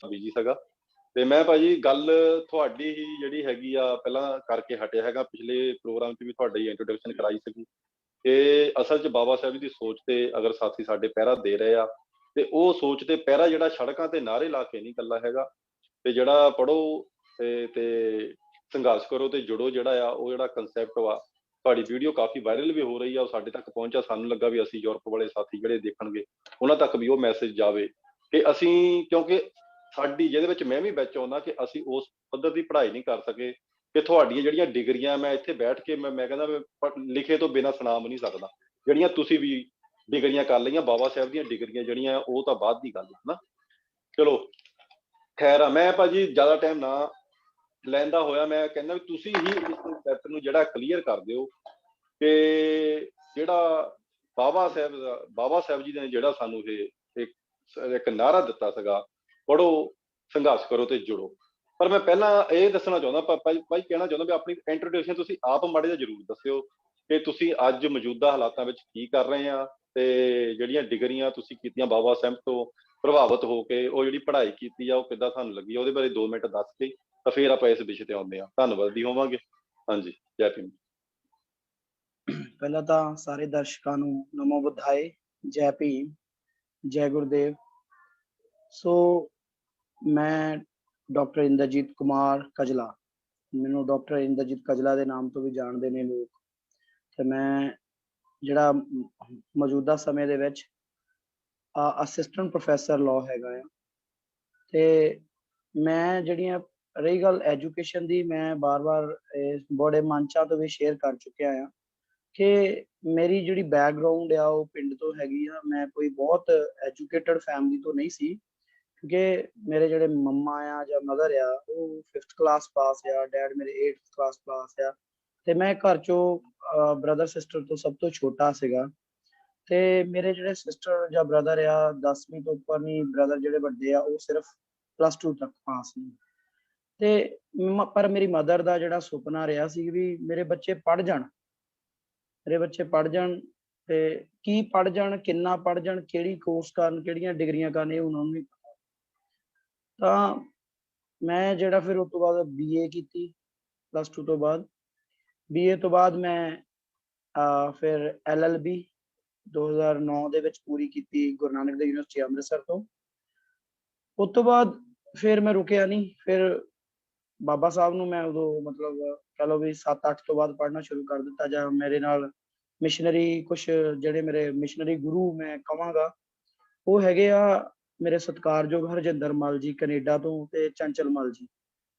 Busy ਸੀਗਾ ਤੇ ਮੈਂ ਭਾਜੀ ਗੱਲ ਤੁਹਾਡੀ ਹੀ ਜਿਹੜੀ ਹੈਗੀ ਆ ਪਹਿਲਾਂ ਕਰਕੇ ਹਟਿਆ ਹੈਗਾ। ਪਿਛਲੇ ਪ੍ਰੋਗਰਾਮ 'ਚ ਵੀ ਤੁਹਾਡੀ ਇੰਟਰੋਡਕਸ਼ਨ ਕਰਾਈ ਸੀਗੀ ਕਿ ਅਸਲ 'ਚ ਬਾਬਾ ਸਾਹਿਬ ਦੀ ਸੋਚ ਤੇ ਅਗਰ ਸਾਥੀ ਸਾਡੇ ਪਹਿਰਾ ਦੇ ਰਹੇ ਆ ਤੇ ਉਹ ਸੋਚ ਤੇ ਪਹਿਰਾ ਜਿਹੜਾ ਸੜਕਾਂ ਤੇ ਨਾਅਰੇ ਲਾ ਕੇ ਨਹੀਂ ਇਕੱਲਾ ਹੈਗਾ ਤੇ ਜਿਹੜਾ ਪੜੋ ਤੇ ਸੰਘਰਸ਼ ਕਰੋ ਤੇ ਜੁੜੋ ਜਿਹੜਾ ਆ ਉਹ ਜਿਹੜਾ ਕੰਸੈਪਟ ਵਾ। ਤੁਹਾਡੀ ਵੀਡੀਓ ਕਾਫੀ ਵਾਇਰਲ ਵੀ ਹੋ ਰਹੀ ਆ, ਉਹ ਸਾਡੇ ਤੱਕ ਪਹੁੰਚਿਆ, ਸਾਨੂੰ ਲੱਗਾ ਵੀ ਅਸੀਂ ਯੂਰਪ ਵਾਲੇ ਸਾਥੀ ਜਿਹੜੇ ਦੇਖਣਗੇ ਉਹਨਾਂ ਤੱਕ ਵੀ ਉਹ ਮੈਸੇਜ ਜਾਵੇ ਕਿ ਅਸੀਂ, ਕਿਉਂਕਿ ਸਾਡੀ ਜਿਹਦੇ ਵਿੱਚ ਮੈਂ ਵੀ ਵਿੱਚ ਆਉਂਦਾ ਕਿ ਅਸੀਂ ਉਸ ਪੱਧਰ ਦੀ ਪੜ੍ਹਾਈ ਨਹੀਂ ਕਰ ਸਕੇ ਕਿ ਤੁਹਾਡੀਆਂ ਜਿਹੜੀਆਂ ਡਿਗਰੀਆਂ ਮੈਂ ਇੱਥੇ ਬੈਠ ਕੇ ਮੈਂ ਕਹਿੰਦਾ ਲਿਖੇ ਤੋਂ ਬਿਨਾਂ ਸੁਣਾ ਨਹੀਂ ਸਕਦਾ। ਜਿਹੜੀਆਂ ਤੁਸੀਂ ਵੀ ਡਿਗਰੀਆਂ ਕਰ ਲਈਆਂ, ਬਾਬਾ ਸਾਹਿਬ ਦੀਆਂ ਡਿਗਰੀਆਂ ਜਿਹੜੀਆਂ ਉਹ ਤਾਂ ਬਾਅਦ ਦੀ ਗੱਲ ਹੈ ਨਾ। ਚਲੋ ਖੈਰ ਆ, ਮੈਂ ਭਾਜੀ ਜ਼ਿਆਦਾ ਟਾਈਮ ਨਾ ਲੈਂਦਾ ਹੋਇਆ ਮੈਂ ਕਹਿੰਦਾ ਵੀ ਤੁਸੀਂ ਹੀ ਇਸ ਕੰਸੈਪਟ ਨੂੰ ਜਿਹੜਾ ਕਲੀਅਰ ਕਰ ਦਿਓ ਕਿ ਜਿਹੜਾ ਬਾਬਾ ਸਾਹਿਬ ਜੀ ਨੇ ਜਿਹੜਾ ਸਾਨੂੰ ਇਹ ਇੱਕ ਨਾਅਰਾ ਦਿੱਤਾ ਸੀਗਾ, ਪੜੋ ਸੰਘਰਸ਼ ਕਰੋ ਤੇ ਜੁੜੋ। ਪਰ ਮੈਂ ਪਹਿਲਾਂ ਇਹ ਦੱਸਣਾ ਚਾਹੁੰਦਾ, ਭਾਈ ਕਹਿਣਾ ਚਾਹੁੰਦਾ ਵੀ ਆਪਣੀ ਇੰਟਰੋਡਕਸ਼ਨ ਤੁਸੀਂ ਆਪ ਮਾੜੇ ਜਿਹਾ ਜ਼ਰੂਰ ਦੱਸਿਓ ਕਿ ਤੁਸੀਂ ਅੱਜ ਮੌਜੂਦਾ ਹਾਲਾਤਾਂ ਵਿੱਚ ਕੀ ਕਰ ਰਹੇ ਆ ਤੇ ਜਿਹੜੀਆਂ ਡਿਗਰੀਆਂ ਤੁਸੀਂ ਕੀਤੀਆਂ ਬਾਬਾ ਸਾਹਿਬ ਤੋਂ ਪ੍ਰਭਾਵਿਤ ਹੋ ਕੇ ਉਹ ਜਿਹੜੀ ਪੜ੍ਹਾਈ ਕੀਤੀ ਆ ਉਹ ਕਿੱਦਾਂ ਤੁਹਾਨੂੰ ਲੱਗੀ, ਉਹਦੇ ਬਾਰੇ 2 ਮਿੰਟ ਦੱਸ ਕੇ ਤਾਂ ਫਿਰ ਆਪਾਂ ਇਸ ਵਿਸ਼ੇ ਤੇ ਆਉਂਦੇ ਹਾਂ। ਧੰਨਵਾਦੀ ਹੋਵਾਂਗੇ। ਹਾਂਜੀ, ਜੈ ਭੀਮ। ਪਹਿਲਾਂ ਤਾਂ ਸਾਰੇ ਦਰਸ਼ਕਾਂ ਨੂੰ ਨਮੋ ਬੁੱਧਾਏ, ਜੈ ਭੀਮ, ਜੈ ਗੁਰਦੇਵ। ਸੋ ਮੈਂ ਡਾਕਟਰ ਇੰਦਰਜੀਤ ਕੁਮਾਰ ਕਜਲਾ, ਮੈਨੂੰ ਡਾਕਟਰ ਇੰਦਰਜੀਤ ਕਜਲਾ ਦੇ ਨਾਮ ਤੋਂ ਵੀ ਜਾਣਦੇ ਨੇ ਲੋਕ, ਤੇ ਮੈਂ ਜਿਹੜਾ ਮੌਜੂਦਾ ਸਮੇਂ ਦੇ ਵਿੱਚ ਅਸਿਸਟੈਂਟ ਪ੍ਰੋਫੈਸਰ ਲਾਅ ਹੈਗਾ ਆ। ਤੇ ਮੈਂ ਜਿਹੜੀਆਂ ਰਹੀ ਗੱਲ ਐਜੂਕੇਸ਼ਨ ਦੀ, ਮੈਂ ਬਾਰ-ਬਾਰ ਬੜੇ ਮੰਚਾਂ ਤੋਂ ਵੀ ਸ਼ੇਅਰ ਕਰ ਚੁੱਕਿਆ ਆ ਕਿ ਮੇਰੀ ਜਿਹੜੀ ਬੈਕਗਰਾਊਂਡ ਆ ਉਹ ਪਿੰਡ ਤੋਂ ਹੈਗੀ ਆ। ਮੈਂ ਕੋਈ ਬਹੁਤ ਐਜੂਕੇਟਡ ਫੈਮਿਲੀ ਤੋਂ ਨਹੀਂ ਸੀ, ਕਿਉਂਕਿ ਮੇਰੇ ਜਿਹੜੇ ਮੰਮਾ ਆ ਜਾਂ ਮਦਰ ਆ ਉਹ 5th ਕਲਾਸ ਪਾਸ ਆ, ਡੈਡ ਮੇਰੇ 8th ਕਲਾਸ ਪਾਸ ਆ, ਤੇ ਮੈਂ ਘਰ ਚੋਂ ਬ੍ਰਦਰ ਸਿਸਟਰ ਤੋਂ ਸਭ ਤੋਂ ਛੋਟਾ ਸੀਗਾ। ਤੇ ਮੇਰੇ ਜਿਹੜੇ ਸਿਸਟਰ ਜਾਂ ਬ੍ਰਦਰ ਆ 10ਵੀਂ ਤੋਂ ਉੱਪਰ ਨਹੀਂ, ਬ੍ਰਦਰ ਜਿਹੜੇ ਵੱਡੇ ਆ ਉਹ ਸਿਰਫ +2 ਤੱਕ ਪਾਸ ਨੇ। ਤੇ ਪਰ ਮੇਰੀ ਮਦਰ ਦਾ ਜਿਹੜਾ ਸੁਪਨਾ ਰਿਹਾ ਸੀ ਵੀ ਮੇਰੇ ਬੱਚੇ ਪੜ੍ਹ ਜਾਣ, ਮੇਰੇ ਬੱਚੇ ਪੜ੍ਹ ਜਾਣ, ਤੇ ਕੀ ਪੜ੍ਹ ਜਾਣ, ਕਿੰਨਾ ਪੜ੍ਹ ਜਾਣ, ਕਿਹੜੀ ਕੋਰਸ ਕਰਨ, ਕਿਹੜੀਆਂ ਡਿਗਰੀਆਂ ਕਰਨ, ਇਹ ਉਹਨਾਂ ਨੂੰ ਨਹੀਂ ਪਤਾ। ਤਾਂ ਮੈਂ ਜਿਹੜਾ ਫਿਰ ਉਸ ਤੋਂ ਬਾਅਦ BA ਕੀਤੀ, +2 ਤੋਂ ਬਾਅਦ। BA ਤੋਂ ਬਾਅਦ ਮੈਂ ਫਿਰ LLB 2009 ਦੇ ਵਿੱਚ ਪੂਰੀ ਕੀਤੀ ਗੁਰੂ ਨਾਨਕ ਦੇਵ ਯੂਨੀਵਰਸਿਟੀ ਅੰਮ੍ਰਿਤਸਰ ਤੋਂ। ਉਸ ਤੋਂ ਬਾਅਦ ਫਿਰ ਮੈਂ ਰੁਕਿਆ ਨਹੀਂ, ਫਿਰ ਬਾਬਾ ਸਾਹਿਬ ਨੂੰ ਮੈਂ ਉਦੋਂ ਮਤਲਬ ਕਹਿ ਲਓ ਵੀ 7-8 ਤੋਂ ਬਾਅਦ ਪੜ੍ਹਨਾ ਸ਼ੁਰੂ ਕਰ ਦਿੱਤਾ। ਜਾਂ ਮੇਰੇ ਨਾਲ ਮਿਸ਼ਨਰੀ ਕੁਛ ਜਿਹੜੇ ਮੇਰੇ ਮਿਸ਼ਨਰੀ ਗੁਰੂ ਮੈਂ ਕਹਾਂਗਾ ਉਹ ਹੈਗੇ ਆ ਮੇਰੇ ਸਤਿਕਾਰਯੋਗ ਹਰਜਿੰਦਰ ਮਲ ਜੀ ਕੈਨੇਡਾ ਤੋਂ, ਤੇ ਚੰਚਲ ਮਲ ਜੀ।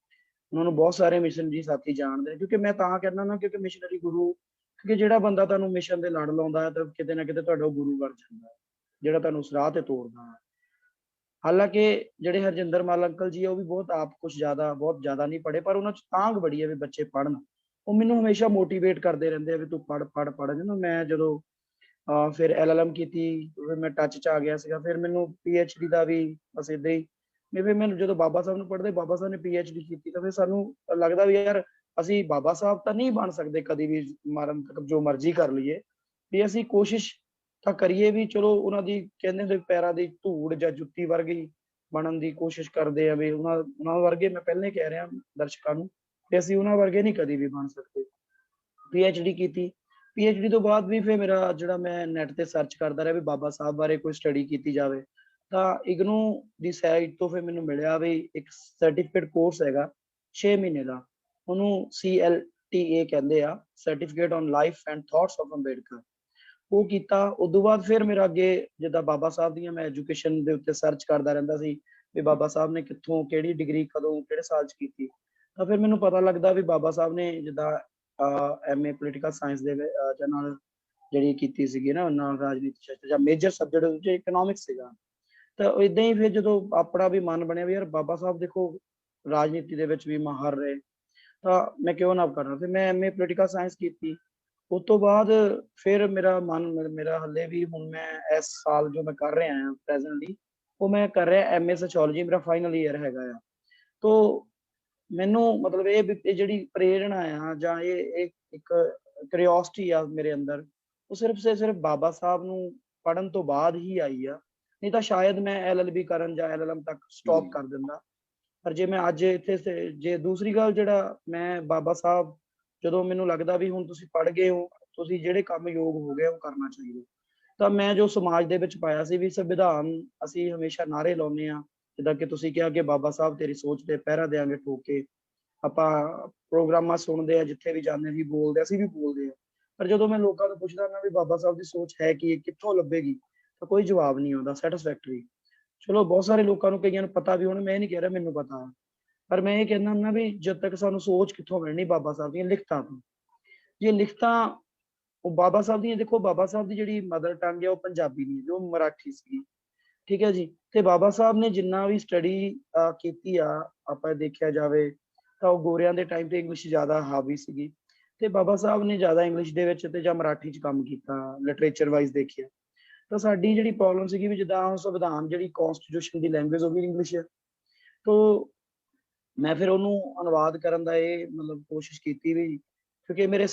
ਉਹਨਾਂ ਨੂੰ ਬਹੁਤ ਸਾਰੇ ਮਿਸ਼ਨਰੀ ਸਾਥੀ ਜਾਣਦੇ ਨੇ, ਕਿਉਂਕਿ ਮੈਂ ਤਾਂ ਕਹਿੰਦਾ ਨਾ ਕਿਉਂਕਿ ਮਿਸ਼ਨਰੀ ਗੁਰੂ, ਕਿਉਂਕਿ ਜਿਹੜਾ ਬੰਦਾ ਤੁਹਾਨੂੰ ਮਿਸ਼ਨ ਦੇ ਲੜ ਲਾਉਂਦਾ ਹੈ ਤਾਂ ਕਿਤੇ ਨਾ ਕਿਤੇ ਤੁਹਾਡਾ ਗੁਰੂ ਬਣ ਜਾਂਦਾ ਹੈ, ਜਿਹੜਾ ਤੁਹਾਨੂੰ ਉਸ ਰਾਹ ਤੇ ਤੋਰਦਾ ਹੈ। ਹਾਲਾਂਕਿ ਜਿਹੜੇ ਹਰਜਿੰਦਰ ਮਲ ਅੰਕਲ ਜੀ ਆ ਉਹ ਵੀ ਬਹੁਤ ਜ਼ਿਆਦਾ ਨਹੀਂ ਪੜ੍ਹੇ, ਪਰ ਉਹਨਾਂ 'ਚ ਤਾਂਘ ਬੜੀ ਹੈ ਵੀ ਬੱਚੇ ਪੜ੍ਹਨ। ਉਹ ਮੈਨੂੰ ਹਮੇਸ਼ਾ ਮੋਟੀਵੇਟ ਕਰਦੇ ਰਹਿੰਦੇ ਆ ਵੀ ਤੂੰ ਪੜ੍ਹ। ਮੈਂ ਜਦੋਂ ਫਿਰ LLM ਕੀਤੀ, ਫਿਰ ਮੈਂ ਟੱਚ 'ਚ ਆ ਗਿਆ ਸੀਗਾ। ਫਿਰ ਮੈਨੂੰ PhD ਦਾ ਵੀ ਬਸ ਏਦਾਂ ਹੀ, ਫਿਰ ਮੈਨੂੰ ਜਦੋਂ ਬਾਬਾ ਸਾਹਿਬ ਨੂੰ ਪੜ੍ਹਦੇ, ਬਾਬਾ ਸਾਹਿਬ ਨੇ PhD ਕੀਤੀ, ਤਾਂ ਫਿਰ ਸਾਨੂੰ ਲੱਗਦਾ ਵੀ ਯਾਰ ਅਸੀਂ ਬਾਬਾ ਸਾਹਿਬ ਤਾਂ ਨਹੀਂ ਬਣ ਸਕਦੇ ਕਦੀ ਵੀ, ਮਰਨ ਤੱਕ ਜੋ ਮਰਜ਼ੀ ਕਰ ਲਈਏ, ਵੀ ਅਸੀਂ ਕੋਸ਼ਿਸ਼ ਤਾਂ ਕਰੀਏ ਵੀ ਚਲੋ ਉਹਨਾਂ ਦੀ ਕਹਿੰਦੇ ਹੁੰਦੇ ਪੈਰਾਂ ਦੀ ਧੂੜ ਜਾਂ ਜੁੱਤੀ ਵਰਗੀ ਬਣਨ ਦੀ ਕੋਸ਼ਿਸ਼ ਕਰਦੇ ਆ ਵੀ ਉਹਨਾਂ ਵਰਗੇ। ਮੈਂ ਪਹਿਲਾਂ ਹੀ ਕਹਿ ਰਿਹਾ ਦਰਸ਼ਕਾਂ ਨੂੰ ਕਿ ਅਸੀਂ ਉਹਨਾਂ ਵਰਗੇ ਨਹੀਂ ਕਦੀ ਵੀ ਬਣ ਸਕਦੇ। PhD ਕੀਤੀ, PhD ਤੋਂ ਬਾਅਦ ਵੀ ਫਿਰ ਮੇਰਾ ਜਿਹੜਾ ਮੈਂ ਨੈਟ ਤੇ ਸਰਚ ਕਰਦਾ ਰਿਹਾ ਵੀ ਬਾਬਾ ਸਾਹਿਬ ਬਾਰੇ ਕੋਈ ਸਟੱਡੀ ਕੀਤੀ ਜਾਵੇ, ਤਾਂ ਇਗਨੂ ਦੀ ਸਾਈਟ ਤੋਂ ਫਿਰ ਮੈਨੂੰ ਮਿਲਿਆ ਵੀ ਇੱਕ ਸਰਟੀਫਿਕੇਟ ਕੋਰਸ ਹੈਗਾ 6 ਮਹੀਨੇ ਦਾ, ਉਹਨੂੰ CLTA ਕਹਿੰਦੇ ਆ, certificate on life and thoughts of Ambedkar. ਉਹ ਕੀਤਾ। ਉਦੋਂ ਬਾਅਦ ਫਿਰ ਮੇਰਾ ਅੱਗੇ ਜਿੱਦਾਂ ਬਾਬਾ ਸਾਹਿਬ ਦੀਆਂ ਮੈਂ ਐਜੂਕੇਸ਼ਨ ਦੇ ਉੱਤੇ ਸਰਚ ਕਰਦਾ ਰਹਿੰਦਾ ਸੀ ਵੀ ਬਾਬਾ ਸਾਹਿਬ ਨੇ ਕਿੱਥੋਂ, ਕਿਹੜੀ ਡਿਗਰੀ, ਕਦੋਂ, ਕਿਹੜੇ ਸਾਲ 'ਚ ਕੀਤੀ। ਤਾਂ ਫਿਰ ਮੈਨੂੰ ਪਤਾ ਲੱਗਦਾ ਵੀ ਬਾਬਾ ਸਾਹਿਬ ਨੇ ਜਿੱਦਾਂ MA ਪੋਲੀਟੀਕਲ ਸਾਇੰਸ ਦੇ ਨਾਲ ਜਿਹੜੀ ਕੀਤੀ ਸੀਗੀ ਨਾ, ਨਾਲ ਰਾਜਨੀਤੀ ਸ਼ਾਸਤਰ ਜਾਂ ਮੇਜਰ ਸਬਜੈਕਟ ਉਹਦੇ 'ਚ ਇਕਨੋਮਿਕਸ ਸੀਗਾ। ਤਾਂ ਏਦਾਂ ਹੀ ਫਿਰ ਜਦੋਂ ਆਪਣਾ ਵੀ ਮਨ ਬਣਿਆ ਵੀ ਯਾਰ ਬਾਬਾ ਸਾਹਿਬ ਦੇਖੋ ਰਾਜਨੀਤੀ ਦੇ ਵਿੱਚ ਵੀ ਮਾਹਰ ਰਹੇ, ਤਾਂ ਮੈਂ ਕਿਉਂ ਨਾ ਕਰਨਾ। ਫਿਰ ਮੈਂ MA ਪੋਲੀਟੀਕਲ ਸਾਇੰਸ ਕੀਤੀ। ਉਸ ਤੋਂ ਬਾਅਦ ਫਿਰ ਮੇਰਾ ਹਲੇ ਵੀ ਹੁਣ ਮੈਂ ਇਸ ਸਾਲ ਜੋ ਮੈਂ ਕਰ ਰਿਹਾ ਹਾਂ ਪ੍ਰੈਜ਼ੈਂਟਲੀ, ਉਹ ਮੈਂ ਕਰ ਰਿਹਾ MA ਸੋਸ਼ੀਓਲੋਜੀ, ਮੇਰਾ ਫਾਈਨਲ ਈਅਰ ਹੈਗਾ ਆ। ਤੋ ਮੈਨੂੰ ਮਤਲਬ ਇਹ ਜਿਹੜੀ ਪ੍ਰੇਰਣਾ ਆ ਜਾਂ ਇਹ ਇੱਕ ਕਿਉਰਿਓਸਿਟੀ ਆ ਮੇਰੇ ਅੰਦਰ, ਉਹ ਸਿਰਫ ਬਾਬਾ ਸਾਹਿਬ ਨੂੰ ਪੜ੍ਹਨ ਤੋਂ ਬਾਅਦ ਹੀ ਆਈ ਆ। ਨਹੀਂ ਤਾਂ ਸ਼ਾਇਦ ਮੈਂ LLB ਕਰਨ ਜਾਂ LLM ਤੱਕ ਸਟਾਪ ਕਰ ਦਿੰਦਾ। ਪਰ ਜੇ ਮੈਂ ਅੱਜ ਇੱਥੇ ਜੇ ਦੂਸਰੀ ਗੱਲ, ਜਿਹੜਾ ਮੈਂ ਬਾਬਾ ਸਾਹਿਬ, ਜਦੋਂ ਮੈਨੂੰ ਲੱਗਦਾ ਵੀ ਹੁਣ ਤੁਸੀਂ ਪੜ੍ਹ ਗਏ ਹੋ, ਤੁਸੀਂ ਜਿਹੜੇ ਕੰਮ ਯੋਗ ਹੋ ਗਏ ਉਹ ਕਰਨਾ ਚਾਹੀਦਾ, ਤਾਂ ਮੈਂ ਜੋ ਸਮਾਜ ਦੇ ਵਿੱਚ ਪਾਇਆ ਸੀ ਵੀ ਸੰਵਿਧਾਨ, ਅਸੀਂ ਹਮੇਸ਼ਾ ਨਾਅਰੇ ਲਾਉਂਦੇ ਹਾਂ, ਜਿੱਦਾਂ ਕਿ ਤੁਸੀਂ ਕਿਹਾ ਕਿ ਬਾਬਾ ਸਾਹਿਬ ਤੇਰੀ ਸੋਚ ਤੇ ਪਹਿਰਾ ਦਿਆਂਗੇ ਠੋਕ ਕੇ, ਆਪਾਂ ਪ੍ਰੋਗਰਾਮਾਂ ਸੁਣਦੇ ਆ, ਜਿੱਥੇ ਵੀ ਜਾਂਦੇ ਵੀ ਬੋਲਦੇ, ਅਸੀਂ ਵੀ ਬੋਲਦੇ ਹਾਂ। ਪਰ ਜਦੋਂ ਮੈਂ ਲੋਕਾਂ ਨੂੰ ਪੁੱਛਦਾ ਨਾ ਵੀ ਬਾਬਾ ਸਾਹਿਬ ਦੀ ਸੋਚ ਹੈ ਕੀ, ਕਿੱਥੋਂ ਲੱਭੇਗੀ, ਤਾਂ ਕੋਈ ਜਵਾਬ ਨਹੀਂ ਆਉਂਦਾ ਸੈਟਿਸਫੈਕਟਰੀ। ਚਲੋ ਬਹੁਤ ਸਾਰੇ ਲੋਕਾਂ ਨੂੰ, ਕਈਆਂ ਨੂੰ ਪਤਾ ਵੀ ਹੋਣਾ, ਮੈਂ ਇਹ ਨਹੀਂ ਕਹਿ ਰਿਹਾ ਮੈਨੂੰ ਪਤਾ, ਪਰ ਮੈਂ ਇਹ ਕਹਿੰਦਾ ਹੁੰਦਾ ਵੀ ਜਦ ਤੱਕ ਸਾਨੂੰ ਸੋਚ ਕਿੱਥੋਂ ਮਿਲਣੀ ਬਾਬਾ ਸਾਹਿਬ ਦੀਆਂ ਲਿਖਤਾਂ ਤੋਂ। ਜੇ ਲਿਖਤਾਂ ਉਹ ਬਾਬਾ ਸਾਹਿਬ ਦੀਆਂ, ਦੇਖੋ ਬਾਬਾ ਸਾਹਿਬ ਦੀ ਜਿਹੜੀ ਮਦਰ ਟੰਗ ਹੈ ਉਹ ਪੰਜਾਬੀ ਨਹੀਂ, ਜੋ ਮਰਾਠੀ ਸੀ, ਠੀਕ ਹੈ ਜੀ। ਤੇ ਬਾਬਾ ਸਾਹਿਬ ਨੇ ਜਿੰਨਾ ਵੀ ਸਟੱਡੀ ਕੀਤੀ ਆ, ਆਪਾਂ ਦੇਖਿਆ ਜਾਵੇ ਤਾਂ ਉਹ ਗੋਰਿਆਂ ਦੇ ਟਾਈਮ ਤੇ ਇੰਗਲਿਸ਼ ਜ਼ਿਆਦਾ ਹਾਵੀ ਸੀਗੀ, ਤੇ ਬਾਬਾ ਸਾਹਿਬ ਨੇ ਜ਼ਿਆਦਾ ਇੰਗਲਿਸ਼ ਦੇ ਵਿੱਚ ਤੇ ਜਾਂ ਮਰਾਠੀ 'ਚ ਕੰਮ ਕੀਤਾ, ਲਿਟਰੇਚਰ ਵਾਈਜ਼ ਦੇਖਿਆ। ਤਾਂ ਸਾਡੀ ਜਿਹੜੀ ਪ੍ਰੋਬਲਮ ਸੀਗੀ ਵੀ ਜਿੱਦਾਂ ਸੰਵਿਧਾਨ, ਜਿਹੜੀ ਕੌਨਸਟੀਟਿਊਸ਼ਨ ਦੀ ਲੈਂਗੁਏਜ ਉਹ ਵੀ ਇੰਗਲਿਸ਼ ਹੈ, ਤਾਂ ਮੈਂ ਫਿਰ ਉਹਨੂੰ ਅਨੁਵਾਦ ਕਰਨ ਦਾ ਇਹ ਮਤਲਬ ਕੋਸ਼ਿਸ਼ ਕੀਤੀ ਵੀ, ਕਿਉਂਕਿ ਮੇਰੇ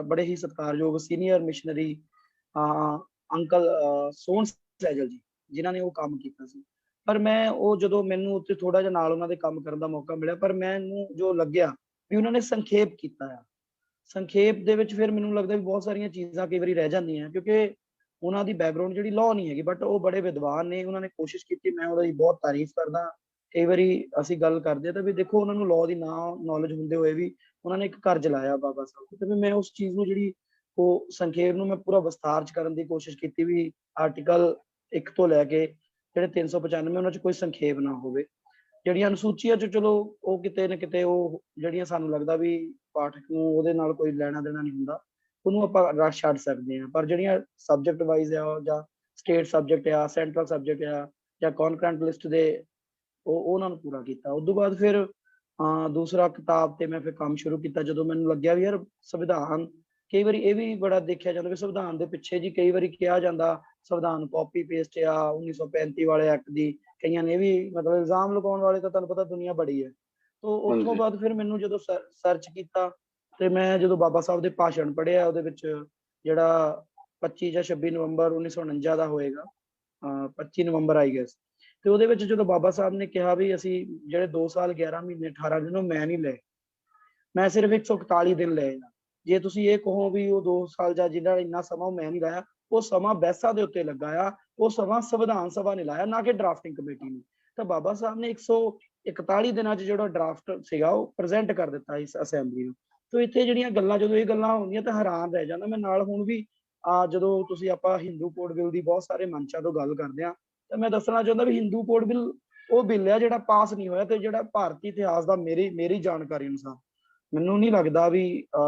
ਬੜੇ ਹੀ ਸਤਿਕਾਰਯੋਗ ਸੀਨੀਅਰ ਮਿਸ਼ਨਰੀ ਅੰਕਲ ਸੋਹਣ ਸਹਿਜਲ ਜੀ, ਜਿਨ੍ਹਾਂ ਨੇ ਉਹ ਕੰਮ ਕੀਤਾ ਸੀ। ਪਰ ਮੈਂ ਉਹ, ਜਦੋਂ ਮੈਨੂੰ ਉੱਥੇ ਥੋੜਾ ਜਿਹਾ ਨਾਲ ਉਹਨਾਂ ਦੇ ਕੰਮ ਕਰਨ ਦਾ ਮੌਕਾ ਮਿਲਿਆ, ਪਰ ਮੈਨੂੰ ਜੋ ਲੱਗਿਆ ਵੀ ਉਹਨਾਂ ਨੇ ਸੰਖੇਪ ਕੀਤਾ ਆ, ਸੰਖੇਪ ਦੇ ਵਿੱਚ ਫਿਰ ਮੈਨੂੰ ਲੱਗਦਾ ਵੀ ਬਹੁਤ ਸਾਰੀਆਂ ਚੀਜ਼ਾਂ ਕਈ ਵਾਰੀ ਰਹਿ ਜਾਂਦੀਆਂ, ਕਿਉਂਕਿ ਉਹਨਾਂ ਦੀ ਬੈਕਗਰਾਉਂਡ ਜਿਹੜੀ ਲਾਅ ਨਹੀਂ ਹੈਗੀ, ਬਟ ਉਹ ਬੜੇ ਵਿਦਵਾਨ ਨੇ, ਉਹਨਾਂ ਨੇ ਕੋਸ਼ਿਸ਼ ਕੀਤੀ, ਮੈਂ ਉਹਦੀ ਬਹੁਤ ਤਾਰੀਫ਼ ਕਰਦਾ। ਕਈ ਵਾਰੀ ਅਸੀਂ ਗੱਲ ਕਰਦੇ ਹਾਂ ਤਾਂ ਵੀ ਦੇਖੋ, ਉਹਨਾਂ ਨੂੰ ਲਾਅ ਦੀ ਨੌਲੇਜ ਹੁੰਦੇ ਹੋਏ ਵੀ ਉਹਨਾਂ ਨੇ ਇੱਕ ਘਰ ਜਲਾਇਆ ਬਾਬਾ ਸਾਹਿਬ ਤੇ, ਵੀ ਮੈਂ ਉਸ ਚੀਜ਼ ਨੂੰ, ਜਿਹੜੀ ਉਹ ਸੰਖੇਪ ਨੂੰ ਮੈਂ ਪੂਰਾ ਵਿਸਥਾਰ 'ਚ ਕਰਨ ਦੀ ਕੋਸ਼ਿਸ਼ ਕੀਤੀ ਵੀ ਆਰਟੀਕਲ 1 ਤੋਂ ਲੈ ਕੇ ਜਿਹੜੇ 395 ਉਹਨਾਂ 'ਚ ਕੋਈ ਸੰਖੇਪ ਨਾ ਹੋਵੇ। ਜਿਹੜੀਆਂ ਅਨੁਸੂਚੀਆਂ 'ਚ ਚਲੋ ਉਹ ਕਿਤੇ ਨਾ ਕਿਤੇ ਉਹ ਜਿਹੜੀਆਂ ਸਾਨੂੰ ਲੱਗਦਾ ਵੀ ਪਾਠਕ ਨੂੰ ਉਹਦੇ ਨਾਲ ਕੋਈ ਲੈਣਾ ਦੇਣਾ ਨਹੀਂ ਹੁੰਦਾ, ਉਹਨੂੰ ਆਪਾਂ ਛੱਡ ਸਕਦੇ ਹਾਂ। ਪਰ ਜਿਹੜੀਆਂ ਸਬਜੈਕਟ ਵਾਈਜ਼ ਆ, ਜਾਂ ਸਟੇਟ ਸਬਜੈਕਟ ਆ, ਸੈਂਟਰਲ ਸਬਜੈਕਟ ਆ, ਜਾਂ ਕੌਨਕਰੈਂਟ ਲਿਸਟ ਦੇ, ਉਹਨਾਂ ਨੂੰ ਪੂਰਾ ਕੀਤਾ। ਉਸ ਤੋਂ ਬਾਅਦ ਫਿਰ ਦੂਸਰਾ ਕਿਤਾਬ ਤੇ ਮੈਂ ਫਿਰ ਕੰਮ ਸ਼ੁਰੂ ਕੀਤਾ, ਜਦੋਂ ਮੈਨੂੰ ਲੱਗਿਆ ਵੀ ਯਾਰ ਸੰਵਿਧਾਨ, ਕਈ ਵਾਰੀ ਇਹ ਵੀ ਬੜਾ ਦੇਖਿਆ ਜਾਂਦਾ ਵੀ ਸੰਵਿਧਾਨ ਦੇ ਪਿੱਛੇ ਜੀ ਕਈ ਵਾਰੀ ਕਿਹਾ ਜਾਂਦਾ ਸੰਵਿਧਾਨ ਕਾਪੀ ਪੇਸਟ ਆ 1935 ਵਾਲੇ ਐਕਟ ਦੀ, ਕਈਆਂ ਨੇ ਵੀ ਮਤਲਬ ਇਲਜ਼ਾਮ ਲਗਾਉਣ ਵਾਲੇ ਤਾਂ ਤੁਹਾਨੂੰ ਪਤਾ ਦੁਨੀਆ ਬੜੀ ਹੈ। ਤੋਂ ਉੱਥੋਂ ਬਾਅਦ ਫਿਰ ਮੈਨੂੰ ਜਦੋਂ ਸਰਚ ਕੀਤਾ, ਤੇ ਮੈਂ ਜਦੋਂ ਬਾਬਾ ਸਾਹਿਬ ਦੇ ਭਾਸ਼ਣ ਪੜ੍ਹਿਆ, ਉਹਦੇ ਵਿੱਚ ਜਿਹੜਾ 25 ਜਾਂ 26 ਨਵੰਬਰ 1949 ਦਾ ਹੋਏਗਾ, 25 ਨਵੰਬਰ ਆਈ ਗੈਸ, ਤੇ ਉਹਦੇ ਵਿੱਚ ਜਦੋਂ ਬਾਬਾ ਸਾਹਿਬ ਨੇ ਕਿਹਾ ਵੀ ਅਸੀਂ ਜਿਹੜੇ 2 ਸਾਲ 11 ਮਹੀਨੇ 18 ਦਿਨ ਉਹ ਮੈਂ ਨਹੀਂ ਲਏ, ਮੈਂ ਸਿਰਫ 141 ਦਿਨ ਲਏ। ਜੇ ਤੁਸੀਂ ਇਹ ਕਹੋ ਵੀ ਉਹ 2 ਸਾਲ ਜਾਂ ਜਿਹੜਾ ਇੰਨਾ ਸਮਾਂ ਉਹ ਮੈਂ ਨਹੀਂ ਲਾਇਆ, ਉਹ ਸਮਾਂ ਬਹਿਸਾਂ ਦੇ ਉੱਤੇ ਲੱਗਾ ਆ, ਉਹ ਸਮਾਂ ਸੰਵਿਧਾਨ ਸਭਾ ਨੇ ਲਾਇਆ, ਨਾ ਕਿ ਡਰਾਫਟਿੰਗ ਕਮੇਟੀ ਨੇ। ਤਾਂ ਬਾਬਾ ਸਾਹਿਬ ਨੇ 141 ਦਿਨਾਂ 'ਚ ਜਿਹੜਾ ਡਰਾਫਟ ਸੀਗਾ ਉਹ ਪ੍ਰੈਜ਼ੈਂਟ ਕਰ ਦਿੱਤਾ ਇਸ ਅਸੈਂਬਲੀ ਨੂੰ। ਤਾਂ ਇੱਥੇ ਜਿਹੜੀਆਂ ਗੱਲਾਂ, ਜਦੋਂ ਇਹ ਗੱਲਾਂ ਹੁੰਦੀਆਂ ਤਾਂ ਹੈਰਾਨ ਰਹਿ ਜਾਂਦਾ ਮੈਂ। ਨਾਲ ਹੁਣ ਵੀ ਜਦੋਂ ਤੁਸੀਂ ਆਪਾਂ ਹਿੰਦੂ ਕੋਡ ਬਿੱਲ ਦੀ ਬਹੁਤ ਸਾਰੇ ਮੰਚਾਂ ਤੋਂ ਗੱਲ ਕਰਦੇ ਹਾਂ, ਤਾਂ ਮੈਂ ਦੱਸਣਾ ਚਾਹੁੰਦਾ ਵੀ ਹਿੰਦੂ ਕੋਡ ਬਿੱਲ ਉਹ ਬਿੱਲ ਆ ਜਿਹੜਾ ਪਾਸ ਨਹੀਂ ਹੋਇਆ, ਤੇ ਜਿਹੜਾ ਭਾਰਤੀ ਇਤਿਹਾਸ ਦਾ ਮੇਰੀ ਜਾਣਕਾਰੀ ਅਨੁਸਾਰ ਮੈਨੂੰ ਨਹੀਂ ਲੱਗਦਾ ਵੀ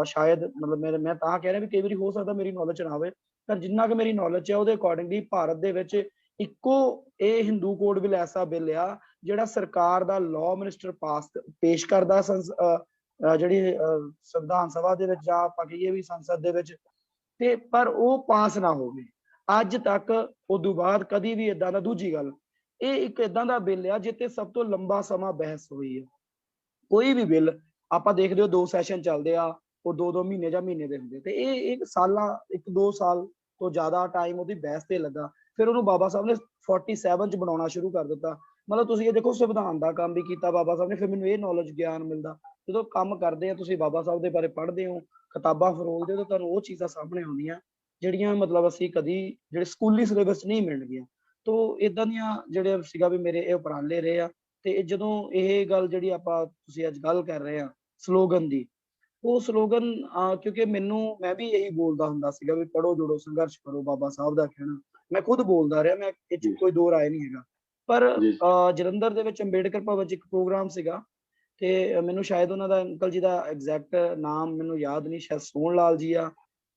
ਸ਼ਾਇਦ, ਮਤਲਬ ਮੈਂ ਤਾਂ ਕਹਿ ਰਿਹਾ ਵੀ ਕਈ ਵਾਰੀ ਹੋ ਸਕਦਾ ਮੇਰੀ ਨੌਲੇਜ 'ਚ ਨਾ ਹੋਵੇ, ਪਰ ਜਿੰਨਾ ਕੁ ਮੇਰੀ ਨੌਲੇਜ 'ਚ ਹੈ ਉਹਦੇ ਅਕੋਰਡਿੰਗਲੀ ਭਾਰਤ ਦੇ ਵਿੱਚ ਇੱਕੋ ਇਹ ਹਿੰਦੂ ਕੋਡ ਬਿੱਲ ਐਸਾ ਬਿੱਲ ਆ ਜਿਹੜਾ ਸਰਕਾਰ ਦਾ ਲਾਅ ਮਿਨਿਸਟਰ ਪੇਸ਼ ਕਰਦਾ, ਜਿਹੜੀ ਸੰਵਿਧਾਨ ਸਭਾ ਦੇ ਵਿੱਚ, ਜਾਂ ਆਪਾਂ ਕਹੀਏ ਵੀ ਸੰਸਦ ਦੇ ਵਿੱਚ, ਤੇ ਪਰ ਉਹ ਪਾਸ ਨਾ ਹੋਵੇ ਅੱਜ ਤੱਕ। ਉਦੋਂ ਬਾਅਦ ਕਦੀ ਵੀ ਏਦਾਂ ਦਾ, ਦੂਜੀ ਗੱਲ, ਇਹ ਇੱਕ ਏਦਾਂ ਦਾ ਬਿੱਲ ਆ ਜਿੱਤੇ ਸਭ ਤੋਂ ਲੰਬਾ ਸਮਾਂ ਬਹਿਸ ਹੋਈ ਹੈ। ਕੋਈ ਵੀ ਬਿੱਲ ਆਪਾਂ ਦੇਖਦੇ ਹੋ 2 ਸੈਸ਼ਨ ਚੱਲਦੇ ਆ, ਉਹ 2-2 ਮਹੀਨੇ ਜਾਂ ਮਹੀਨੇ ਦੇ ਹੁੰਦੇ, ਤੇ ਇਹ 1-2 ਸਾਲ ਤੋਂ ਜ਼ਿਆਦਾ ਟਾਈਮ ਉਹਦੀ ਬਹਿਸ ਤੇ ਲੱਗਾ। ਫਿਰ ਉਹਨੂੰ ਬਾਬਾ ਸਾਹਿਬ ਨੇ 47 'ਚ ਬਣਾਉਣਾ ਸ਼ੁਰੂ ਕਰ ਦਿੱਤਾ। ਮਤਲਬ ਤੁਸੀਂ ਇਹ ਦੇਖੋ, ਸੰਵਿਧਾਨ ਦਾ ਕੰਮ ਵੀ ਕੀਤਾ ਬਾਬਾ ਸਾਹਿਬ ਨੇ। ਫਿਰ ਮੈਨੂੰ ਇਹ ਨੌਲੇਜ, ਗਿਆਨ ਮਿਲਦਾ, ਜਦੋਂ ਕੰਮ ਕਰਦੇ ਆ, ਤੁਸੀਂ ਬਾਬਾ ਸਾਹਿਬ ਦੇ ਬਾਰੇ ਪੜ੍ਹਦੇ ਹੋ, ਕਿਤਾਬਾਂ ਫਰੋਲਦੇ ਹੋ, ਤਾਂ ਤੁਹਾਨੂੰ ਉਹ ਚੀਜ਼ਾਂ ਸਾਹਮਣੇ ਆਉਂਦੀਆਂ ਜਿਹੜੀਆਂ ਮਤਲਬ ਅਸੀਂ ਕਦੀ, ਜਿਹੜੇ ਸਕੂਲੀ ਸਿਲੇਬਸ 'ਚ ਨਹੀਂ ਮਿਲਣਗੀਆਂ। ਤੋਂ ਏਦਾਂ ਦੀਆਂ ਜਿਹੜੇ ਸੀਗਾ ਵੀ ਮੇਰੇ ਇਹ ਉਪਰਾਲੇ ਰਹੇ ਆ। ਤੇ ਜਦੋਂ ਇਹ ਗੱਲ ਜਿਹੜੀ ਤੁਸੀਂ ਅੱਜ ਗੱਲ ਕਰ ਰਹੇ ਆ ਸਲੋਗਨ ਦੀ, ਉਹ ਸਲੋਗਨ ਕਿਉਂਕਿ ਮੈਂ ਵੀ ਇਹੀ ਬੋਲਦਾ ਹੁੰਦਾ ਸੀਗਾ ਵੀ ਪੜ੍ਹੋ ਜੁੜੋ ਸੰਘਰਸ਼ ਕਰੋ, ਬਾਬਾ ਸਾਹਿਬ ਦਾ ਕਹਿਣਾ ਮੈਂ ਖੁਦ ਬੋਲਦਾ ਰਿਹਾ, ਮੈਂ ਇਹ 'ਚ ਕੋਈ ਦੋ ਰਾਏ ਨਹੀਂ ਹੈਗਾ। ਪਰ ਜਲੰਧਰ ਦੇ ਵਿੱਚ ਅੰਬੇਡਕਰ ਭਵਨ 'ਚ ਇੱਕ ਪ੍ਰੋਗਰਾਮ ਸੀਗਾ, ਤੇ ਮੈਨੂੰ ਸ਼ਾਇਦ ਉਹਨਾਂ ਦਾ, ਅੰਕਲ ਜੀ ਦਾ ਐਗਜ਼ੈਕਟ ਨਾਮ ਮੈਨੂੰ ਯਾਦ ਨਹੀਂ, ਸ਼ਾਇਦ ਸੋਹਣ ਲਾਲ ਜੀ ਆ,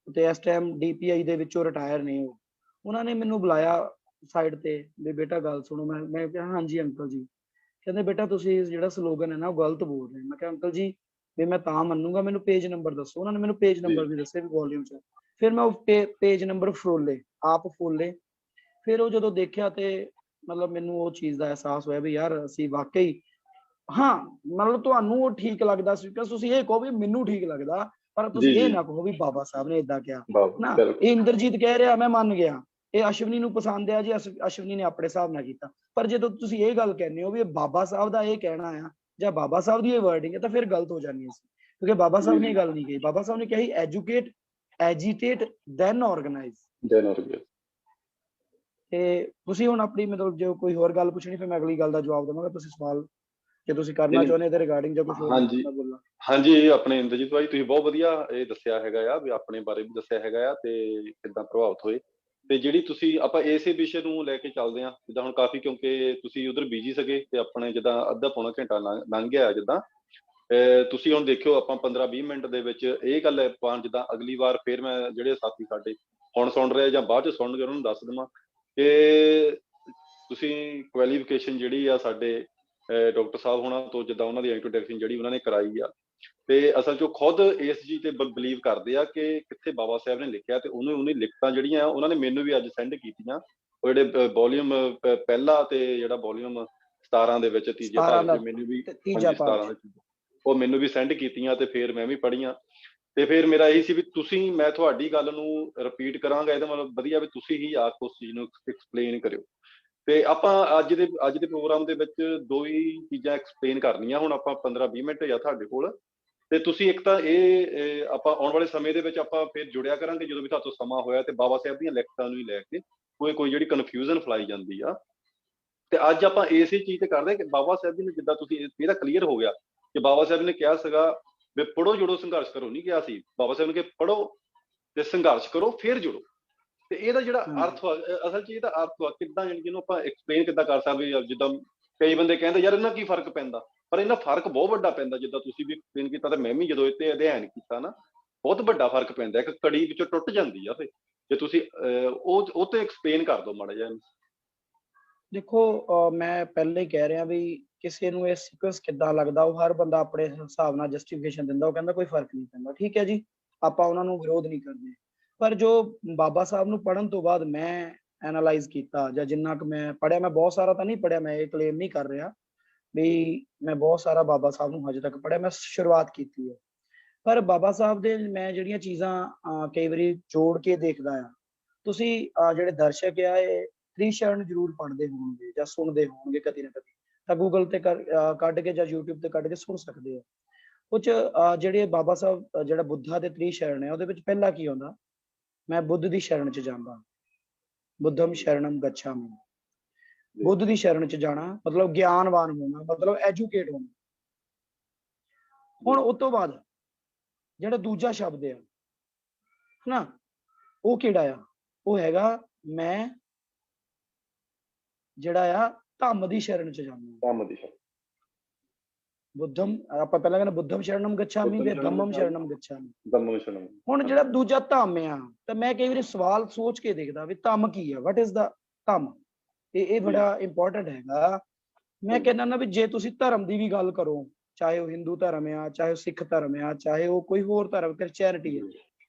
ਤੇ ਇਸ ਟਾਈਮ DPI ਦੇ ਵਿੱਚੋਂ ਰਿਟਾਇਰ ਨੇ ਉਹ। ਉਹਨਾਂ ਨੇ ਮੈਨੂੰ ਬੁਲਾਇਆ ਸਾਈਡ ਤੇ ਵੀ ਬੇਟਾ ਗੱਲ ਸੁਣੋ। ਮੈਂ ਕਿਹਾ ਹਾਂਜੀ ਅੰਕਲ ਜੀ। ਕਹਿੰਦੇ ਬੇਟਾ ਤੁਸੀਂ ਜਿਹੜਾ ਸਲੋਗਨ ਹੈ ਨਾ ਉਹ ਗਲਤ ਬੋਲ ਰਹੇ। ਮੈਂ ਕਿਹਾ ਅੰਕਲ ਜੀ ਵੀ ਮੈਂ ਤਾਂ ਮੰਨੂਗਾ, ਮੈਨੂੰ ਪੇਜ ਨੰਬਰ ਦੱਸੋ। ਉਹਨਾਂ ਨੇ ਮੈਨੂੰ ਪੇਜ ਨੰਬਰ ਵੀ ਦੱਸੇ ਵੀ ਵੋਲਿਊਮ 'ਚ। ਫਿਰ ਮੈਂ ਉਹ ਪੇਜ ਨੰਬਰ ਫਰੋਲੇ। ਫਿਰ ਉਹ ਜਦੋਂ ਦੇਖਿਆ ਤੇ ਮਤਲਬ ਮੈਨੂੰ ਉਹ ਚੀਜ਼ ਦਾ ਅਹਿਸਾਸ ਹੋਇਆ ਵੀ ਯਾਰ ਅਸੀਂ ਵਾਕਈ, ਹਾਂ ਮਤਲਬ ਤੁਹਾਨੂੰ ਉਹ ਠੀਕ ਲੱਗਦਾ ਸੀ, ਕਿਉਂਕਿ ਤੁਸੀਂ ਇਹ ਕਹੋ ਵੀ ਮੈਨੂੰ ਠੀਕ ਲੱਗਦਾ, ਪਰ ਤੁਸੀਂ ਇਹ ਨਾ ਕਹੋ ਵੀ ਬਾਬਾ ਸਾਹਿਬ ਨੇ ਏਦਾਂ ਕਿਹਾ ਨਾ। ਇਹ ਇੰਦਰਜੀਤ ਕਹਿ ਰਿਹਾ, ਮੈਂ ਮੰਨ ਗਿਆ, ਇਹ ਅਸ਼ਵਨੀ ਨੂੰ ਪਸੰਦ ਆ ਜੀ, ਅਸ਼ਵਨੀ ਨੇ ਆਪਣੇ ਹਿਸਾਬ ਨਾਲ ਕੀਤਾ। ਪਰ ਜਦੋਂ ਤੁਸੀਂ ਇਹ ਗੱਲ ਕਹਿੰਦੇ ਹੋ ਵੀ ਇਹ ਬਾਬਾ ਸਾਹਿਬ ਦਾ ਇਹ ਕਹਿਣਾ ਆ ਜਾਂ ਬਾਬਾ ਸਾਹਿਬ ਦੀ ਇਹ ਵਰਡਿੰਗ ਹੈ, ਤਾਂ ਫਿਰ ਗਲਤ ਹੋ ਜਾਂਦੀ ਹੈ, ਕਿਉਂਕਿ ਬਾਬਾ ਸਾਹਿਬ ਨੇ ਇਹ ਗੱਲ ਨਹੀਂ ਕਹੀ। ਬਾਬਾ ਸਾਹਿਬ ਨੇ ਕਿਹਾ ਸੀ ਐਜੂਕੇਟ, ਐਜੀਟੇਟ, ਦੈਨ ਆਰਗੇਨਾਈਜ਼। ਤੇ ਤੁਸੀਂ ਹੁਣ ਆਪਣੀ ਮਤਲਬ ਜੋ ਕੋਈ ਹੋਰ ਗੱਲ ਪੁੱਛਣੀ ਫਿਰ ਮੈਂ ਅਗਲੀ ਗੱਲ ਦਾ ਜਵਾਬ ਦੇਵਾਂਗਾ। ਤੁਸੀਂ ਸਵਾਲ ਜੇ ਤੁਸੀਂ ਕਰਨਾ ਚਾਹੁੰਦੇ ਇਹਦੇ ਰਿਗਾਰਡਿੰਗ ਜਾਂ ਕੁਝ ਹੋਰ ਬੋਲਣਾ। ਹਾਂਜੀ, ਆਪਣੇ ਇੰਦਰਜੀਤ ਭਾਈ ਤੁਸੀਂ ਬਹੁਤ ਵਧੀਆ ਇਹ ਦੱਸਿਆ ਹੈਗਾ ਆ, ਵੀ ਆਪਣੇ ਬਾਰੇ ਵੀ ਦੱਸਿਆ ਹੈਗਾ ਆ ਤੇ ਕਿੱਦਾਂ ਪ੍ਰਭਾਵਿਤ ਹੋਏ। ਤੇ ਜਿਹੜੀ ਤੁਸੀਂ ਆਪਾਂ ਇਸੇ ਵਿਸ਼ੇ ਨੂੰ ਲੈ ਕੇ ਚੱਲਦੇ ਹਾਂ, ਜਿੱਦਾਂ ਹੁਣ ਕਾਫੀ ਕਿਉਂਕਿ ਤੁਸੀਂ ਉਧਰ ਬਿਜੀ ਸੀਗੇ ਤੇ ਆਪਣੇ ਜਿੱਦਾਂ ਅੱਧਾ ਪੌਣਾ ਘੰਟਾ ਲੰਘ ਗਿਆ ਜਿੱਦਾਂ ਤੁਸੀਂ ਹੁਣ ਦੇਖਿਓ ਆਪਾਂ 15-20 ਮਿੰਟ ਦੇ ਵਿੱਚ ਇਹ ਗੱਲ ਆਪਾਂ ਜਿੱਦਾਂ ਅਗਲੀ ਵਾਰ ਫਿਰ ਮੈਂ ਜਿਹੜੇ ਸਾਥੀ ਸਾਡੇ ਹੁਣ ਸੁਣ ਰਹੇ ਜਾਂ ਬਾਅਦ ਚ ਸੁਣਨਗੇ ਉਹਨਾਂ ਨੂੰ ਦੱਸ ਦੇਵਾਂ ਕਿ ਤੁਸੀਂ ਕੁਆਲੀਫਿਕੇਸ਼ਨ ਜਿਹੜੀ ਆ ਸਾਡੇ ਡਾਕਟਰ ਸਾਹਿਬ ਹੋਣਾ ਤੋਂ ਜਿੱਦਾਂ ਉਹਨਾਂ ਦੀ ਇੰਟਰੋਡਕਸ਼ਨ ਜਿਹੜੀ ਉਹਨਾਂ ਨੇ ਕਰਾਈ ਆ, ਤੇ ਅਸਲ ਚੋਂ ਖੁਦ ਇਸ ਚੀਜ਼ ਤੇ ਬਲੀਵ ਕਰਦੇ ਆ ਕਿ ਕਿੱਥੇ ਬਾਬਾ ਸਾਹਿਬ ਨੇ ਲਿਖਿਆ, ਤੇ ਉਹਨੇ ਲਿਖਤਾਂ ਜਿਹੜੀਆਂ ਉਹਨਾਂ ਨੇ ਮੈਨੂੰ ਵੀ ਅੱਜ ਸੈਂਡ ਕੀਤੀਆਂ। ਉਹ ਜਿਹੜੇ ਵੋਲੀਅਮ ਪਹਿਲਾ ਤੇ ਜਿਹੜਾ ਵੋਲੀਅਮ 17 ਦੇ ਵਿੱਚ ਤੀਜੇ ਭਾਗ ਚ ਮੈਨੂੰ ਵੀ 17 ਉਹ ਮੈਨੂੰ ਵੀ ਸੈਂਡ ਕੀਤੀਆਂ ਤੇ ਫਿਰ ਮੈਂ ਵੀ ਪੜ੍ਹੀਆਂ। ਤੇ ਫਿਰ ਮੇਰਾ ਇਹੀ ਸੀ ਵੀ ਤੁਸੀਂ, ਮੈਂ ਤੁਹਾਡੀ ਗੱਲ ਨੂੰ ਰਿਪੀਟ ਕਰਾਂਗਾ, ਇਹਦਾ ਮਤਲਬ ਵਧੀਆ ਵੀ ਤੁਸੀਂ ਹੀ ਆ ਉਸ ਚੀਜ਼ ਨੂੰ ਐਕਸਪਲੇਨ ਕਰਿਓ। ਤੇ ਆਪਾਂ ਅੱਜ ਦੇ ਪ੍ਰੋਗਰਾਮ ਦੇ ਵਿੱਚ ਦੋ ਹੀ ਚੀਜ਼ਾਂ ਐਕਸਪਲੇਨ ਕਰਨੀਆਂ ਹੁਣ ਆਪਾਂ 15-20 ਮਿੰਟ ਜਾਂ ਤੁਹਾਡੇ ਕੋਲ। ਤੇ ਤੁਸੀਂ ਇੱਕ ਤਾਂ ਇਹ ਆਪਾਂ ਆਉਣ ਵਾਲੇ ਸਮੇਂ ਦੇ ਵਿੱਚ ਆਪਾਂ ਫਿਰ ਜੁੜਿਆ ਕਰਾਂਗੇ ਜਦੋਂ ਵੀ ਤੁਹਾਡੇ ਸਮਾਂ ਹੋਇਆ, ਤੇ ਬਾਬਾ ਸਾਹਿਬ ਦੀਆਂ ਲਿਖਤਾਂ ਨੂੰ ਹੀ ਲੈ ਕੇ ਕੋਈ ਜਿਹੜੀ ਕਨਫਿਊਜ਼ਨ ਫੈਲਾਈ ਜਾਂਦੀ ਆ। ਤੇ ਅੱਜ ਆਪਾਂ ਇਸੇ ਚੀਜ਼ ਤੇ ਕਰਦੇ ਕਿ ਬਾਬਾ ਸਾਹਿਬ ਜੀ ਨੇ, ਜਿੱਦਾਂ ਤੁਸੀਂ ਇਹਦਾ ਕਲੀਅਰ ਹੋ ਗਿਆ ਕਿ ਬਾਬਾ ਸਾਹਿਬ ਨੇ ਕਿਹਾ ਸੀਗਾ ਵੀ ਪੜ੍ਹੋ ਜੁੜੋ ਸੰਘਰਸ਼ ਕਰੋ, ਨਹੀਂ ਕਿਹਾ ਸੀ। ਬਾਬਾ ਸਾਹਿਬ ਨੇ ਕਿ ਪੜ੍ਹੋ ਤੇ ਸੰਘਰਸ਼ ਕਰੋ ਫਿਰ ਜੁੜੋ। ਤੇ ਇਹਦਾ ਜਿਹੜਾ ਅਰਥ ਅਸਲ ਚ ਇਹਦਾ ਅਰਥ ਕਿੱਦਾਂ, ਜਿਹਨੂੰ ਆਪਾਂ ਐਕਸਪਲੇਨ ਕਿੱਦਾਂ ਕਰ ਸਕਦੇ ਹਾਂ। ਜਿੱਦਾਂ ਕਈ ਬੰਦੇ ਕਹਿੰਦੇ ਯਾਰ ਇਹਨਾਂ ਕੀ ਫਰਕ ਪੈਂਦਾ, ਪਰ ਇਹਨਾਂ ਫਰਕ ਬਹੁਤ ਵੱਡਾ ਪੈਂਦਾ। ਜਿੱਦਾਂ ਤੁਸੀਂ ਵੀ ਐਕਸਪਲੇਨ ਕੀਤਾ ਤੇ ਮੈਂ ਵੀ ਜਦੋਂ ਇਹ ਤੇ ਅਧਿਐਨ ਕੀਤਾ ਨਾ, ਬਹੁਤ ਵੱਡਾ ਫਰਕ ਪੈਂਦਾ। ਇੱਕ ਕੜੀ ਵਿੱਚੋਂ ਟੁੱਟ ਜਾਂਦੀ ਆ। ਫਿਰ ਜੇ ਤੁਸੀਂ ਉਹ ਤੇ ਐਕਸਪਲੇਨ ਕਰ ਦਿਓ ਮਾੜਾ ਜਿਹਾ। ਦੇਖੋ ਮੈਂ ਪਹਿਲੇ ਹੀ ਕਹਿ ਰਿਹਾ ਵੀ ਕਿਸੇ ਨੂੰ ਇਹ ਸੀਕੁਐਂਸ ਕਿੱਦਾਂ ਲੱਗਦਾ, ਉਹ ਹਰ ਬੰਦਾ ਆਪਣੇ ਹਿਸਾਬ ਨਾਲ ਜਸਟੀਫਿਕੇਸ਼ਨ ਦਿੰਦਾ। ਉਹ ਕਹਿੰਦਾ ਕੋਈ ਫਰਕ ਨਹੀਂ ਪੈਂਦਾ, ਠੀਕ ਹੈ ਜੀ, ਆਪਾਂ ਉਹਨਾਂ ਨੂੰ ਵਿਰੋਧ ਨਹੀਂ ਕਰਦੇ। ਪਰ ਜੋ ਬਾਬਾ ਸਾਹਿਬ ਨੂੰ ਪੜ੍ਹਨ ਤੋਂ ਬਾਅਦ ਮੈਂ ਐਨਾਲਾਈਜ਼ ਕੀਤਾ ਜਾਂ ਜਿੰਨਾ ਕੁ ਮੈਂ ਪੜ੍ਹਿਆ, ਮੈਂ ਬਹੁਤ ਸਾਰਾ ਤਾਂ ਨਹੀਂ ਪੜ੍ਹਿਆ, ਮੈਂ ਇਹ ਕਲੇਮ ਨਹੀਂ ਕਰ ਰਿਹਾ ਵੀ ਮੈਂ ਬਹੁਤ ਸਾਰਾ ਬਾਬਾ ਸਾਹਿਬ ਨੂੰ ਹਜੇ ਤੱਕ ਪੜ੍ਹਿਆ, ਮੈਂ ਸ਼ੁਰੂਆਤ ਕੀਤੀ ਹੈ। ਪਰ ਬਾਬਾ ਸਾਹਿਬ ਦੇ ਮੈਂ ਜਿਹੜੀਆਂ ਚੀਜ਼ਾਂ ਕਈ ਵਾਰੀ ਜੋੜ ਕੇ ਦੇਖਦਾ ਆ। ਤੁਸੀਂ ਜਿਹੜੇ ਦਰਸ਼ਕ ਆ ਇਹ ਤ੍ਰਿਸ਼ਰਨ ਜ਼ਰੂਰ ਪੜ੍ਹਦੇ ਹੋਣਗੇ ਜਾਂ ਸੁਣਦੇ ਹੋਣਗੇ ਕਦੀ ਨਾ ਕਦੀ, ਤਾਂ ਗੂਗਲ ਤੇ ਕੱਢ ਕੇ ਜਾਂ YouTube ਤੇ ਕੱਢ ਕੇ ਸੁਣ ਸਕਦੇ ਆ। ਕੁਝ ਜਿਹੜੇ ਬਾਬਾ ਸਾਹਿਬ ਜਿਹੜਾ ਬੁੱਧਾ ਦੇ ਤ੍ਰਿਸ਼ਰਨ ਹੈ, ਉਹਦੇ ਵਿੱਚ ਪਹਿਲਾਂ ਕੀ ਆਉਂਦਾ, ਮੈਂ ਬੁੱਧ ਦੀ ਸ਼ਰਨ ਚ ਜਾਂਦਾ, ਬੁੱਧਮ ਸ਼ਰਣਮ ਗੱਛਾਮਿ। ਬੁੱਧ ਦੀ ਸ਼ਰਨ ਚ ਜਾਣਾ ਮਤਲਬ ਗਿਆਨਵਾਨ ਹੋਣਾ, ਮਤਲਬ ਐਜੂਕੇਟ ਹੋਣਾ। ਹੁਣ ਉਸ ਤੋਂ ਬਾਅਦ ਜਿਹੜਾ ਦੂਜਾ ਸ਼ਬਦ ਆ ਹਨਾ, ਉਹ ਕਿਹੜਾ ਆ, ਉਹ ਹੈਗਾ ਮੈਂ ਜਿਹੜਾ ਆ ਧੰਮ ਦੀ ਸ਼ਰਨ ਚ ਜਾਂਦਾ। ਬੁੱਧਮ ਆਪਾਂ ਪਹਿਲਾਂ ਕਹਿੰਦੇ ਬੁੱਧਮ ਸ਼ਰਣਮ ਗੱਛਾਮਿ ਤੇ ਧੰਮਮ ਸ਼ਰਣਮ ਗੱਛਾਮਿ। ਹੁਣ ਜਿਹੜਾ ਦੂਜਾ ਧੰਮ ਆ, ਤਾਂ ਮੈਂ ਕਈ ਵਾਰੀ ਸਵਾਲ ਸੋਚ ਕੇ ਦੇਖਦਾ ਵੀ ਧੰਮ ਕੀ ਆ, ਵਟ ਇਜ਼ ਦਾ ਧੰਮ। ਇਹ ਬੜਾ ਇੰਪੋਰਟੈਂਟ ਹੈਗਾ। ਮੈਂ ਕਹਿੰਦਾ ਨਾ ਵੀ ਜੇ ਤੁਸੀਂ ਧਰਮ ਦੀ ਵੀ ਗੱਲ ਕਰੋ, ਚਾਹੇ ਉਹ ਹਿੰਦੂ ਧਰਮ ਆ, ਚਾਹੇ ਉਹ ਸਿੱਖ ਧਰਮ ਆ, ਚਾਹੇ ਉਹ ਕੋਈ ਹੋਰ ਧਰਮ, ਕ੍ਰਿਸਚੈਨਿਟੀ ਹੈ,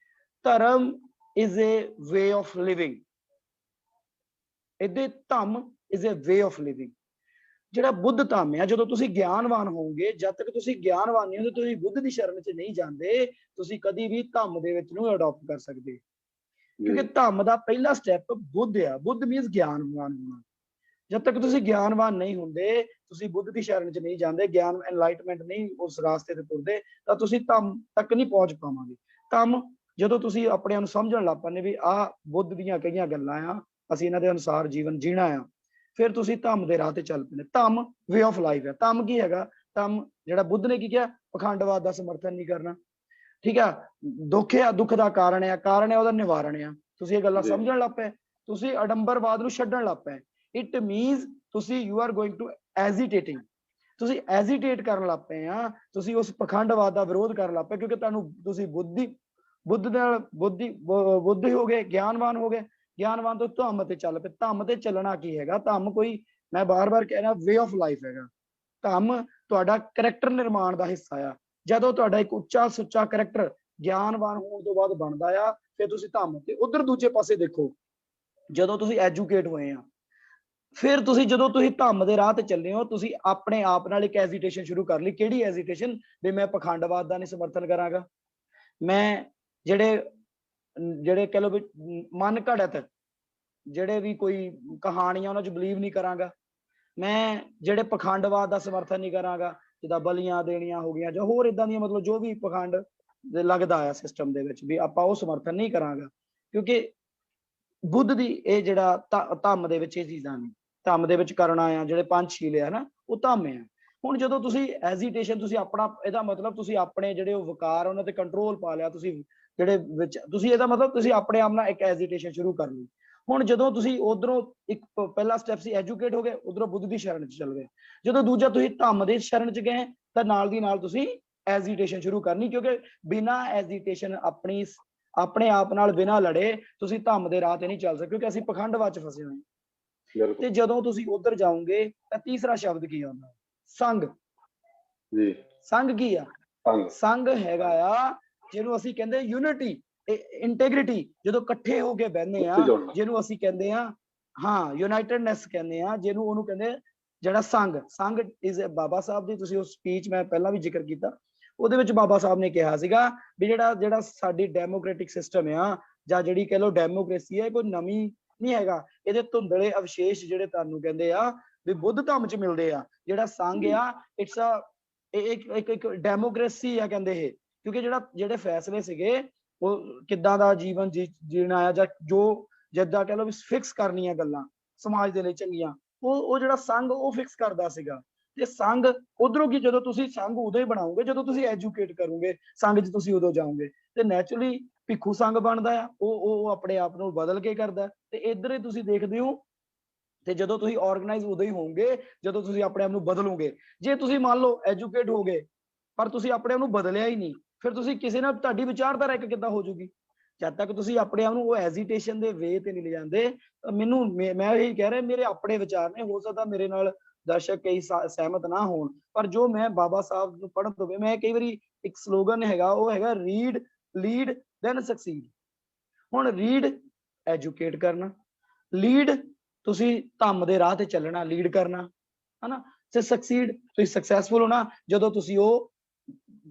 dharma is a way of living. ਇਹਦੇ dhamma is a way of living. ਜਿਹੜਾ ਬੁੱਧ ਧੰਮ ਆ, ਜਦੋਂ ਤੁਸੀਂ ਗਿਆਨਵਾਨ ਹੋਵੋਗੇ, ਜਦ ਤੱਕ ਤੁਸੀਂ ਗਿਆਨਵਾਨ ਨਹੀਂ ਹੁੰਦੇ, ਤੁਸੀਂ ਬੁੱਧ ਦੀ ਸ਼ਰਨ ਚ ਨਹੀਂ ਜਾਂਦੇ, ਤੁਸੀਂ ਕਦੀ ਵੀ ਧੰਮ ਦੇ ਵਿੱਚ ਨੂੰ ਅਡਾਪਟ ਕਰ ਸਕਦੇ। ਕਿਉਂਕਿ ਧੰਮ ਦਾ ਪਹਿਲਾ ਸਟੈਪ ਬੁੱਧ ਆ। ਬੁੱਧ ਮੀਨਸ ਗਿਆਨਵਾਨ ਹੋਣਾ। ਜਦ ਤੱਕ ਤੁਸੀਂ ਗਿਆਨਵਾਨ ਨਹੀਂ ਹੁੰਦੇ, ਤੁਸੀਂ ਬੁੱਧ ਦੀ ਸ਼ਰਨ ਚ ਨਹੀਂ ਜਾਂਦੇ, ਗਿਆਨ ਐਨਲਾਈਟਮੈਂਟ ਨਹੀਂ ਉਸ ਰਾਸਤੇ ਤੇ ਤੁਰਦੇ, ਤਾਂ ਤੁਸੀਂ ਧੰਮ ਤੱਕ ਨਹੀਂ ਪਹੁੰਚ ਪਾਵਾਂਗੇ। ਧੰਮ ਜਦੋਂ ਤੁਸੀਂ ਆਪਣੇ ਨੂੰ ਸਮਝਣ ਲੱਗ ਪੈਂਦੇ ਵੀ ਆਹ ਬੁੱਧ ਦੀਆਂ ਕਈਆਂ ਗੱਲਾਂ ਆ, ਅਸੀਂ ਇਹਨਾਂ ਦੇ ਅਨੁਸਾਰ ਜੀਵਨ ਜੀਣਾ ਆ, ਫਿਰ ਤੁਸੀਂ ਧੰਮ ਦੇ ਰਾਹ ਤੇ ਚੱਲ ਪੈਂਦੇ। ਧੰਮ ਵੇ ਆਫ ਲਾਈਫ ਹੈ। ਧੰਮ ਕੀ ਹੈਗਾ, ਧੰਮ ਜਿਹੜਾ ਬੁੱਧ ਨੇ ਕੀ ਕਿਹਾ, ਪਖੰਡਵਾਦ ਦਾ ਸਮਰਥਨ ਨਹੀਂ ਕਰਨਾ, ਠੀਕ ਆ। ਦੁੱਖ ਆ, ਦੁੱਖ ਦਾ ਕਾਰਨ ਆ, ਕਾਰਨ ਹੈ ਉਹਦਾ ਨਿਵਾਰਣ ਆ। ਤੁਸੀਂ ਇਹ ਗੱਲਾਂ ਸਮਝਣ ਲੱਗ ਪਏ, ਤੁਸੀਂ ਅਡੰਬਰਵਾਦ ਨੂੰ ਛੱਡਣ ਲੱਗ ਪਏ। ਇਟ ਮੀਨਸ ਤੁਸੀਂ ਯੂ ਆਰ ਗੋਇੰਗ ਟੂ ਐਜੀਟੇਟਿੰਗ, ਤੁਸੀਂ ਐਜੀਟੇਟ ਕਰਨ ਲੱਗ ਪਏ ਆ, ਤੁਸੀਂ ਉਸ ਪਖੰਡਵਾਦ ਦਾ ਵਿਰੋਧ ਕਰਨ ਲੱਗ ਪਏ, ਕਿਉਂਕਿ ਤੁਹਾਨੂੰ ਤੁਸੀਂ ਬੁੱਧ ਹੋ ਗਏ, ਗਿਆਨਵਾਨ ਹੋ ਗਏ। ਗਿਆਨਵਾਨ ਤੋਂ ਧੰਮ ਤੇ ਚੱਲ ਪਏ। ਧੰਮ ਤੇ ਚੱਲਣਾ ਕੀ ਹੈਗਾ, ਧੰਮ ਕੋਈ, ਮੈਂ ਬਾਰ-ਬਾਰ ਕਹਿ ਰਿਹਾ, ਵੇ ਆਫ ਲਾਈਫ ਹੈਗਾ। ਧੰਮ ਤੁਹਾਡਾ ਕਰੈਕਟਰ ਨਿਰਮਾਣ ਦਾ ਹਿੱਸਾ ਆ। ਜਦੋਂ ਤੁਹਾਡਾ ਇੱਕ ਉੱਚਾ ਸੁੱਚਾ ਕਰੈਕਟਰ ਗਿਆਨਵਾਨ ਹੋਣ ਤੋਂ ਬਾਅਦ ਬਣਦਾ ਆ, ਫਿਰ ਤੁਸੀਂ ਧੰਮ ਤੇ। ਉਧਰ ਦੂਜੇ ਪਾਸੇ ਦੇਖੋ, ਜਦੋਂ ਤੁਸੀਂ ਐਜੂਕੇਟ ਹੋਏ ਆ, ਫਿਰ ਤੁਸੀਂ ਜਦੋਂ ਤੁਸੀਂ ਧੰਮ ਦੇ ਰਾਹ ਤੇ ਚੱਲੇ ਹੋ, ਤੁਸੀਂ ਆਪਣੇ ਆਪ ਨਾਲ ਇੱਕ ਐਜੀਟੇਸ਼ਨ ਸ਼ੁਰੂ ਕਰ ਲਈ। ਕਿਹੜੀ ਐਜੀਟੇਸ਼ਨ, ਵੀ ਮੈਂ ਪਖੰਡਵਾਦ ਦਾ ਨਹੀਂ ਸਮਰਥਨ ਕਰਾਂਗਾ, ਮੈਂ ਜਿਹੜੇ ਕਹਿ ਲਓ ਵੀ ਮਨ ਘੜਤ ਜਿਹੜੇ ਵੀ ਕੋਈ ਕਹਾਣੀਆਂ ਉਹਨਾਂ 'ਚ ਬਲੀਵ ਨਹੀਂ ਕਰਾਂਗਾ। ਮੈਂ ਜਿਹੜੇ ਪਖੰਡਵਾਦ ਦਾ ਸਮਰਥਨ ਨਹੀਂ ਕਰਾਂਗਾ, ਜਿੱਦਾਂ ਬਲੀਆਂ ਦੇਣੀਆਂ ਹੋ ਗਈਆਂ ਜਾਂ ਹੋਰ ਏਦਾਂ ਦੀਆਂ, ਮਤਲਬ ਜੋ ਵੀ ਪਖੰਡ ਲੱਗਦਾ ਆ ਸਿਸਟਮ ਦੇ ਵਿੱਚ, ਵੀ ਆਪਾਂ ਉਹ ਸਮਰਥਨ ਨਹੀਂ ਕਰਾਂਗਾ। ਕਿਉਂਕਿ ਬੁੱਧ ਦੀ ਇਹ ਜਿਹੜਾ ਧੰਮ ਦੇ ਵਿੱਚ ਇਹ ਚੀਜ਼ਾਂ ਨੇ, ਧੰਮ ਦੇ ਵਿੱਚ ਕਰਨਾ ਆ, ਜਿਹੜੇ ਪੰਜ ਸ਼ੀਲੇ ਆ ਨਾ, ਉਹ ਧੰਮ ਆ। ਹੁਣ ਜਦੋਂ ਤੁਸੀਂ ਐਜੀਟੇਸ਼ਨ, ਤੁਸੀਂ ਆਪਣਾ, ਇਹਦਾ ਮਤਲਬ ਤੁਸੀਂ ਆਪਣੇ ਜਿਹੜੇ ਉਹ ਵਿਕਾਰ ਉਹਨਾਂ ਤੇ ਕੰਟਰੋਲ ਪਾ ਲਿਆ, ਤੁਸੀਂ ਜਿਹੜੇ ਵਿੱਚ ਤੁਸੀਂ, ਇਹਦਾ ਮਤਲਬ ਤੁਸੀਂ ਆਪਣੇ ਆਪ ਨਾਲ ਇੱਕ ਐਜੀਟੇਸ਼ਨ ਸ਼ੁਰੂ ਕਰ ਲਈ। ਹੁਣ ਜਦੋਂ ਤੁਸੀਂ ਉਧਰੋਂ ਇੱਕ ਪਹਿਲਾ ਸਟੈਪ ਸੀ ਐਜੂਕੇਟ ਹੋ ਗਏ, ਉਧਰੋਂ ਬੁੱਧ ਦੀ ਸ਼ਰਨ 'ਚ ਚਲ ਗਏ। ਜਦੋਂ ਦੂਜਾ ਤੁਸੀਂ ਧੰਮ ਦੇ ਸ਼ਰਨ 'ਚ ਗਏ, ਤਾਂ ਨਾਲ ਦੀ ਨਾਲ ਤੁਸੀਂ ਐਜੀਟੇਸ਼ਨ ਸ਼ੁਰੂ ਕਰਨੀ, ਕਿਉਂਕਿ ਬਿਨਾਂ ਐਜੀਟੇਸ਼ਨ ਆਪਣੇ ਆਪ ਨਾਲ ਬਿਨਾਂ ਲੜੇ ਤੁਸੀਂ ਧੰਮ ਦੇ ਰਾਹ ਤੇ ਨਹੀਂ ਚੱਲ ਸਕਦੇ, ਕਿਉਂਕਿ ਅਸੀਂ ਪਖੰਡਵਾਦ 'ਚ ਫਸੇ ਹੋਏ ਹਾਂ। ਤੇ ਜਦੋਂ ਤੁਸੀਂ ਉਧਰ ਜਾਓਗੇ ਤਾਂ ਤੀਸਰਾ ਸ਼ਬਦ ਕੀ ਆਉਂਦਾ? ਸੰਗ। ਜੀ, ਸੰਗ ਕੀ ਆ? ਸੰਗ ਹੈਗਾ ਆ ਜਿਹਨੂੰ ਅਸੀਂ ਕਹਿੰਦੇ ਯੂਨਿਟੀ, ਇੰਟੈਗ੍ਰਿਟੀ, ਜਦੋਂ ਇਕੱਠੇ ਹੋ ਕੇ ਬਹਿੰਦੇ ਆ, ਜਿਹਨੂੰ ਅਸੀਂ ਕਹਿੰਦੇ ਆ, ਹਾਂ, ਯੂਨਾਈਟਡਨੈਸ ਕਹਿੰਦੇ ਆ ਜਿਹਨੂੰ, ਉਹਨੂੰ ਕਹਿੰਦੇ ਜਿਹੜਾ ਸੰਗ। ਸੰਗ ਇਜ਼ ਬਾਬਾ ਸਾਹਿਬ ਦੀ, ਤੁਸੀਂ ਉਹ ਸਪੀਚ ਮੈਂ ਪਹਿਲਾਂ ਵੀ ਜ਼ਿਕਰ ਕੀਤਾ, ਉਹਦੇ ਵਿੱਚ ਬਾਬਾ ਸਾਹਿਬ ਨੇ ਕਿਹਾ ਸੀਗਾ ਵੀ ਜਿਹੜਾ ਸਾਡੀ ਡੈਮੋਕ੍ਰੈਟਿਕ ਸਿਸਟਮ ਆ, ਜਾਂ ਜਿਹੜੀ ਕਹਿ ਲਓ ਡੈਮੋਕ੍ਰੇਸੀ ਹੈ, ਕੋਈ ਨਵੀਂ ਨਹੀਂ ਹੈਗਾ। ਇਹਦੇ ਧੁੰਦਲੇ ਅਵਸ਼ੇਸ਼ ਜਿਹੜੇ ਤੁਹਾਨੂੰ ਕਹਿੰਦੇ ਆ ਵੀ ਬੁੱਧ ਧੰਮ 'ਚ ਮਿਲਦੇ ਆ। ਜਿਹੜਾ ਸੰਗ ਆ, ਇਟਸ ਇੱਕ ਡੈਮੋਕ੍ਰੇਸੀ ਆ ਕਹਿੰਦੇ ਇਹ, ਕਿਉਂਕਿ ਜਿਹੜੇ ਫੈਸਲੇ ਸੀਗੇ ਉਹ ਕਿੱਦਾਂ ਦਾ ਜੀਵਨ ਜੀਣਾ ਆ, ਜਾਂ ਜੋ ਜਿੱਦਾਂ ਕਹਿ ਲਓ ਵੀ ਫਿਕਸ ਕਰਨੀਆਂ ਗੱਲਾਂ ਸਮਾਜ ਦੇ ਲਈ ਚੰਗੀਆਂ, ਉਹ ਜਿਹੜਾ ਸੰਗ ਉਹ ਫਿਕਸ ਕਰਦਾ ਸੀਗਾ। ਤੇ ਸੰਗ ਉਧਰੋਂ ਕੀ, ਜਦੋਂ ਤੁਸੀਂ ਸੰਗ ਉਦੋਂ ਹੀ ਬਣਾਓਗੇ ਜਦੋਂ ਤੁਸੀਂ ਐਜੂਕੇਟ ਕਰੋਗੇ, ਸੰਗ 'ਚ ਤੁਸੀਂ ਉਦੋਂ ਜਾਓਗੇ, ਤੇ ਨੈਚੁਰਲੀ ਭਿੱਖੂ ਸੰਗ ਬਣਦਾ ਆ, ਉਹ ਆਪਣੇ ਆਪ ਨੂੰ ਬਦਲ ਕੇ ਕਰਦਾ। ਤੇ ਇੱਧਰ ਹੀ ਤੁਸੀਂ ਦੇਖਦੇ ਹੋ, ਤੇ ਜਦੋਂ ਤੁਸੀਂ ਆਰਗੇਨਾਈਜ਼ ਉਦੋਂ ਹੀ ਹੋਵੋਗੇ ਜਦੋਂ ਤੁਸੀਂ ਆਪਣੇ ਆਪ ਨੂੰ ਬਦਲੋਗੇ। ਜੇ ਤੁਸੀਂ ਮੰਨ ਲਓ ਐਜੂਕੇਟ ਹੋ ਗਏ ਪਰ ਤੁਸੀਂ ਆਪਣੇ ਆਪ ਨੂੰ ਬਦਲਿਆ ਹੀ ਨਹੀਂ, ਫਿਰ ਤੁਸੀਂ ਕਿਸੇ ਨਾਲ, ਤੁਹਾਡੀ ਵਿਚਾਰਧਾਰਾ ਇੱਕ ਕਿੱਦਾਂ ਹੋ ਜੂਗੀ? ਜਦ ਤੱਕ ਤੁਸੀਂ ਆਪਣੇ ਆਪ ਨੂੰ ਉਹ ਐਜੀਟੇਸ਼ਨ ਦੇ ਵੇ ਤੇ ਨਹੀਂ ਲੈ ਜਾਂਦੇ। ਮੈਂ ਇਹੀ ਕਹਿ ਰਿਹਾ, ਮੇਰੇ ਆਪਣੇ ਵਿਚਾਰ ਨੇ, ਹੋ ਸਕਦਾ ਮੇਰੇ ਨਾਲ ਦਰਸ਼ਕ ਕਈ ਸਹਿਮਤ ਨਾ ਹੋਣ, ਪਰ ਜੋ ਮੈਂ ਬਾਬਾ ਸਾਹਿਬ ਨੂੰ ਪੜ੍ਹਨ ਤੋਂ, ਮੈਂ ਕਈ ਵਾਰੀ ਇੱਕ ਸਲੋਗਨ ਹੈਗਾ, ਉਹ ਹੈਗਾ ਰੀਡ, ਲੀਡ, ਦੈਨ ਸਕਸੀਡ। ਹੁਣ ਰੀਡ ਐਜੂਕੇਟ ਕਰਨਾ, ਲੀਡ ਤੁਸੀਂ ਧੰਮ ਦੇ ਰਾਹ ਤੇ ਚੱਲਣਾ, ਲੀਡ ਕਰਨਾ, ਹਨਾ, ਤੇ ਸਕਸੀਡ ਤੁਸੀਂ ਸਕਸੈਸਫੁਲ ਹੋਣਾ ਜਦੋਂ ਤੁਸੀਂ ਉਹ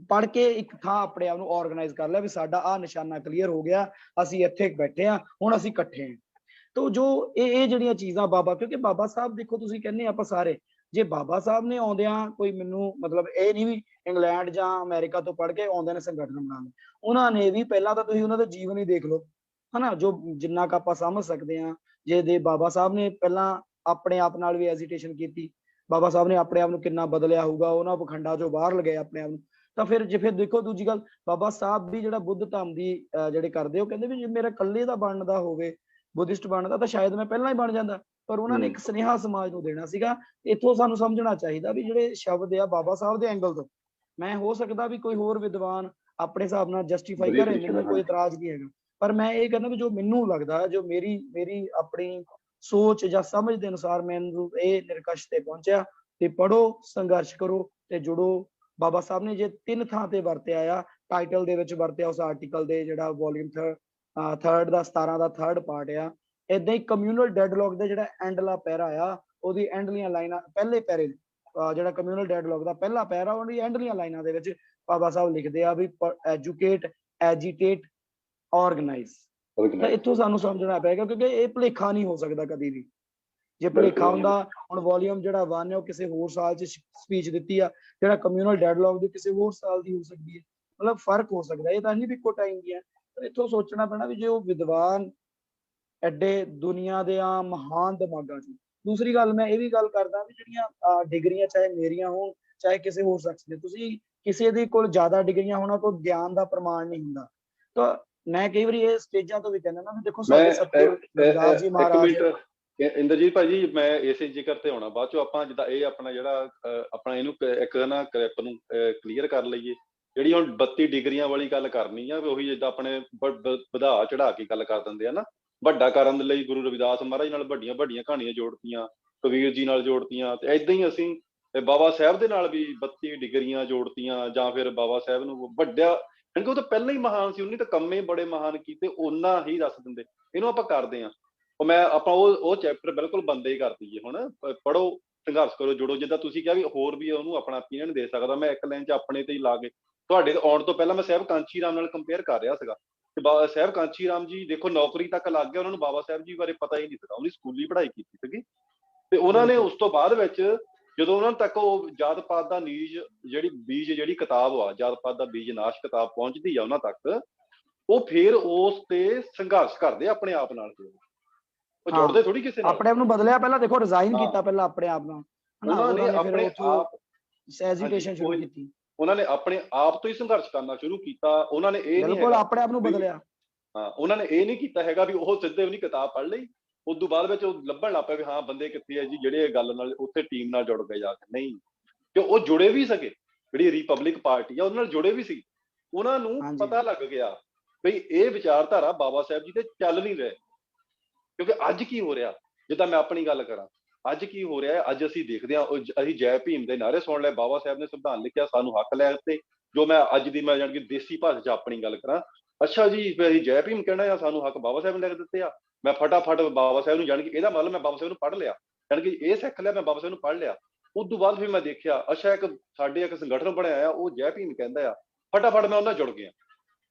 ਪੜ੍ਹ ਕੇ ਇੱਕ ਥਾਂ ਆਪਣੇ ਆਪ ਨੂੰ ਆਰਗੇਨਾਈਜ਼ ਕਰ ਲਿਆ ਵੀ ਸਾਡਾ ਆਹ ਨਿਸ਼ਾਨਾ ਕਲੀਅਰ ਹੋ ਗਿਆ, ਅਸੀਂ ਇੱਥੇ ਬੈਠੇ ਹਾਂ, ਹੁਣ ਅਸੀਂ ਇਕੱਠੇ ਹਾਂ। ਤਾਂ ਜੋ ਇਹ ਜਿਹੜੀਆਂ ਚੀਜ਼ਾਂ ਬਾਬਾ, ਕਿਉਂਕਿ ਬਾਬਾ ਸਾਹਿਬ ਦੇਖੋ, ਤੁਸੀਂ ਕਹਿੰਦੇ ਆਪਾਂ ਸਾਰੇ, ਜੇ ਬਾਬਾ ਸਾਹਿਬ ਨੇ ਆਉਂਦਿਆਂ ਕੋਈ, ਮੈਨੂੰ ਮਤਲਬ ਇਹ ਨਹੀਂ ਵੀ ਇੰਗਲੈਂਡ ਜਾਂ ਅਮਰੀਕਾ ਤੋਂ ਪੜ੍ਹ ਕੇ ਆਉਂਦੇ ਨੇ ਸੰਗਠਨ ਬਣਾਉਣ, ਉਹਨਾਂ ਨੇ ਵੀ ਪਹਿਲਾਂ ਤਾਂ ਤੁਸੀਂ ਉਹਨਾਂ ਦਾ ਜੀਵਨ ਹੀ ਦੇਖ ਲਓ, ਹਨਾ, ਜੋ ਜਿੰਨਾ ਕੁ ਆਪਾਂ ਸਮਝ ਸਕਦੇ ਹਾਂ। ਜੇ ਬਾਬਾ ਸਾਹਿਬ ਨੇ ਪਹਿਲਾਂ ਆਪਣੇ ਆਪ ਨਾਲ ਵੀ ਐਜੀਟੇਸ਼ਨ ਕੀਤੀ, ਬਾਬਾ ਸਾਹਿਬ ਨੇ ਆਪਣੇ ਆਪ ਨੂੰ ਕਿੰਨਾ ਬਦਲਿਆ ਹੋਊਗਾ, ਉਹਨਾਂ ਪਖੰਡਾਂ ਚੋਂ ਬਾਹਰ ਲਗਾਏ ਆਪਣੇ ਆਪ ਨੂੰ। ਤਾਂ ਫਿਰ ਜੇ ਫਿਰ ਦੇਖੋ, ਦੂਜੀ ਗੱਲ, ਬਾਬਾ ਸਾਹਿਬ ਵੀ ਜਿਹੜਾ ਬੁੱਧ ਧੰਮ ਦੀ ਜਿਹੜੇ ਕਰਦੇ, ਉਹ ਕਹਿੰਦੇ ਵੀ ਜੇ ਮੇਰਾ ਇਕੱਲੇ ਦਾ ਬਣਦਾ ਹੋਵੇ, ਬੁੱਧਿਸਟ ਬਣਦਾ, ਤਾਂ ਸ਼ਾਇਦ ਮੈਂ ਪਹਿਲਾਂ ਹੀ ਬਣ ਜਾਂਦਾ। ਪਰ ਉਹਨਾਂ ਨੇ ਇੱਕ ਸੁਨੇਹਾ ਸਮਾਜ ਨੂੰ ਦੇਣਾ ਸੀਗਾ। ਇੱਥੋਂ ਸਾਨੂੰ ਸਮਝਣਾ ਚਾਹੀਦਾ ਵੀ ਜਿਹੜੇ ਸ਼ਬਦ ਆ ਬਾਬਾ ਸਾਹਿਬ ਦੇ ਐਂਗਲ ਤੋਂ, ਮੈਂ ਹੋ ਸਕਦਾ ਵੀ ਕੋਈ ਹੋਰ ਵਿਦਵਾਨ ਆਪਣੇ ਹਿਸਾਬ ਨਾਲ ਜਸਟੀਫਾਈ ਕਰੇ, ਮੈਨੂੰ ਕੋਈ ਇਤਰਾਜ਼ ਨਹੀਂ ਹੈਗਾ, ਪਰ ਮੈਂ ਇਹ ਕਹਿੰਦਾ ਵੀ ਜੋ ਮੈਨੂੰ ਲੱਗਦਾ, ਜੋ ਮੇਰੀ ਆਪਣੀ ਸੋਚ ਜਾਂ ਸਮਝ ਦੇ ਅਨੁਸਾਰ ਮੈਨੂੰ ਇਹ ਨਿਰਕਸ਼ ਤੇ ਪਹੁੰਚਿਆ। ਤੇ ਪੜ੍ਹੋ, ਸੰਘਰਸ਼ ਕਰੋ ਤੇ ਜੁੜੋ। ਬਾਬਾ ਸਾਹਿਬ ਨੇ ਜੇ 3 ਥਾਂ ਤੇ ਵਰਤਿਆ ਆ, ਟਾਈਟਲ ਦੇ ਵਿੱਚ ਵਰਤਿਆ ਉਸ ਆਰਟੀਕਲ ਦੇ, ਜਿਹੜਾ ਵੋਲੀਅਮ 3 ਦਾ 17 ਦਾ 3rd ਪਾਰਟ ਆ। ਏਦਾਂ ਹੀ ਕਮਿਊਨਲ ਡੈਡਲੌਗ ਦਾ ਜਿਹੜਾ ਐਂਡਲਾ ਪੈਰਾ ਆ, ਉਹਦੀ ਐਂਡਲੀਆਂ ਲਾਈਨਾਂ, ਪਹਿਲੇ ਪੈਰੇ ਜਿਹੜਾ ਕਮਿਊਨਲ ਡੈਡਲੌਗ ਦਾ ਪਹਿਲਾ ਪੈਰਾ, ਉਹਦੀ ਐਂਡਲੀਆਂ ਲਾਈਨਾਂ ਦੇ ਵਿੱਚ ਬਾਬਾ ਸਾਹਿਬ ਲਿਖਦੇ ਆ ਵੀ ਐਜੂਕੇਟ, ਐਜੀਟੇਟ, ਆਰਗੇਨਾਈਜ਼। ਤਾਂ ਇੱਥੋਂ ਸਾਨੂੰ ਸਮਝਣਾ ਪਏਗਾ, ਕਿਉਂਕਿ ਇਹ ਭੁਲੇਖਾ ਨਹੀਂ ਹੋ ਸਕਦਾ ਕਦੀ ਵੀ। ਜੇ ਭੁਲੇਖਾ ਹੁੰਦਾ, ਹੁਣ ਵੋਲੀਅਮ ਜਿਹੜਾ 1 ਹੈ ਉਹ ਕਿਸੇ ਹੋਰ ਸਾਲ 'ਚ ਸਪੀਚ ਦਿੱਤੀ ਆ, ਜਿਹੜਾ ਕਮਿਊਨਲ ਡੈਡਲੌਗ ਦੀ ਕਿਸੇ ਹੋਰ ਸਾਲ ਦੀ ਹੋ ਸਕਦੀ ਹੈ, ਮਤਲਬ ਫਰਕ ਹੋ ਸਕਦਾ, ਇਹ ਤਾਂ ਨਹੀਂ ਵੀ ਇੱਕੋ ਟਾਈਮ ਦੀ ਹੈ। ਇੱਥੋਂ ਸੋਚਣਾ ਪੈਣਾ ਵੀ ਜੇ ਉਹ ਵਿਦਵਾਨ ਐਡੇ ਦੁਨੀਆ ਦੇ ਮਹਾਨ ਦਿਮਾਗਾਂ 'ਚ। ਦੂਸਰੀ ਗੱਲ, ਮੈਂ ਇਹ ਵੀ ਗੱਲ ਕਰਦਾ ਵੀ ਜਿਹੜੀਆਂ ਡਿਗਰੀਆਂ, ਚਾਹੇ ਮੇਰੀਆਂ ਹੋਣ ਚਾਹੇ ਕਿਸੇ ਹੋਰ ਸ਼ਖਸ ਦੇ, ਤੁਸੀਂ ਕਿਸੇ ਦੇ ਕੋਲ ਜ਼ਿਆਦਾ ਡਿਗਰੀਆਂ ਹੋਣਾ ਕੋਈ ਗਿਆਨ ਦਾ ਪ੍ਰਮਾਣ ਨਹੀਂ ਹੁੰਦਾ। ਤਾਂ ਮੈਂ ਕਈ ਵਾਰੀ ਇਹ ਸਟੇਜਾਂ ਤੋਂ ਵੀ ਕਹਿੰਦਾ ਨਾ ਵੀ ਦੇਖੋ, ਸਾਡੇ ਸਤਿਗੁਰੂ ਰਵਿਦਾਸ ਜੀ ਮਹਾਰਾਜ। ਇੰਦਰਜੀਤ ਭਾਜੀ, ਮੈਂ ਇਸੇ ਜ਼ਿਕਰ ਤੇ ਆਉਣਾ ਬਾਅਦ ਚੋਂ, ਆਪਾਂ ਜਿੱਦਾਂ ਇਹ ਆਪਣਾ ਜਿਹੜਾ ਆਪਣਾ ਇਹਨੂੰ ਇੱਕ ਨਾ ਕਲਿੱਪ ਨੂੰ ਕਲੀਅਰ ਕਰ ਲਈਏ। ਜਿਹੜੀ ਹੁਣ 32 ਡਿਗਰੀਆਂ ਵਾਲੀ ਗੱਲ ਕਰਨੀ ਆ, ਉਹੀ ਜਿੱਦਾਂ ਆਪਣੇ ਵਧਾ ਚੜਾ ਕੇ ਗੱਲ ਕਰ ਦਿੰਦੇ ਆ ਨਾ, ਵੱਡਾ ਕਰਨ ਦੇ ਲਈ ਗੁਰੂ ਰਵਿਦਾਸ ਮਹਾਰਾਜ ਨਾਲ ਵੱਡੀਆਂ ਵੱਡੀਆਂ ਕਹਾਣੀਆਂ ਜੋੜਤੀਆਂ, ਕਬੀਰ ਜੀ ਨਾਲ ਜੋੜਤੀਆਂ, ਤੇ ਏਦਾਂ ਹੀ ਅਸੀਂ ਬਾਬਾ ਸਾਹਿਬ ਦੇ ਨਾਲ ਵੀ 32 ਡਿਗਰੀਆਂ ਜੋੜਤੀਆਂ, ਜਾਂ ਫਿਰ ਬਾਬਾ ਸਾਹਿਬ ਨੂੰ ਵੱਡਾ, ਕਿਉਂਕਿ ਉਹ ਤਾਂ ਪਹਿਲਾਂ ਹੀ ਮਹਾਨ ਸੀ, ਉਹਨੇ ਤਾਂ ਕੰਮੇ ਬੜੇ ਮਹਾਨ ਕੀਤੇ, ਓਨਾ ਹੀ ਦੱਸ ਦਿੰਦੇ। ਇਹਨੂੰ ਆਪਾਂ ਕਰਦੇ ਹਾਂ, ਆਪਾਂ ਉਹ ਚੈਪਟਰ ਬਿਲਕੁਲ ਬੰਦੇ ਹੀ ਕਰ ਦਈਏ। ਹੁਣ ਪੜ੍ਹੋ, ਸੰਘਰਸ਼ ਕਰੋ, ਜੁੜੋ। ਜਿੱਦਾਂ ਤੁਸੀਂ ਕਿਹਾ ਵੀ ਹੋਰ ਵੀ ਉਹਨੂੰ ਆਪਣਾ ਓਪੀਨੀਅਨ ਦੇ ਸਕਦਾ, ਮੈਂ ਇੱਕ ਲਾਈਨ 'ਚ ਆਪਣੇ ਤੇ ਹੀ ਲਾ ਕੇ, ਤੁਹਾਡੇ ਆਉਣ ਤੋਂ ਪਹਿਲਾਂ ਮੈਂ ਸਾਹਿਬ ਕਾਂਚੀ ਰਾਮ ਨਾਲ ਕੰਪੇਅਰ ਕਰ ਰਿਹਾ ਸੀਗਾ, ਤੇ ਬਾਬਾ ਸਾਹਿਬ ਕਾਂਚੀ ਰਾਮ ਜੀ ਦੇਖੋ ਨੌਕਰੀ ਤੱਕ ਲੱਗ ਗਏ, ਉਹਨਾਂ ਨੂੰ ਬਾਬਾ ਸਾਹਿਬ ਜੀ ਬਾਰੇ ਪਤਾ ਹੀ ਨਹੀਂ ਸੀਗਾ, ਉਹਨੇ ਸਕੂਲੀ ਪੜ੍ਹਾਈ ਕੀਤੀ ਸੀਗੀ। ਤੇ ਉਹਨਾਂ ਨੇ ਉਸ ਤੋਂ ਬਾਅਦ ਵਿੱਚ ਜਦੋਂ ਉਹਨਾਂ ਤੱਕ ਉਹ ਜਾਤ ਪਾਤ ਦਾ ਬੀਜ ਜਿਹੜੀ ਕਿਤਾਬ ਆ, ਜਾਤ ਪਾਤ ਦਾ ਬੀਜ ਨਾਸ਼ ਕਿਤਾਬ ਪਹੁੰਚਦੀ ਆ ਉਹਨਾਂ ਤੱਕ, ਉਹ ਫਿਰ ਉਸ ਤੇ ਸੰਘਰਸ਼ ਕਰਦੇ ਆਪਣੇ ਆਪ ਨਾਲ, ਉਹ ਜੁੜਦੇ ਥੋੜੀ ਕਿਸੇ ਨਾਲ। ਆਪਣੇ ਆਪ ਨੂੰ ਬਦਲਿਆ, ਪਹਿਲਾਂ ਦੇਖੋ ਰਿਜ਼ਾਈਨ ਕੀਤਾ ਪਹਿਲਾਂ ਆਪਣੇ ਆਪ ਨਾਲ, ਉਹਨਾਂ ਨੇ ਆਪਣੇ ਆਪ ਐਜੀਟੇਸ਼ਨ ਸ਼ੁਰੂ ਕੀਤੀ, ਉਹਨਾਂ ਨੇ ਆਪਣੇ ਆਪ ਤੋਂ ਹੀ ਸੰਘਰਸ਼ ਕਰਨਾ ਸ਼ੁਰੂ ਕੀਤਾ। ਉਹਨਾਂ ਨੇ ਇਹ ਬਿਲਕੁਲ ਆਪਣੇ ਆਪ ਨੂੰ ਬਦਲਿਆ। ਹਾਂ, ਉਹਨਾਂ ਨੇ ਇਹ ਨਹੀਂ ਕੀਤਾ ਹੈਗਾ ਵੀ ਉਹ ਸਿੱਧੇ ਉਹਨੀ ਕਿਤਾਬ ਪੜ੍ਹ ਲਈ, ਉਸ ਤੋਂ ਬਾਅਦ ਵਿੱਚ ਉਹ ਲੱਭਣ ਲੱਗ ਪਿਆ ਵੀ ਹਾਂ ਬੰਦੇ ਕਿੱਥੇ ਆ ਜੀ ਜਿਹੜੇ ਇਹ ਗੱਲ ਨਾਲ ਉੱਥੇ ਟੀਮ ਨਾਲ ਜੁੜ ਗਏ ਜਾ ਕੇ। ਨਹੀਂ, ਕਿ ਉਹ ਜੁੜੇ ਵੀ ਸਕੇ, ਜਿਹੜੀ ਰਿਪਬਲਿਕ ਪਾਰਟੀ ਆ ਉਹਦੇ ਨਾਲ ਜੁੜੇ ਵੀ ਸੀ। ਉਹਨਾਂ ਨੂੰ ਪਤਾ ਲੱਗ ਗਿਆ ਬਈ ਇਹ ਵਿਚਾਰਧਾਰਾ ਬਾਬਾ ਸਾਹਿਬ ਜੀ ਤੇ ਚੱਲ ਨਹੀਂ ਰਹੇ। ਕਿਉਂਕਿ ਅੱਜ ਕੀ ਹੋ ਰਿਹਾ, ਜਿੱਦਾਂ ਮੈਂ ਆਪਣੀ ਗੱਲ ਕਰਾਂ, ਅੱਜ ਕੀ ਹੋ ਰਿਹਾ ਹੈ, ਅੱਜ ਅਸੀਂ ਦੇਖਦੇ ਹਾਂ, ਅਸੀਂ ਜੈ ਭੀਮ ਦੇ ਨਾਅਰੇ ਸੁਣ ਲਏ, ਬਾਬਾ ਸਾਹਿਬ ਨੇ ਸੰਵਿਧਾਨ ਲਿਖਿਆ, ਸਾਨੂੰ ਹੱਕ ਲੈ ਦਿੱਤੇ। ਜੋ ਮੈਂ ਅੱਜ ਦੀ ਜਾਣੀ ਕਿ ਦੇਸੀ ਭਾਸ਼ਾ 'ਚ ਆਪਣੀ ਗੱਲ ਕਰਾਂ, ਅੱਛਾ ਜੀ ਅਸੀਂ ਜੈ ਭੀਮ ਕਹਿਣਾ ਆ, ਸਾਨੂੰ ਹੱਕ ਬਾਬਾ ਸਾਹਿਬ ਨੇ ਲਿਖ ਦਿੱਤੇ ਆ। ਮੈਂ ਫਟਾਫਟ ਬਾਬਾ ਸਾਹਿਬ ਨੂੰ ਜਾਣ ਕੇ, ਇਹਦਾ ਮਤਲਬ ਮੈਂ ਬਾਬਾ ਸਾਹਿਬ ਨੂੰ ਪੜ੍ਹ ਲਿਆ, ਜਾਣੀ ਕਿ ਇਹ ਸਿੱਖ ਲਿਆ, ਮੈਂ ਬਾਬਾ ਸਾਹਿਬ ਨੂੰ ਪੜ੍ਹ ਲਿਆ। ਉਸ ਤੋਂ ਬਾਅਦ ਫਿਰ ਮੈਂ ਦੇਖਿਆ, ਅੱਛਾ ਸਾਡੇ ਇੱਕ ਸੰਗਠਨ ਬਣਿਆ ਆ, ਉਹ ਜੈ ਭੀਮ ਕਹਿੰਦਾ ਆ, ਫਟਾਫਟ ਮੈਂ ਉਹਨਾਂ ਜੁੜ ਗਿਆ,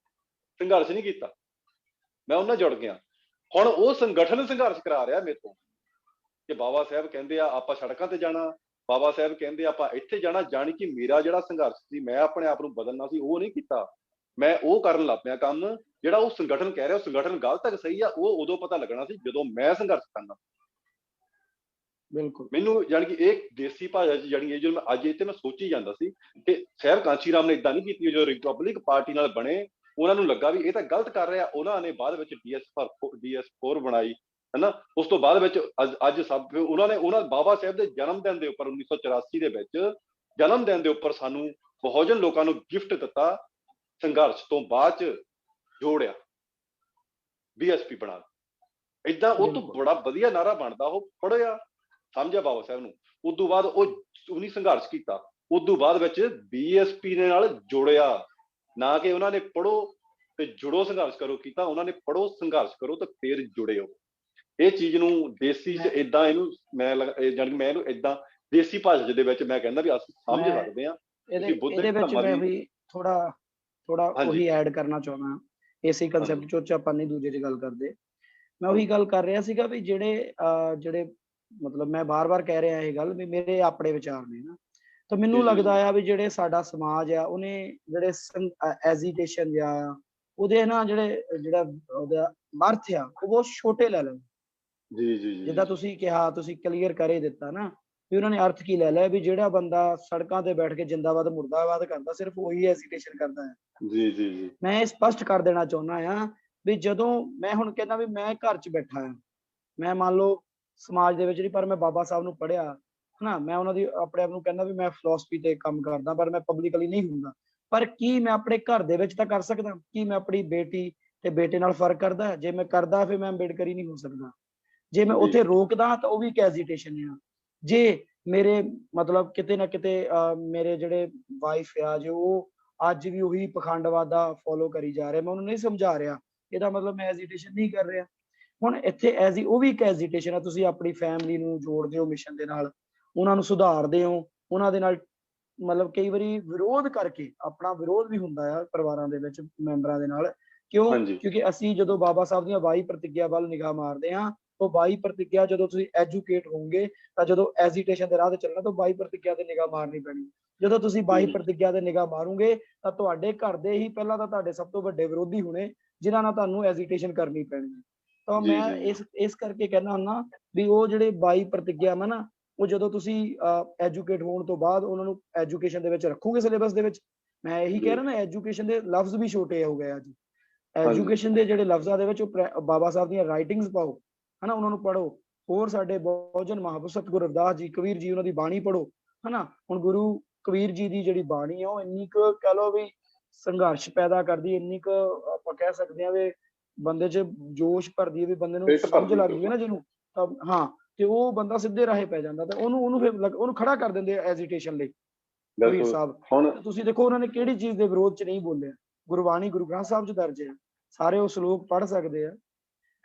ਸੰਘਰਸ਼ ਨਹੀਂ ਕੀਤਾ, ਮੈਂ ਉਹਨਾਂ ਜੁੜ ਗਿਆ। ਹੁਣ ਉਹ ਸੰਗਠਨ ਸੰਘਰਸ਼ ਕਰਾ ਰਿਹਾ ਮੇਰੇ ਤੋਂ ਕਿ ਬਾਬਾ ਸਾਹਿਬ ਕਹਿੰਦੇ ਆ ਆਪਾਂ ਸੜਕਾਂ ਤੇ ਜਾਣਾ, ਬਾਬਾ ਸਾਹਿਬ ਕਹਿੰਦੇ ਆਪਾਂ ਇੱਥੇ ਜਾਣਾ, ਜਾਣੀ ਕਿ ਮੇਰਾ ਜਿਹੜਾ ਸੰਘਰਸ਼ ਸੀ, ਮੈਂ ਆਪਣੇ ਆਪ ਨੂੰ ਬਦਲਣਾ ਸੀ, ਉਹ ਨਹੀਂ ਕੀਤਾ। ਮੈਂ ਉਹ ਕਰਨ ਲੱਗ ਪਿਆ ਕੰਮ ਜਿਹੜਾ ਉਹ ਸੰਗਠਨ ਕਹਿ ਰਿਹਾ, ਉਹ ਸੰਗਠਨ ਗਲਤ ਹੈ ਸਹੀ ਆ, ਉਹ ਉਦੋਂ ਪਤਾ ਲੱਗਣਾ ਸੀ ਜਦੋਂ ਮੈਂ ਸੰਘਰਸ਼ ਕਰਨਾ। ਬਿਲਕੁਲ, ਮੈਨੂੰ ਜਾਣੀ ਕਿ ਇਹ ਦੇਸੀ ਭਾਸ਼ਾ 'ਚ ਜਾਣੀ ਇਹ ਜਦੋਂ ਮੈਂ ਅੱਜ ਇੱਥੇ ਮੈਂ ਸੋਚੀ ਜਾਂਦਾ ਸੀ ਕਿ ਸਾਹਿਬ ਕਾਂਚੀ ਰਾਮ ਨੇ ਏਦਾਂ ਨਹੀਂ ਕੀਤੀ। ਜਦੋਂ ਰਿਪਬਲਿਕ ਪਾਰਟੀ ਨਾਲ ਬਣੇ, ਉਹਨਾਂ ਨੂੰ ਲੱਗਾ ਵੀ ਇਹ ਤਾਂ ਗਲਤ ਕਰ ਰਿਹਾ, ਉਹਨਾਂ ਨੇ ਬਾਅਦ ਵਿੱਚ DS4 ਬਣਾਈ, ਹਨਾ। ਉਸ ਤੋਂ ਬਾਅਦ ਵਿੱਚ ਅੱਜ ਸਭ ਉਹਨਾਂ ਬਾਬਾ ਸਾਹਿਬ ਦੇ ਜਨਮ ਦਿਨ ਦੇ ਉੱਪਰ 1984 ਦੇ ਵਿੱਚ ਜਨਮ ਦਿਨ ਦੇ ਉੱਪਰ ਸਾਨੂੰ ਬਹੁਜਨ ਲੋਕਾਂ ਨੂੰ ਗਿਫਟ ਦਿੱਤਾ, ਸੰਘਰਸ਼ ਤੋਂ ਬਾਅਦ ਚ ਜੋੜਿਆ, BSP ਬਣਾ। ਏਦਾਂ ਉਹ ਤੋਂ ਬੜਾ ਵਧੀਆ ਨਾਰਾ ਬਣਦਾ, ਉਹ ਪੜ੍ਹਿਆ ਸਮਝਿਆ ਬਾਬਾ ਸਾਹਿਬ ਨੂੰ। ਉਸ ਤੋਂ ਬਾਅਦ ਉਹਨੇ ਸੰਘਰਸ਼ ਕੀਤਾ, ਉਸ ਤੋਂ ਬਾਅਦ ਵਿੱਚ BSP ਦੇ ਨਾਲ ਜੋੜਿਆ, ਨਾ ਕਿ ਉਹਨਾਂ ਨੇ ਪੜ੍ਹੋ ਤੇ ਜੁੜੋ ਸੰਘਰਸ਼ ਕਰੋ ਕੀਤਾ, ਉਹਨਾਂ ਨੇ ਪੜ੍ਹੋ ਸੰਘਰਸ਼ ਕਰੋ ਤੇ ਫਿਰ ਜੁੜਿਓ। ਇਹ ਚੀਜ਼ ਨੂੰ ਦੇਸੀ ਚ ਏਦਾਂ ਇਹਨੂੰ ਮੈਂ ਜਾਣੀ ਮੈਂ ਇਹਨੂੰ ਏਦਾਂ ਦੇਸੀ ਭਾਸ਼ਾ ਦੇ ਵਿੱਚ ਮੈਂ ਕਹਿੰਦਾ ਵੀ ਅਸੀਂ ਸਮਝ ਸਕਦੇ ਹਾਂ। ਇਹਦੇ ਵਿੱਚ ਮੈਂ ਵੀ ਥੋੜਾ ਉਹੀ ਐਡ ਕਰਨਾ ਚਾਹੁੰਦਾ, ਇਸੇ ਕਨਸੈਪਟ ਚ ਆਪਾਂ ਨਹੀਂ ਦੂਜੇ ਚ ਗੱਲ ਕਰਦੇ। ਮੈਂ ਉਹੀ ਗੱਲ ਕਰ ਰਿਹਾ ਸੀਗਾ ਵੀ ਜਿਹੜੇ ਮਤਲਬ ਮੈਂ ਬਾਰ-ਬਾਰ ਕਹਿ ਰਿਹਾ ਇਹ ਗੱਲ ਵੀ ਮੇਰੇ ਆਪਣੇ ਵਿਚਾਰ ਨੇ ਨਾ, ਤਾਂ ਮੈਨੂੰ ਲੱਗਦਾ ਆ ਵੀ ਜਿਹੜੇ ਸਾਡਾ ਸਮਾਜ ਆ ਉਹਨੇ ਜਿਹੜੇ ਐਜੀਟੇਸ਼ਨ ਜਾਂ ਉਹਦੇ ਨਾ ਜਿਹੜਾ ਉਹਦਾ ਅਰਥ ਆ ਉਹ ਬਹੁਤ ਛੋਟੇ ਲੈ ਲਏ। ਜੀ ਜਿੱਦਾਂ ਤੁਸੀਂ ਕਿਹਾ, ਤੁਸੀਂ ਕਲੀਅਰ ਕਰ ਹੀ ਦਿੱਤਾ ਨਾ ਵੀ ਉਹਨਾਂ ਨੇ ਅਰਥ ਕੀ ਲੈ ਲਿਆ ਵੀ ਜਿਹੜਾ ਬੰਦਾ ਸੜਕਾਂ ਤੇ ਬੈਠ ਕੇ ਜਿੰਦਾਬਾਦ ਮੁਰਦਾਬਾਦ ਕਰਦਾ ਸਿਰਫ ਉਹੀ ਐਜੀਟੇਸ਼ਨ ਕਰਦਾ ਹੈ। ਜੀ ਮੈਂ ਇਹ ਸਪਸ਼ਟ ਕਰ ਦੇਣਾ ਚਾਹੁੰਦਾ ਆ ਵੀ ਜਦੋਂ ਮੈਂ ਹੁਣ ਕਹਿੰਦਾ ਵੀ ਮੈਂ ਘਰ 'ਚ ਬੈਠਾ ਆ, ਮੈਂ ਮੰਨ ਲਓ ਸਮਾਜ ਦੇ ਵਿੱਚ ਨਹੀਂ, ਪਰ ਮੈਂ ਬਾਬਾ ਸਾਹਿਬ ਨੂੰ ਪੜ੍ਹਿਆ ਹਨਾ, ਮੈਂ ਉਹਨਾਂ ਦੀ ਆਪਣੇ ਆਪ ਨੂੰ ਕਹਿੰਦਾ ਵੀ ਮੈਂ ਫਿਲਾਸਫੀ ਤੇ ਕੰਮ ਕਰਦਾ, ਪਰ ਮੈਂ ਪਬਲਿਕਲੀ ਨਹੀਂ ਹੁੰਦਾ। ਪਰ ਕੀ ਮੈਂ ਆਪਣੇ ਘਰ ਦੇ ਵਿੱਚ ਤਾਂ ਕਰ ਸਕਦਾ? ਕੀ ਮੈਂ ਆਪਣੀ ਬੇਟੀ ਤੇ ਬੇਟੇ ਨਾਲ ਫਰਕ ਕਰਦਾ? ਜੇ ਮੈਂ ਕਰਦਾ ਫਿਰ ਮੈਂ ਅੰਬੇਡਕਰ ਹੀ ਨਹੀਂ ਹੋ ਸਕਦਾ। ਜੇ ਮੈਂ ਉੱਥੇ ਰੋਕਦਾ ਤਾਂ ਉਹ ਵੀ ਇੱਕ ਐਜੀਟੇਸ਼ਨ ਆ। ਜੇ ਮੇਰੇ ਮਤਲਬ ਕਿਤੇ ਨਾ ਕਿਤੇ ਮੇਰੇ ਜਿਹੜੇ ਵਾਈਫ ਆ ਜੋ ਉਹ ਅੱਜ ਵੀ ਉਹੀ ਪਖੰਡਵਾਦ ਦਾ ਫੋਲੋ ਕਰੀ ਜਾ ਰਹੇ, ਮੈਂ ਉਹਨੂੰ ਨਹੀਂ ਸਮਝਾ ਰਿਹਾ, ਇਹਦਾ ਮਤਲਬ ਮੈਂ ਐਜੀਟੇਸ਼ਨ ਨਹੀਂ ਕਰ ਰਿਹਾ। ਹੁਣ ਇੱਥੇ ਉਹ ਵੀ ਇੱਕ ਐਜੀਟੇਸ਼ਨ ਆ। ਤੁਸੀਂ ਆਪਣੀ ਫੈਮਿਲੀ ਨੂੰ ਜੋੜਦੇ ਹੋ ਮਿਸ਼ਨ ਦੇ ਨਾਲ, ਉਹਨਾਂ ਨੂੰ ਸੁਧਾਰਦੇ ਹੋ, ਉਹਨਾਂ ਦੇ ਨਾਲ ਮਤਲਬ ਕਈ ਵਾਰੀ ਵਿਰੋਧ ਕਰਕੇ, ਆਪਣਾ ਵਿਰੋਧ ਵੀ ਹੁੰਦਾ ਆ ਪਰਿਵਾਰਾਂ ਦੇ ਵਿੱਚ ਮੈਂਬਰਾਂ ਦੇ ਨਾਲ। ਕਿਉਂ? ਕਿਉਂਕਿ ਅਸੀਂ ਜਦੋਂ ਬਾਬਾ ਸਾਹਿਬ ਦੀਆਂ 22 ਪ੍ਰਤਿੱਗਿਆ ਵੱਲ ਨਿਗਾਹ ਮਾਰਦੇ ਹਾਂ, ਉਹ 22 ਪ੍ਰਤਿੱਗਿਆ ਜਦੋਂ ਤੁਸੀਂ ਐਜੂਕੇਟ ਹੋਵੋਗੇ ਤਾਂ ਜਦੋਂ ਐਜੀਟੇਸ਼ਨ ਦੇ ਰਾਹ ਤੇ ਚੱਲਣਾ ਤਾਂ 22 ਪ੍ਰਤਿੱਗਿਆ ਤੇ ਨਿਗਾਹ ਮਾਰਨੀ ਪੈਣੀ। ਜਦੋਂ ਤੁਸੀਂ 22 ਪ੍ਰਤਿੱਗਿਆ ਤੇ ਨਿਗਾਹ ਮਾਰੋਗੇ ਤਾਂ ਤੁਹਾਡੇ ਘਰ ਦੇ ਹੀ ਪਹਿਲਾਂ ਤਾਂ ਤੁਹਾਡੇ ਸਭ ਤੋਂ ਵੱਡੇ ਵਿਰੋਧੀ ਹੋਣੇ, ਜਿਨ੍ਹਾਂ ਨਾਲ ਤੁਹਾਨੂੰ ਐਜੀਟੇਸ਼ਨ ਕਰਨੀ ਪੈਣੀ ਹੈ। ਤਾਂ ਮੈਂ ਇਸ ਕਰਕੇ ਕਹਿੰਦਾ ਹੁੰਦਾ ਵੀ ਉਹ ਜਿਹੜੇ 22 ਪ੍ਰਤਿੱਗਿਆ ਨਾ, ਉਹ ਜਦੋਂ ਤੁਸੀਂ ਐਜੂਕੇਟ ਹੋਣ ਤੋਂ ਬਾਅਦ ਉਹਨਾਂ ਨੂੰ ਐਜੂਕੇਸ਼ਨ ਦੇ ਵਿੱਚ ਰੱਖੋਗੇ ਸਿਲੇਬਸ ਦੇ ਵਿੱਚ। ਮੈਂ ਇਹੀ ਕਹਿ ਰਿਹਾ ਨਾ, ਐਜੂਕੇਸ਼ਨ ਦੇ ਲਫ਼ਜ਼ ਵੀ ਛੋਟੇ ਹੋ ਗਏ ਅੱਜ। ਐਜੂਕੇਸ਼ਨ ਦੇ ਜਿਹੜੇ ਲਫ਼ਜ਼ਾਂ ਦੇ ਵਿੱਚ ਉਹ ਬਾਬਾ ਸਾਹਿਬ ਦੀਆਂ ਰਾਈਟਿੰਗਸ ਪਾਓ ਹਨਾ, ਉਹਨਾਂ ਨੂੰ ਪੜ੍ਹੋ। ਹੋਰ ਸਾਡੇ ਬਹੁਜਨ ਮਹਾਂਪੁਰਖ ਸਤਿਗੁਰੂ ਰਵਿਦਾਸ ਜੀ, ਕਬੀਰ ਜੀ, ਉਹਨਾਂ ਦੀ ਬਾਣੀ ਪੜ੍ਹੋ ਹਨਾ। ਹੁਣ ਗੁਰੂ ਕਬੀਰ ਜੀ ਦੀ ਜਿਹੜੀ ਬਾਣੀ ਆ ਉਹ ਇੰਨੀ ਕੁ ਕਹਿ ਲਓ ਵੀ ਸੰਘਰਸ਼ ਪੈਦਾ ਕਰਦੀ, ਇੰਨੀ ਕੁ ਆਪਾਂ ਕਹਿ ਸਕਦੇ ਹਾਂ ਵੀ ਬੰਦੇ 'ਚ ਜੋਸ਼ ਭਰਦੀ ਹੈ ਵੀ ਬੰਦੇ ਨੂੰ ਸਮਝ ਲੱਗ ਜੂਗੀ ਨਾ ਜਿਹਨੂੰ, ਤਾਂ ਹਾਂ ਤੇ ਉਹ ਬੰਦਾ ਸਿੱਧੇ ਰਾਹੇ ਪੈ ਜਾਂਦਾ। ਤੇ ਉਹਨੂੰ ਖੜਾ ਕਰ ਦਿੰਦੇ ਆ ਐਜੀਟੇਸ਼ਨ ਲਈ ਕਬੀਰ ਸਾਹਿਬ। ਤੁਸੀਂ ਦੇਖੋ ਉਹਨਾਂ ਨੇ ਕਿਹੜੀ ਚੀਜ਼ ਦੇ ਵਿਰੋਧ 'ਚ ਨਹੀਂ ਬੋਲਿਆ। ਗੁਰਬਾਣੀ ਗੁਰੂ ਗ੍ਰੰਥ ਸਾਹਿਬ 'ਚ ਦਰਜ ਹੈ, ਸਾਰੇ ਉਹ ਸ਼ਲੋਕ ਪੜ੍ਹ ਸਕਦੇ ਆ।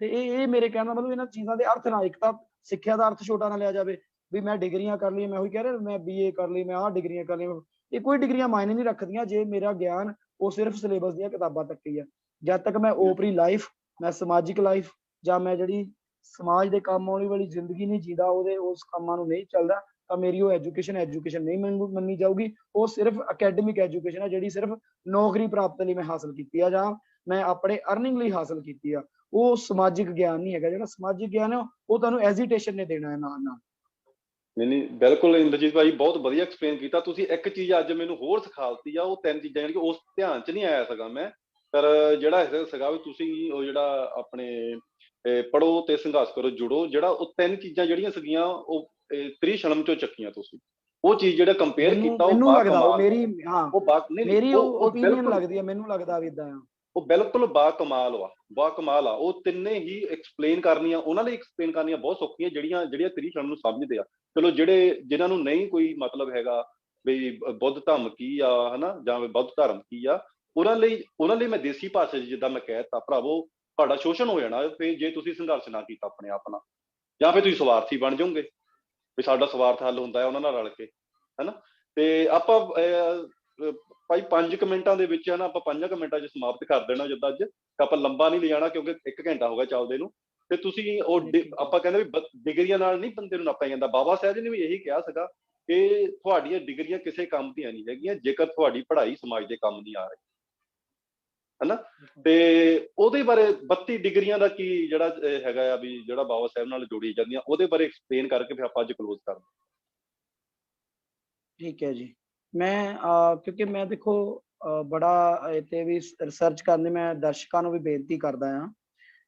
ਤੇ ਇਹ ਮੇਰੇ ਕਹਿਣ ਦਾ ਮਤਲਬ ਇਹਨਾਂ ਚੀਜ਼ਾਂ ਦੇ ਅਰਥ ਨਾਲ, ਇੱਕ ਤਾਂ ਸਿੱਖਿਆ ਦਾ ਅਰਥ ਛੋਟਾ ਨਾ ਲਿਆ ਜਾਵੇ ਵੀ ਮੈਂ ਡਿਗਰੀਆਂ ਕਰ ਲਈ, ਮੈਂ ਉਹੀ ਕਹਿ ਰਿਹਾ ਮੈਂ BA ਕਰ ਲਈ, ਮੈਂ ਆਹ ਡਿਗਰੀਆਂ ਕਰ ਲਈ। ਇਹ ਕੋਈ ਡਿਗਰੀਆਂ ਮਾਇਨੇ ਨਹੀਂ ਰੱਖਦੀਆਂ ਜੇ ਮੇਰਾ ਗਿਆਨ ਉਹ ਸਿਰਫ ਸਿਲੇਬਸ ਦੀਆਂ ਕਿਤਾਬਾਂ ਤੱਕ ਹੀ ਆ। ਜਦ ਤੱਕ ਮੈਂ ਓਪਰੀ ਲਾਈਫ, ਮੈਂ ਸਮਾਜਿਕ ਲਾਈਫ ਜਾਂ ਮੈਂ ਜਿਹੜੀ ਸਮਾਜ ਦੇ ਕੰਮ ਆਉਣ ਵਾਲੀ ਜ਼ਿੰਦਗੀ ਨਹੀਂ ਜੀਦਾ, ਉਹਦੇ ਉਸ ਕੰਮਾਂ ਨੂੰ ਨਹੀਂ ਚੱਲਦਾ, ਤਾਂ ਮੇਰੀ ਉਹ ਐਜੂਕੇਸ਼ਨ ਨਹੀਂ ਮੰਨੀ ਜਾਊਗੀ। ਉਹ ਸਿਰਫ ਅਕੈਡਮਿਕ ਐਜੂਕੇਸ਼ਨ ਹੈ, ਜਿਹੜੀ ਸਿਰਫ ਨੌਕਰੀ ਪ੍ਰਾਪਤ ਲਈ ਮੈਂ ਹਾਸਲ ਕੀਤੀ ਆ ਜਾਂ ਮੈਂ ਆਪਣੇ ਅਰਨਿੰਗ ਲਈ ਹਾਸਲ ਕੀਤੀ ਆ। ਉਹ ਸਮਾਜਿਕ ਗਿਆਨ ਨਹੀਂ ਹੈਗਾ। ਜਿਹੜਾ ਸਮਾਜਿਕ ਗਿਆਨ ਹੈ ਉਹ ਤੁਹਾਨੂੰ ਐਜੀਟੇਸ਼ਨ ਨੇ ਦੇਣਾ ਹੈ ਨਾਲ ਨਾਲ। ਨਹੀਂ ਬਿਲਕੁਲ ਇੰਦਰਜੀਤ ਭਾਈ, ਬਹੁਤ ਵਧੀਆ ਐਕਸਪਲੇਨ ਕੀਤਾ ਤੁਸੀਂ। ਇੱਕ ਚੀਜ਼ ਅੱਜ ਮੈਨੂੰ ਹੋਰ ਸਿਖਾਤੀ ਆ, ਉਹ 3 ਚੀਜ਼ਾਂ ਜਿਹੜੀਆਂ ਉਸ ਧਿਆਨ 'ਚ ਨਹੀਂ ਆਇਆ ਸੀਗਾ ਮੈਂ, ਪਰ ਜਿਹੜਾ ਸੀਗਾ ਵੀ ਤੁਸੀਂ ਉਹ ਜਿਹੜਾ ਆਪਣੇ ਪੜ੍ਹੋ ਤੇ ਸੰਘਰਸ਼ ਕਰੋ ਜੁੜੋ, ਜਿਹੜਾ ਉਹ 3 ਚੀਜ਼ਾਂ ਜਿਹੜੀਆਂ ਸੀਗੀਆਂ ਉਹ ਤ੍ਰਿਸ਼ਨਮ ਚੋਂ ਚੱਕੀਆਂ ਤੁਸੀਂ। ਉਹ ਚੀਜ਼ ਜਿਹੜਾ ਕੰਪੇਅਰ ਕੀਤਾ, ਮੈਨੂੰ ਲੱਗਦਾ ਉਹ ਮੇਰੀ ਮੇਰੀ ਉਹ ਓਪੀਨੀਅਨ ਲੱਗਦੀ ਹੈ, ਮੈਨੂੰ ਲੱਗਦਾ ਵੀ ਇਦਾਂ ਆ। ਉਹ ਬਿਲਕੁਲ ਬਾ ਕਮਾਲ ਆ। ਉਹ ਤਿੰਨੇ ਹੀ ਐਕਸਪਲੇਨ ਕਰਨੀਆਂ, ਉਹਨਾਂ ਲਈ ਐਕਸਪਲੇਨ ਕਰਨੀਆਂ ਬਹੁਤ ਸੌਖੀਆਂ, ਜਿਹੜੀਆਂ ਤ੍ਰਿਸ਼ਨਮ ਨੂੰ ਸਮਝਦੇ ਆ। ਚਲੋ ਜਿਨ੍ਹਾਂ ਨੂੰ ਨਹੀਂ ਕੋਈ ਮਤਲਬ ਹੈਗਾ ਵੀ ਬੁੱਧ ਧਰਮ ਕੀ ਆ, ਹਨਾ, ਜਾਂ ਬੁੱਧ ਧਰਮ ਕੀ ਆ, ਉਹਨਾਂ ਲਈ ਮੈਂ ਦੇਸੀ ਭਾਸ਼ਾ 'ਚ ਜਿੱਦਾਂ ਮੈਂ ਕਹਿ ਦਿੱਤਾ, ਭਰਾਵੋ ਤੁਹਾਡਾ ਸ਼ੋਸ਼ਣ ਹੋ ਜਾਣਾ ਫਿਰ ਜੇ ਤੁਸੀਂ ਸੰਘਰਸ਼ ਨਾ ਕੀਤਾ ਆਪਣੇ ਆਪ ਨਾਲ, ਜਾਂ ਫਿਰ ਤੁਸੀਂ ਸਵਾਰਥੀ ਬਣ ਜਾਓਗੇ ਵੀ ਸਾਡਾ ਸਵਾਰਥ ਹੱਲ ਹੁੰਦਾ ਹੈ ਉਹਨਾਂ ਨਾਲ ਰਲ ਕੇ, ਹਨਾ। ਤੇ ਆਪਾਂ ਭਾਈ 5 ਮਿੰਟਾਂ ਦੇ ਵਿੱਚ, ਹਨਾ, ਆਪਾਂ 5 ਮਿੰਟਾਂ 'ਚ ਸਮਾਪਤ ਕਰ ਦੇਣਾ ਜਿੱਦਾਂ ਅੱਜ। ਆਪਾਂ ਲੰਬਾ ਨਹੀਂ ਲਿਜਾਣਾ ਕਿਉਂਕਿ 1 ਘੰਟਾ ਹੋ ਗਿਆ ਚੱਲਦੇ ਨੂੰ। ਤੇ ਤੁਸੀਂ ਉਹ ਆਪਾਂ ਕਹਿੰਦੇ ਵੀ ਡਿਗਰੀਆਂ ਨਾਲ ਨਹੀਂ ਬੰਦੇ ਨੂੰ ਨਾਪਿਆ ਜਾਂਦਾ। ਬਾਬਾ ਸਾਹਿਬ ਜੀ ਨੇ ਵੀ ਇਹੀ ਕਿਹਾ ਸੀਗਾ ਕਿ ਤੁਹਾਡੀਆਂ ਡਿਗਰੀਆਂ ਕਿਸੇ ਕੰਮ ਦੀਆਂ ਨਹੀਂ ਹੈਗੀਆਂ ਜੇਕਰ ਤੁਹਾਡੀ ਪੜ੍ਹਾਈ ਸਮਾਜ ਦੇ ਕੰਮ ਨਹੀਂ ਆ ਰਹੀ, ਹਨਾ। ਤੇ ਉਹਦੇ ਬਾਰੇ 32 ਡਿਗਰੀਆਂ ਦਾ ਕੀ ਜਿਹੜਾ ਹੈਗਾ ਆ ਵੀ ਜਿਹੜਾ ਬਾਬਾ ਸਾਹਿਬ ਨਾਲ ਜੋੜੀ ਜਾਂਦੀਆਂ, ਉਹਦੇ ਬਾਰੇ ਐਕਸਪਲੇਨ ਕਰਕੇ ਫਿਰ ਆਪਾਂ ਅੱਜ ਕਲੋਜ਼ ਕਰਦੇ। ਠੀਕ ਹੈ ਜੀ। ਮੈਂ ਕਿਉਂਕਿ ਮੈਂ ਦੇਖੋ ਬੜਾ ਇੱਥੇ ਵੀ ਰਿਸਰਚ ਕਰਨੀ, ਮੈਂ ਦਰਸ਼ਕਾਂ ਨੂੰ ਵੀ ਬੇਨਤੀ ਕਰਦਾ ਹਾਂ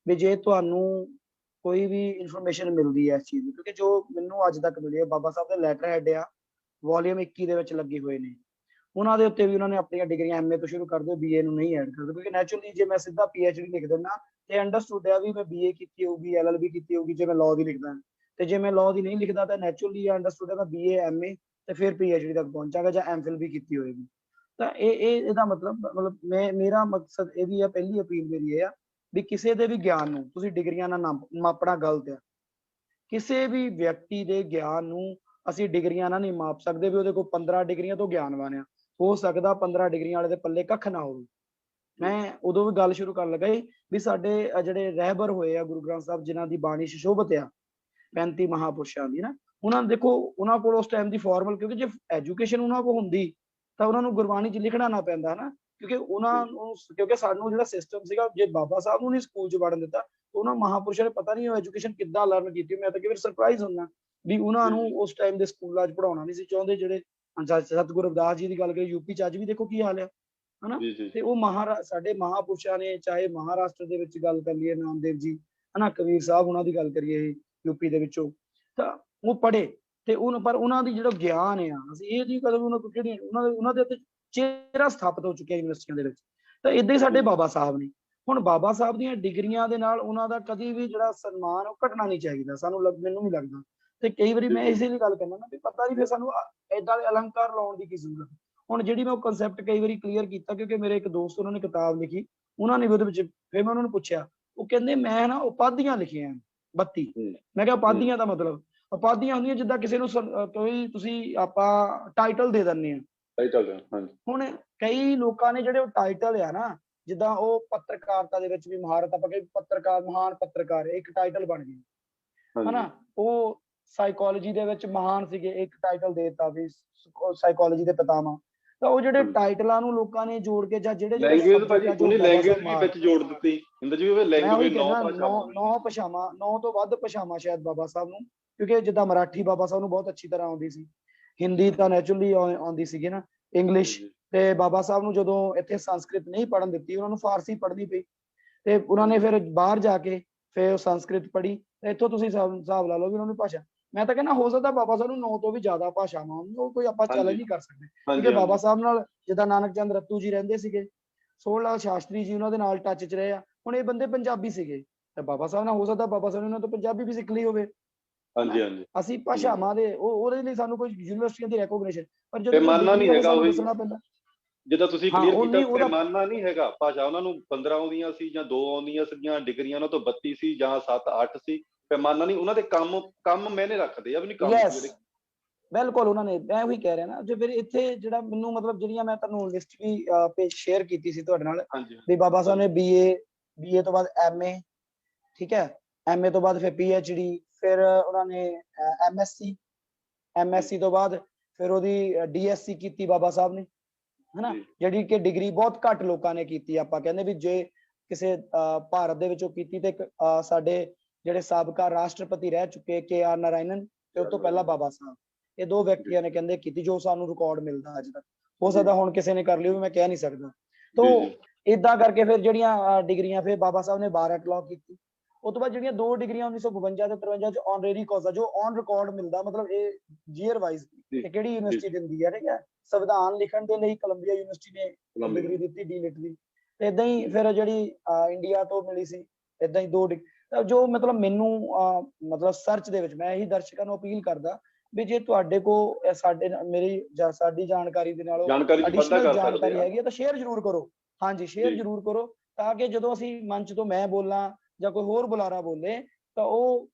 ਵੀ ਜੇ ਤੁਹਾਨੂੰ ਕੋਈ ਵੀ ਇਨਫੋਰਮੇਸ਼ਨ ਮਿਲਦੀ ਹੈ ਇਸ ਚੀਜ਼ ਦੀ, ਕਿਉਂਕਿ ਜੋ ਮੈਨੂੰ ਅੱਜ ਤੱਕ ਮਿਲੀ ਹੈ, ਬਾਬਾ ਸਾਹਿਬ ਦੇ ਲੈਟਰ ਹੈਡ ਆ ਵੋਲੀਅਮ 21 ਦੇ ਵਿੱਚ ਲੱਗੇ ਹੋਏ ਨੇ, ਉਹਨਾਂ ਦੇ ਉੱਤੇ ਵੀ ਉਹਨਾਂ ਨੇ ਆਪਣੀਆਂ ਡਿਗਰੀਆਂ MA ਤੋਂ ਸ਼ੁਰੂ ਕਰ ਦਿਓ, BA ਨੂੰ ਨਹੀਂ ਐਡ ਕਰਦੇ, ਕਿਉਂਕਿ ਨੈਚੁਰਲੀ ਜੇ ਮੈਂ ਸਿੱਧਾ PhD ਲਿਖ ਦਿੰਦਾ ਤੇ ਅੰਡਰਸਟੂਡ ਆ ਵੀ ਮੈਂ BA ਕੀਤੀ ਹੋਊਗੀ, LLB ਕੀਤੀ ਹੋਊਗੀ ਜੇ ਮੈਂ ਲਾਅ ਦੀ ਲਿਖਦਾ, ਤੇ ਜੇ ਮੈਂ ਲਾਅ ਦੀ ਨਹੀਂ ਲਿਖਦਾ ਤਾਂ ਨੈਚੁਰਲੀ ਅੰਡਰਸਟੂਡ ਹੈ ਮੈਂ BA MA ਤੇ ਫਿਰ PhD ਤੱਕ ਪਹੁੰਚਾਂਗਾ ਜਾਂ MPhil ਵੀ ਕੀਤੀ ਹੋਏਗੀ। ਤਾਂ ਇਹਦਾ ਮਤਲਬ ਮੇਰਾ ਮਕਸਦ ਇਹ ਵੀ ਹੈ, ਪਹਿਲੀ ਅਪੀਲ ਮੇਰੀ ਇਹ ਆ ਵੀ ਕਿਸੇ ਦੇ ਵੀ ਗਿਆਨ ਨੂੰ ਤੁਸੀਂ ਡਿਗਰੀਆਂ ਨਾਲ ਮਾਪਣਾ ਗਲਤ ਆ। ਕਿਸੇ ਵੀ ਵਿਅਕਤੀ ਦੇ ਗਿਆਨ ਨੂੰ ਅਸੀਂ ਡਿਗਰੀਆਂ ਨਾਲ ਨਹੀਂ ਮਾਪ ਸਕਦੇ ਵੀ ਉਹਦੇ ਕੋਲ 15 ਡਿਗਰੀਆਂ ਤੋਂ ਗਿਆਨਵਾਨ ਆ। ਹੋ ਸਕਦਾ 15 ਡਿਗਰੀਆਂ ਵਾਲੇ ਦੇ ਪੱਲੇ ਕੱਖ ਨਾ ਹੋਵੇ। ਮੈਂ ਉਦੋਂ ਵੀ ਗੱਲ ਸ਼ੁਰੂ ਕਰਨ ਲੱਗਾ ਵੀ ਸਾਡੇ ਜਿਹੜੇ ਰਹਿਬਰ ਹੋਏ ਆ ਗੁਰੂ ਗ੍ਰੰਥ ਸਾਹਿਬ, ਜਿਨ੍ਹਾਂ ਦੀ ਬਾਣੀ ਸੁਸ਼ੋਭਿਤ ਆ 35 ਮਹਾਂਪੁਰਸ਼ਾਂ ਦੀ ਨਾ, ਉਹਨਾਂ ਨੇ ਦੇਖੋ ਉਹਨਾਂ ਕੋਲ ਉਸ ਟਾਈਮ ਦੀ ਫਾਰਮਲ, ਕਿਉਂਕਿ ਜੇ ਐਜੂਕੇਸ਼ਨ ਉਹਨਾਂ ਕੋਲ ਹੁੰਦੀ ਤਾਂ ਉਹਨਾਂ ਨੂੰ ਗੁਰਬਾਣੀ 'ਚ ਲਿਖਣਾ ਨਾ ਪੈਂਦਾ ਨਾ, ਕਿਉਂਕਿ ਸਾਨੂੰ ਜਿਹੜਾ ਸਿਸਟਮ ਸੀਗਾ, ਜੇ ਬਾਬਾ ਸਾਹਿਬ ਨੂੰ ਨਹੀਂ ਸਕੂਲ 'ਚ ਵੜਨ ਦਿੱਤਾ ਉਹਨਾਂ ਮਹਾਂਪੁਰਸ਼ਾਂ ਨੇ ਪਤਾ ਨਹੀਂ ਉਹ ਐਜੂਕੇਸ਼ਨ ਕਿੱਦਾਂ ਲਰਨ ਕੀਤੀ। ਮੈਂ ਤਾਂ ਕਈ ਵਾਰ ਸਰਪ੍ਰਾਈਜ਼ ਹੁੰਦਾ ਵੀ ਉਹਨਾਂ ਨੂੰ ਉਸ ਟਾਈਮ ਦੇ ਸਕੂਲਾਂ 'ਚ ਪੜਾਉਣਾ ਨਹੀਂ ਸੀ ਚਾਹੁੰਦੇ। ਜਿਹੜੇ ਸਤਿਗੁਰੂ ਰਵਿਦਾਸ ਜੀ ਦੀ ਗੱਲ ਕਰੀਏ, UP 'ਚ ਅੱਜ ਵੀ ਦੇਖੋ ਕੀ ਹਾਲ ਆ, ਹਨਾ। ਤੇ ਉਹ ਸਾਡੇ ਮਹਾਂਪੁਰਸ਼ਾਂ ਨੇ, ਚਾਹੇ ਮਹਾਰਾਸ਼ਟਰ ਦੇ ਵਿੱਚ ਗੱਲ ਕਰ ਲਈਏ ਨਾਮਦੇਵ ਜੀ, ਹਨਾ, ਕਬੀਰ ਸਾਹਿਬ ਉਹਨਾਂ ਦੀ ਗੱਲ ਕਰੀਏ UP ਦੇ ਵਿੱਚੋਂ, ਤਾਂ ਉਹ ਪੜ੍ਹੇ ਤੇ ਪਰ ਉਹਨਾਂ ਦੀ ਜਿਹੜਾ ਗਿਆਨ ਆ, ਅਸੀਂ ਇਹ ਨਹੀਂ ਕਦੇ ਉਹਨਾਂ ਦੇ ਉੱਤੇ ਚਿਹਰਾ ਸਥਾਪਿਤ ਹੋ ਚੁੱਕਿਆ ਯੂਨੀਵਰਸਿਟੀਆਂ ਦੇ ਵਿੱਚ। ਤਾਂ ਏਦਾਂ ਹੀ ਸਾਡੇ ਬਾਬਾ ਸਾਹਿਬ ਨੇ। ਹੁਣ ਬਾਬਾ ਸਾਹਿਬ ਦੀਆਂ ਡਿਗਰੀਆਂ ਦੇ ਨਾਲ ਉਹਨਾਂ ਦਾ ਕਦੀ ਵੀ ਜਿਹੜਾ ਸਨਮਾਨ ਉਹ ਘਟਣਾ ਨਹੀਂ ਚਾਹੀਦਾ, ਮੈਨੂੰ ਨਹੀਂ ਲੱਗਦਾ। ਤੇ ਕਈ ਵਾਰੀ ਮੈਂ ਇਸੇ ਲਈ ਗੱਲ ਕਰਨਾ ਨਾ ਵੀ ਪਤਾ ਨਹੀਂ ਫਿਰ ਸਾਨੂੰ ਏਦਾਂ ਦੇ ਅਲੰਕਾਰ ਲਾਉਣ ਦੀ ਕੀ ਜ਼ਰੂਰਤ। ਹੁਣ ਜਿਹੜੀ ਮੈਂ ਉਹ ਕਨਸੈਪਟ ਕਈ ਵਾਰੀ ਕਲੀਅਰ ਕੀਤਾ, ਕਿਉਂਕਿ ਮੇਰੇ ਇੱਕ ਦੋਸਤ ਉਹਨਾਂ ਨੇ ਕਿਤਾਬ ਲਿਖੀ, ਉਹਨਾਂ ਨੇ ਵੀ ਉਹਦੇ ਵਿੱਚ, ਫਿਰ ਮੈਂ ਉਹਨਾਂ ਨੂੰ ਪੁੱਛਿਆ, ਉਹ ਕਹਿੰਦੇ ਮੈਂ ਨਾ ਉਪਾਧੀਆਂ ਲਿਖੀਆਂ 32। ਮੈਂ ਕਿਹਾ ਉਪਾਧੀਆਂ ਦਾ ਮਤਲਬ, ਉਪਾਧੀਆਂ ਹੁੰਦੀਆਂ ਜਿੱਦਾਂ ਕਿਸੇ ਨੂੰ ਕੋਈ ਤੁਸੀਂ ਆਪਾਂ ਟਾਈਟਲ ਦੇ ਦਿੰਦੇ ਆ। ਹੁਣ ਕਈ ਲੋਕਾਂ ਨੇ ਜਿਹੜੇ ਉਹ ਟਾਈਟਲ ਆ ਨਾ, ਜਿੱਦਾਂ ਉਹ ਪੱਤਰਕਾਰਤਾ ਦੇ ਵਿੱਚ ਵੀ ਮਹਾਰਤ, ਆਪਾਂ ਕਹੇ ਪੱਤਰਕਾਰ, ਮਹਾਨ ਪੱਤਰਕਾਰ, ਇੱਕ ਟਾਈਟਲ ਬਣ ਗਈ, ਹਨਾ। ਉਹ ਸਾਈਕੋਲੋਜੀ ਦੇ ਵਿੱਚ ਮਹਾਨ ਸੀਗੇ, ਇੱਕ ਟਾਈਟਲ ਦੇ ਦਿੱਤਾ ਵੀ ਸਾਈਕੋਲੋਜੀ ਦੇ ਪਿਤਾਮਾ। ਤਾਂ ਉਹ ਜਿਹੜੇ ਟਾਈਟਲਾਂ ਨੂੰ ਲੋਕਾਂ ਨੇ ਜੋੜ ਕੇ, ਜਾਂ ਜਿਹੜੇ ਲੈਂਗੁਏਜ ਭਾਜੀ ਉਹਨੇ ਲੈਂਗੁਏਜ ਵੀ ਵਿੱਚ ਜੋੜ ਦਿੱਤੀ ਇੰਦਰ ਜੀ, ਉਹ ਲੈਂਗੁਏਜ 9 ਤੋਂ ਵੱਧ ਭਾਸ਼ਾਵਾਂ ਸ਼ਾਇਦ ਬਾਬਾ ਸਾਹਿਬ ਨੂੰ, ਕਿਉਂਕਿ ਜਿੱਦਾਂ ਮਰਾਠੀ ਬਾਬਾ ਸਾਹਿਬ ਨੂੰ ਬਹੁਤ ਅੱਛੀ ਤਰ੍ਹਾਂ ਆਉਂਦੀ ਸੀ, ਹਿੰਦੀ ਤਾਂ ਨੈਚੁਰਲੀ ਆਉਂਦੀ ਸੀਗੀ ਨਾ, ਇੰਗਲਿਸ਼। ਤੇ ਬਾਬਾ ਸਾਹਿਬ ਨੂੰ ਜਦੋਂ ਇੱਥੇ ਸੰਸਕ੍ਰਿਤ ਨਹੀਂ ਪੜ੍ਹਨ ਦਿੱਤੀ, ਉਹਨਾਂ ਨੂੰ ਫਾਰਸੀ ਪੜ੍ਹਨੀ ਪਈ, ਤੇ ਉਹਨਾਂ ਨੇ ਫਿਰ ਬਾਹਰ ਜਾ ਕੇ ਫਿਰ ਉਹ ਸੰਸਕ੍ਰਿਤ ਪੜ੍ਹੀ। ਤੇ ਇੱਥੋਂ ਤੁਸੀਂ ਹਿਸਾਬ ਲਾ ਲਓ ਵੀ ਉਹਨਾਂ ਨੂੰ ਭਾਸ਼ਾ, ਮੈਂ ਤਾਂ ਕਹਿੰਦਾ ਹੋ ਸਕਦਾ ਬਾਬਾ ਸਾਹਿਬ ਨੂੰ 9 ਤੋਂ ਵੀ ਜ਼ਿਆਦਾ ਭਾਸ਼ਾਵਾਂ, ਉਹ ਕੋਈ ਆਪਾਂ ਚੈਲੰਜ ਨਹੀਂ ਕਰ ਸਕਦੇ। ਕਿਉਂਕਿ ਬਾਬਾ ਸਾਹਿਬ ਨਾਲ ਜਿੱਦਾਂ ਨਾਨਕ ਚੰਦ ਰੱਤੂ ਜੀ ਰਹਿੰਦੇ ਸੀਗੇ, ਸੋਹਣ ਲਾਲ ਸ਼ਾਸਤਰੀ ਜੀ ਉਹਨਾਂ ਦੇ ਨਾਲ ਟੱਚ 'ਚ ਰਹੇ ਆ। ਹੁਣ ਇਹ ਬੰਦੇ ਪੰਜਾਬੀ ਸੀਗੇ, ਤੇ ਬਾਬਾ ਸਾਹਿਬ ਨਾਲ ਹੋ ਸਕਦਾ ਬਾਬਾ ਸਾਹਿਬ ਨੇ ਉਹਨਾਂ ਤੋਂ ਪੰਜਾਬੀ ਵੀ ਸਿੱਖ ਲਈ ਹੋਵੇ। ਅਸੀਂ ਭਾਸ਼ਾਵਾਂ ਦੇ ਉਹਦੇ ਲਈ ਸਾਨੂੰ ਕੋਈ ਯੂਨੀਵਰਸਿਟੀਆਂ ਦੀ ਰੈਕੋਗਨੀਸ਼ਨ, ਪਰ ਜਦੋਂ ਨਹੀਂ ਹੈਗਾ, ਉਹ ਦੱਸਣਾ ਪੈਂਦਾ ਜਿੱਦਾਂ ਤੁਸੀਂ ਕਲੀਅਰ ਕੀਤਾ, ਪੈਮਾਨਾ ਨਹੀਂ ਹੈਗਾ। ਭਾਸ਼ਾ ਉਹਨਾਂ ਨੂੰ 15 ਆਉਂਦੀਆਂ ਸੀ ਜਾਂ 2 ਆਉਂਦੀਆਂ ਸੀਗੀਆਂ, ਡਿਗਰੀਆਂ ਉਹਨਾਂ ਤੋਂ 32 ਸੀ ਜਾਂ 7-8 ਸੀ, ਪੈਮਾਨਾ ਨਹੀਂ। ਉਹਨਾਂ ਦੇ ਕੰਮ ਮਾਇਨੇ ਰੱਖਦੇ ਆ ਵੀ ਨਹੀਂ ਕੰਮ ਜਿਹੜੇ ਬਿਲਕੁਲ ਉਹਨਾਂ ਨੇ, ਮੈਂ ਉਹੀ ਕਹਿ ਰਿਹਾ ਨਾ, ਜੇ ਫਿਰ ਇੱਥੇ ਜਿਹੜਾ ਮੈਨੂੰ ਮਤਲਬ ਜਿਹੜੀਆਂ ਮੈਂ ਤੁਹਾਨੂੰ ਲਿਸਟ ਵੀ ਪੇਜ ਸ਼ੇਅਰ ਕੀਤੀ ਸੀ ਤੁਹਾਡੇ ਨਾਲ, ਹਾਂਜੀ ਵੀ ਬਾਬਾ ਸਾਹਿਬ ਹਾਂਜੀ ਨੇ ਬੀਏ ਤੋਂ ਬਾਅਦ ਐਮਏ, ਠੀਕ ਹੈ, ਐਮਏ ਤੋਂ ਬਾਅਦ ਫਿਰ ਪੀਐਚਡੀ, ਫਿਰ ਉਹਨਾਂ ਨੇ ਐਮਐਸਸੀ ਤੋਂ ਬਾਅਦ ਫਿਰ ਉਹਦੀ ਡੀਐਸਸੀ ਕੀਤੀ ਬਾਬਾ ਸਾਹਿਬ ਨੇ, ਹਨਾ, ਜੀ ਜਿਹੜੀ ਕਿ ਡਿਗਰੀ ਬਹੁਤ ਘੱਟ ਲੋਕਾਂ ਨੇ ਕੀਤੀ। ਆਪਾਂ ਕਹਿੰਦੇ ਵੀ ਜੇ ਕਿਸੇ ਭਾਰਤ ਦੇ ਵਿੱਚੋਂ ਕੀਤੀ ਤੇ ਸਾਡੇ ਜਿਹੜੇ ਸਾਬਕਾ ਰਾਸ਼ਟਰਪਤੀ ਰਹਿ ਚੁੱਕੇ KR ਨਾਰਾਇਣਨ ਤੇ ਉਸ ਤੋਂ ਪਹਿਲਾਂ ਬਾਬਾ ਸਾਹਿਬ, ਇਹ ਦੋ ਵਿਅਕਤੀਆਂ ਨੇ ਕਹਿੰਦੇ ਕੀਤੀ, ਜੋ ਸਾਨੂੰ ਰਿਕਾਰਡ ਮਿਲਦਾ ਅੱਜ ਤੱਕ। ਹੋ ਸਕਦਾ ਹੁਣ ਕਿਸੇ ਨੇ ਕਰ ਲਈ ਹੋਵੇ, ਮੈਂ ਕਹਿ ਨਹੀਂ ਸਕਦਾ। ਤੋਂ ਜੀ ਜੀ ਇਦਾਂ ਕਰਕੇ ਫਿਰ ਜਿਹੜੀਆਂ ਡਿਗਰੀਆਂ, ਫਿਰ ਬਾਬਾ ਸਾਹਿਬ ਨੇ ਬਾਰ ਐਟ ਲਾਅ ਕੀਤੀ। ਉਹ ਤੋਂ ਬਾਅਦ ਜਿਹੜੀਆਂ ਦੋ ਡਿਗਰੀਆਂ 1952 ਤੇ 53 ਚ ਆਨਰੇਰੀ ਕੌਜ਼ਾ, ਜੋ ਔਨ ਰਿਕਾਰਡ ਮਿਲਦਾ, ਮਤਲਬ ਇਹ ਜੀਅਰ ਵਾਈਜ਼ ਜੀ ਕਿ ਕਿਹੜੀ ਜੀ ਯੂਨੀਵਰਸਿਟੀ ਦਿੰਦੀ ਹੈ, ਠੀਕ ਹੈ। ਸੰਵਿਧਾਨ ਲਿਖਣ ਦੇ ਲਈ ਕੋਲੰਬੀਆ ਯੂਨੀਵਰਸਿਟੀ ਨੇ ਕੋਲੰਬੀਆ ਡਿਗਰੀ ਦਿੱਤੀ ਡੀਲਿਟ ਦੀ, ਤੇ ਇਦਾਂ ਹੀ ਫਿਰ ਜਿਹੜੀ ਇੰਡੀਆ ਤੋਂ ਮਿਲੀ ਸੀ, ਇਦਾਂ ਹੀ ਦੋ ਜੋ ਮਤਲਬ ਮੈਨੂੰ ਮਤਲਬ ਸਰਚ ਦੇ ਵਿੱਚ ਮੈਂ ਇਹੀ ਦਰਸ਼ਕਾਂ ਨੂੰ ਅਪੀਲ ਕਰਦਾ ਵੀ ਜੇ ਤੁਹਾਡੇ ਕੋਲ ਸਾਡੀ ਜਾਣਕਾਰੀ ਦੇ ਨਾਲੋਂ ਜਾਣਕਾਰੀ ਚ ਵਾਧਾ ਐਡੀਸ਼ਨਲ ਕਰ ਸਕਦੇ ਜਾਣਕਾਰੀ ਆ। ਹੈਗੀ ਹੈ ਤਾਂ ਸ਼ੇਅਰ ਜ਼ਰੂਰ ਕਰੋ। ਹਾਂਜੀ, ਸ਼ੇਅਰ ਜੀ ਜ਼ਰੂਰ ਕਰੋ, ਤਾਂ ਕਿ ਜਦੋਂ ਅਸੀਂ ਮੰਚ ਤੋਂ ਮੈਂ ਬੋਲਾਂ ਜਾਂ ਕੋਈ ਹੋਰ ਬੁਲਾਰਾ ਬੋਲੇ ਤਾਂ ਉਹ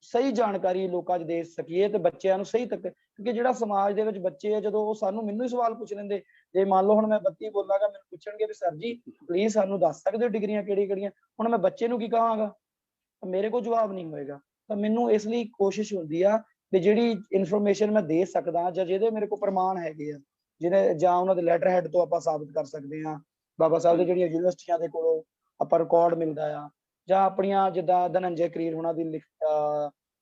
ਸਹੀ ਜਾਣਕਾਰੀ ਲੋਕਾਂ 'ਚ ਦੇ ਸਕੀਏ ਤੇ ਬੱਚਿਆਂ ਨੂੰ ਸਹੀ ਤੱਕ, ਕਿਉਂਕਿ ਜਿਹੜਾ ਸਮਾਜ ਦੇ ਵਿੱਚ ਬੱਚੇ ਆ, ਜਦੋਂ ਉਹ ਮੈਨੂੰ ਹੀ ਸਵਾਲ ਪੁੱਛ ਲੈਂਦੇ, ਜੇ ਮੰਨ ਲਓ ਹੁਣ ਮੈਂ 32 ਬੋਲਾਂਗਾ, ਮੈਨੂੰ ਪੁੱਛਣਗੇ ਵੀ ਸਰ ਜੀ ਪਲੀਜ਼ ਸਾਨੂੰ ਦੱਸ ਸਕਦੇ ਹੋ ਡਿਗਰੀਆਂ ਕਿਹੜੀ ਕਿਹੜੀਆਂ, ਹੁਣ ਮੈਂ ਬੱਚੇ ਨੂੰ ਕੀ ਕਹਾਂਗਾ, ਮੇਰੇ ਕੋਲ ਜਵਾਬ ਨਹੀਂ ਹੋਏਗਾ। ਤਾਂ ਮੈਨੂੰ ਇਸ ਲਈ ਕੋਸ਼ਿਸ਼ ਹੁੰਦੀ ਆ ਵੀ ਜਿਹੜੀ ਇਨਫੋਰਮੇਸ਼ਨ ਮੈਂ ਦੇ ਸਕਦਾ ਜਾਂ ਜਿਹਦੇ ਮੇਰੇ ਕੋਲ ਪ੍ਰਮਾਣ ਹੈਗੇ ਆ, ਜਿਹਨੇ ਜਾਂ ਉਹਨਾਂ ਦੇ ਲੈਟਰ ਹੈਡ ਤੋਂ ਆਪਾਂ ਸਾਬਿਤ ਕਰ ਸਕਦੇ ਹਾਂ, ਬਾਬਾ ਸਾਹਿਬ ਦੇ ਜਿਹੜੀਆਂ ਯੂਨੀਵਰਸਿਟੀਆਂ ਦੇ ਕੋਲੋਂ ਆਪਾਂ ਰਿਕਾਰਡ ਮਿਲਦਾ ਆ, ਜਾਂ ਆਪਣੀਆਂ ਜਿੱਦਾਂ ਧਨੰਜੇ ਕਰੀਰ ਹੋਣਾ ਦੀ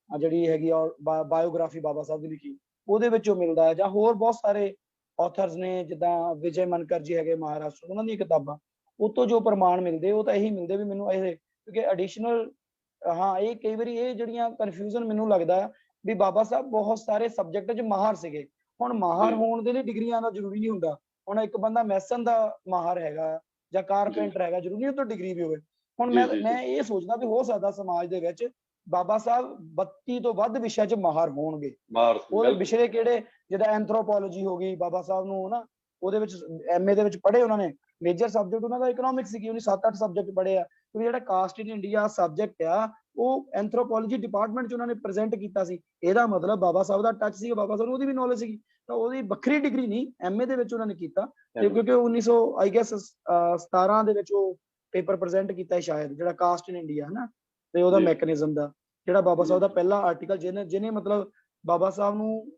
ਜਿਹੜੀ ਹੈਗੀ ਆ ਬਾਇਓਗ੍ਰਾਫੀ ਬਾਬਾ ਸਾਹਿਬ ਦੀ ਲਿਖੀ, ਉਹਦੇ ਵਿੱਚੋਂ ਮਿਲਦਾ ਹੈ, ਜਾਂ ਹੋਰ ਬਹੁਤ ਸਾਰੇ ਆਥਰਸ ਨੇ ਜਿੱਦਾਂ ਵਿਜੇ ਮਨਕਰ ਜੀ ਹੈਗੇ ਮਹਾਰਾਸ਼ਟਰ, ਉਹਨਾਂ ਦੀਆਂ ਕਿਤਾਬਾਂ, ਉਹ ਤੋਂ ਜੋ ਪ੍ਰਮਾਣ ਮਿਲਦੇ ਉਹ ਤਾਂ ਇਹੀ ਮਿਲਦੇ ਵੀ ਮੈਨੂੰ ਇਹ, ਕਿਉਂਕਿ ਐਡੀਸ਼ਨਲ ਹਾਂ ਇਹ ਕਈ ਵਾਰੀ ਇਹ ਜਿਹੜੀਆਂ ਕਨਫਿਊਜ਼ਨ ਮੈਨੂੰ ਲੱਗਦਾ ਆ ਵੀ ਬਾਬਾ ਸਾਹਿਬ ਬਹੁਤ ਸਾਰੇ ਸਬਜੈਕਟ 'ਚ ਮਾਹਰ ਸੀਗੇ। ਹੁਣ ਮਾਹਰ ਹੋਣ ਦੇ ਲਈ ਡਿਗਰੀਆਂ ਦਾ ਜ਼ਰੂਰੀ ਨਹੀਂ ਹੁੰਦਾ। ਹੁਣ ਇੱਕ ਬੰਦਾ ਮੈਸਨ ਦਾ ਮਾਹਰ ਹੈਗਾ ਜਾਂ ਕਾਰਪੈਂਟਰ ਹੈਗਾ, ਜ਼ਰੂਰੀ ਨਹੀਂ ਉਹ ਤੋਂ ਡਿਗਰੀ ਵੀ ਹੋਵੇ। ਹੁਣ ਮੈਂ ਇਹ ਸੋਚਦਾ ਵੀ ਹੋ ਸਕਦਾ ਸਮਾਜ ਦੇ ਵਿੱਚ ਬਾਬਾ ਸਾਹਿਬ 32 ਤੋਂ ਵੱਧ ਵਿਸ਼ਿਆਂ 'ਚ ਮਾਹਰ ਹੋਣਗੇ। ਉਹਦੇ ਵਿਸ਼ੇ ਕਿਹੜੇ, ਜਿੱਦਾਂ ਐਂਥਰੋਪੋਲੋਜੀ ਹੋ ਗਈ, ਬਾਬਾ ਸਾਹਿਬ ਨੂੰ ਨਾ ਉਹਦੇ ਵਿੱਚ ਐਮਏ ਦੇ ਵਿੱਚ ਪੜ੍ਹੇ ਉਹਨਾਂ ਨੇ, ਮੇਜਰ ਸਬਜੈਕਟ ਉਹਨਾਂ ਦਾ ਇਕਨੋਮਿਕਸ ਸੀਗੀ, ਉਹਨੇ 7-8 ਸਬਜੈਕਟ ਪੜ੍ਹੇ ਆ, ਕਿਉਂਕਿ ਜਿਹੜਾ ਕਾਸਟ ਇਨ ਇੰਡੀਆ ਸਬਜੈਕਟ ਆ ਉਹ ਐਂਥਰੋਪੋਲੋਜੀ ਡਿਪਾਰਟਮੈਂਟ 'ਚ ਉਹਨਾਂ ਨੇ ਪ੍ਰੈਜ਼ੈਂਟ ਕੀਤਾ ਸੀ। ਇਹਦਾ ਮਤਲਬ ਬਾਬਾ ਸਾਹਿਬ ਦਾ ਟੱਚ ਸੀ, ਬਾਬਾ ਸਾਹਿਬ ਨੂੰ ਉਹਦੀ ਵੀ ਨੌਲੇਜ ਸੀਗੀ, ਤਾਂ ਉਹਦੀ ਵੱਖਰੀ ਡਿਗਰੀ ਨਹੀਂ ਐਮਏ ਦੇ ਵਿੱਚ ਉਹਨਾਂ ਨੇ ਕੀਤਾ। ਤੇ ਕਿਉਂਕਿ 1917 ਦੇ ਵਿੱਚ ਉਹ ਪੇਪਰ ਪ੍ਰੈਜ਼ੈਂਟ ਕੀਤਾ ਸ਼ਾਇਦ, ਜਿਹੜਾ ਕਾਸਟ ਇਨ ਇੰਡੀਆ ਹੈ ਨਾ, ਤੇ ਉਹਦਾ ਮੈਕੈਨਿਜ਼ਮ ਦਾ, ਜਿਹੜਾ ਬਾਬਾ ਸਾਹਿਬ ਦਾ ਪਹਿਲਾ ਆਰਟੀਕਲ ਜਿਹਨੇ ਮਤਲਬ ਬਾਬਾ ਸਾਹਿਬ ਨੂੰ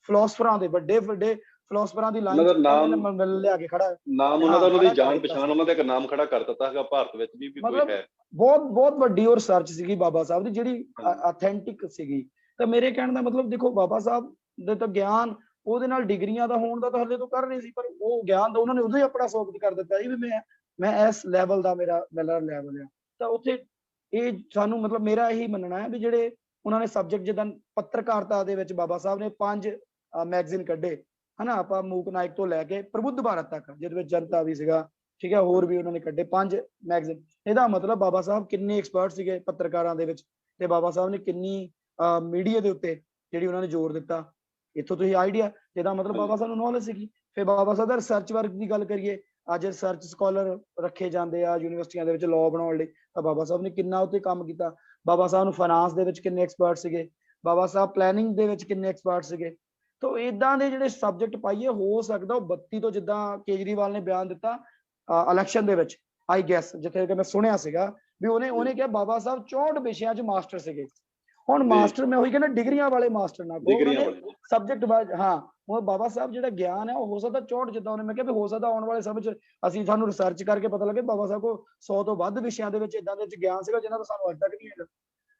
ਫਿਲਾਸਫਰਾਂ ਦੇ ਵੱਡੇ ਫਿਲਾਸਫਰਾਂ ਦੀ ਲਾਈਨ ਲਿਆ ਕੇ ਖੜਾ, ਨਾਮ ਉਹਨਾਂ ਦਾ, ਉਹਨਾਂ ਦੀ ਜਾਣ ਪਛਾਣ, ਉਹਨਾਂ ਦਾ ਇੱਕ ਨਾਮ ਖੜਾ ਕਰ ਦਿੱਤਾ ਹੈਗਾ ਭਾਰਤ ਵਿੱਚ ਵੀ ਕੋਈ ਹੈ। ਬਹੁਤ ਵੱਡੀ ਉਹ ਰਿਸਰਚ ਸੀਗੀ ਬਾਬਾ ਸਾਹਿਬ ਦੀ, ਜਿਹੜੀ ਆਥੈਂਟਿਕ ਸੀਗੀ। ਤਾਂ ਮੇਰੇ ਕਹਿਣ ਦਾ ਮਤਲਬ ਦੇਖੋ, ਬਾਬਾ ਸਾਹਿਬ ਦੇ ਤਾਂ ਗਿਆਨ ਉਹਦੇ ਨਾਲ ਡਿਗਰੀਆਂ ਦਾ ਹੋਣ ਦਾ ਤਾਂ ਹਲੇ ਤੋਂ ਕਰ ਨਹੀਂ ਸੀ, ਪਰ ਉਹ ਗਿਆਨ ਦਾ ਉਹਨਾਂ ਨੇ ਉਦੋਂ ਹੀ ਆਪਣਾ ਸਾਬਤ ਕਰ ਦਿੱਤਾ ਜੀ ਵੀ ਮੈਂ ਇਸ ਲੈਵਲ ਦਾ ਮੇਰਾ ਲੈਵਲ ਆ। ਤਾਂ ਉੱਥੇ ਇਹ ਸਾਨੂੰ ਮਤਲਬ ਮੇਰਾ ਇਹੀ ਮੰਨਣਾ ਹੈ ਵੀ ਜਿਹੜੇ ਉਹਨਾਂ ਨੇ ਸਬਜੈਕਟ, ਜਿੱਦਾਂ ਪੱਤਰਕਾਰਤਾ ਦੇ ਵਿੱਚ ਬਾਬਾ ਸਾਹਿਬ ਨੇ 5 ਮੈਗਜ਼ੀਨ ਕੱਢੇ ਹਨਾ, ਆਪਾਂ ਮੂਕ ਨਾਇਕ ਤੋਂ ਲੈ ਕੇ ਪ੍ਰਬੁੱਧ ਭਾਰਤ ਤੱਕ, ਜਿਹਦੇ ਵਿੱਚ ਜਨਤਾ ਵੀ ਸੀਗਾ, ਠੀਕ ਹੈ, ਹੋਰ ਵੀ ਉਹਨਾਂ ਨੇ ਕੱਢੇ 5 ਮੈਗਜ਼ੀਨ। ਇਹਦਾ ਮਤਲਬ ਬਾਬਾ ਸਾਹਿਬ ਕਿੰਨੇ ਐਕਸਪਰਟ ਸੀਗੇ ਪੱਤਰਕਾਰਾਂ ਦੇ ਵਿੱਚ, ਤੇ ਬਾਬਾ ਸਾਹਿਬ ਨੇ ਕਿੰਨੀ ਮੀਡੀਆ ਦੇ ਉੱਤੇ ਜਿਹੜੀ ਉਹਨਾਂ ਨੇ ਜ਼ੋਰ ਦਿੱਤਾ, ਇੱਥੋਂ ਤੁਸੀਂ ਆਈਡੀਆ, ਇਹਦਾ ਮਤਲਬ ਬਾਬਾ ਸਾਹਿਬ ਨੂੰ ਨੌਲੇਜ ਸੀਗੀ। ਫਿਰ ਬਾਬਾ ਸਾਹਿਬ ਦਾ ਰਿਸਰਚ ਵਰਕ ਦੀ ਗੱਲ ਕਰੀਏ, ਅੱਜ ਰਿਸਰਚ ਸਕਾਲਰ ਰੱਖੇ ਜਾਂਦੇ ਆ ਯੂਨੀਵਰਸਿਟੀਆਂ ਦੇ ਵਿੱਚ ਲਾਅ ਬਣਾਉਣ ਲਈ, ਤਾਂ ਬਾਬਾ ਸਾਹਿਬ ਨੇ ਕਿੰਨਾ ਉੱਤੇ ਕੰਮ ਕੀਤਾ। ਬਾਬਾ ਸਾਹਿਬ ਨੂੰ ਫਾਈਨਾਂਸ ਦੇ ਵਿੱਚ ਕਿੰਨੇ ਐਕਸਪਰਟ ਸੀਗੇ, ਬਾਬਾ ਸਾਹਿਬ ਪਲੈਨਿੰਗ ਦੇ ਵਿੱਚ ਕਿੰਨੇ ਐਕਸਪਰਟ ਸੀਗੇ। ਤਾਂ ਇਦਾਂ ਦੇ ਜਿਹੜੇ ਸਬਜੈਕਟ ਪਾਈਏ, ਹੋ ਸਕਦਾ ਉਹ 32 ਤੋਂ, ਜਿੱਦਾਂ ਕੇਜਰੀਵਾਲ ਨੇ ਬਿਆਨ ਦਿੱਤਾ ਇਲੈਕਸ਼ਨ ਦੇ ਵਿੱਚ, ਆਈ ਗੈਸ ਜਿੱਥੇ ਕਿ ਮੈਂ ਸੁਣਿਆ ਸੀਗਾ ਵੀ ਉਹਨੇ ਕਿਹਾ ਬਾਬਾ ਸਾਹਿਬ 64 ਵਿਸ਼ਿਆਂ 'ਚ ਮਾਸਟਰ ਸੀਗੇ। ਹੁਣ ਮਾਸਟਰ ਮੈਂ ਉਹੀ ਕਹਿੰਦਾ, ਡਿਗਰੀਆਂ ਵਾਲੇ ਮਾਸਟਰ ਨਾ ਕਹੋ, ਸਬਜੈਕਟ ਵਾਈਜ਼। ਹਾਂ, ਹੁਣ ਬਾਬਾ ਸਾਹਿਬ ਜਿਹੜਾ ਗਿਆਨ ਹੈ ਉਹ ਹੋ ਸਕਦਾ 64, ਜਿੱਦਾਂ ਉਹਨੇ, ਮੈਂ ਕਿਹਾ ਵੀ ਹੋ ਸਕਦਾ ਆਉਣ ਵਾਲੇ ਸਮੇਂ 'ਚ ਅਸੀਂ ਸਾਨੂੰ ਰਿਸਰਚ ਕਰਕੇ ਪਤਾ ਲੱਗੇ ਬਾਬਾ ਸਾਹਿਬ ਕੋਲ 100 ਤੋਂ ਵੱਧ ਵਿਸ਼ਿਆਂ ਦੇ ਵਿੱਚ ਇਦਾਂ ਦੇ ਗਿਆਨ ਸੀਗਾ ਜਿਹਨਾਂ ਦਾ ਸਾਨੂੰ ਅੱਜ ਤੱਕ ਨਹੀਂ ਹੈਗਾ।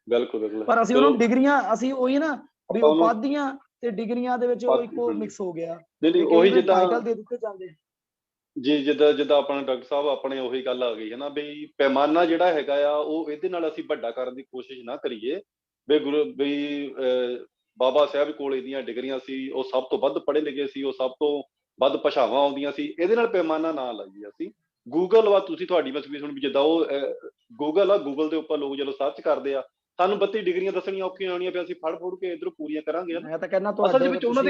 ਬਿਲਕੁਲ, ਪਰ ਅਸੀਂ ਉਹਨਾਂ ਨੂੰ ਡਿਗਰੀਆਂ, ਅਸੀਂ ਉਹੀ ਨਾ ਵੀ ਉਪਾਧੀਆਂ ਤੇ ਡਿਗਰੀਆਂ ਦੇ ਵਿੱਚ ਉਹ ਇੱਕੋ ਮਿਕਸ ਹੋ ਗਿਆ, ਉਹੀ ਜਿੱਦਾਂ ਟਾਈਟਲ ਦੇ ਦਿੱਤੇ ਜਾਂਦੇ ਜੀ। ਜਿੱਦਾਂ ਆਪਣਾ ਡਾਕਟਰ ਸਾਹਿਬ ਆਪਣੇ ਉਹੀ ਗੱਲ ਆ ਗਈ ਹੈ ਨਾ ਵੀ ਪੈਮਾਨਾ ਜਿਹੜਾ ਹੈਗਾ ਆ, ਉਹ ਇਹਦੇ ਨਾਲ ਅਸੀਂ ਵੱਡਾ ਕਰਨ ਦੀ ਕੋਸ਼ਿਸ਼ ਨਾ ਕਰੀਏ ਵੀ ਬਾਬਾ ਸਾਹਿਬ ਕੋਲ ਇਹਦੀਆਂ ਡਿਗਰੀਆਂ ਸੀ, ਉਹ ਸਭ ਤੋਂ ਵੱਧ ਪੜ੍ਹੇ ਲਿਖੇ ਸੀ, ਉਹ ਸਭ ਤੋਂ ਵੱਧ ਭਾਸ਼ਾਵਾਂ ਆਉਂਦੀਆਂ ਸੀ, ਇਹਦੇ ਨਾਲ ਪੈਮਾਨਾ ਨਾ ਲਾਈਏ ਅਸੀਂ। ਗੂਗਲ ਵਾ, ਤੁਸੀਂ ਤੁਹਾਡੀ ਬਸ ਵੀ ਸੁਣ ਵੀ ਜਿੱਦਾਂ ਉਹ ਗੂਗਲ ਆ, ਗੂਗਲ ਦੇ ਉੱਪਰ ਲੋਕ ਜਦੋਂ ਸਰਚ ਕਰਦੇ ਆ, ਸਾਨੂੰ 32 ਡਿਗਰੀਆਂ ਦੱਸਣੀਆਂ ਔਖੀਆਂ ਹੋਣੀਆਂ, ਫਿਰ ਅਸੀਂ ਫੜ ਕੇ ਇੱਧਰੋਂ ਪੂਰੀਆਂ ਕਰਾਂਗੇ। ਮੈਂ ਤਾਂ ਕਹਿੰਦਾ ਅਸਲ ਦੇ ਵਿੱਚ ਉਹਨਾਂ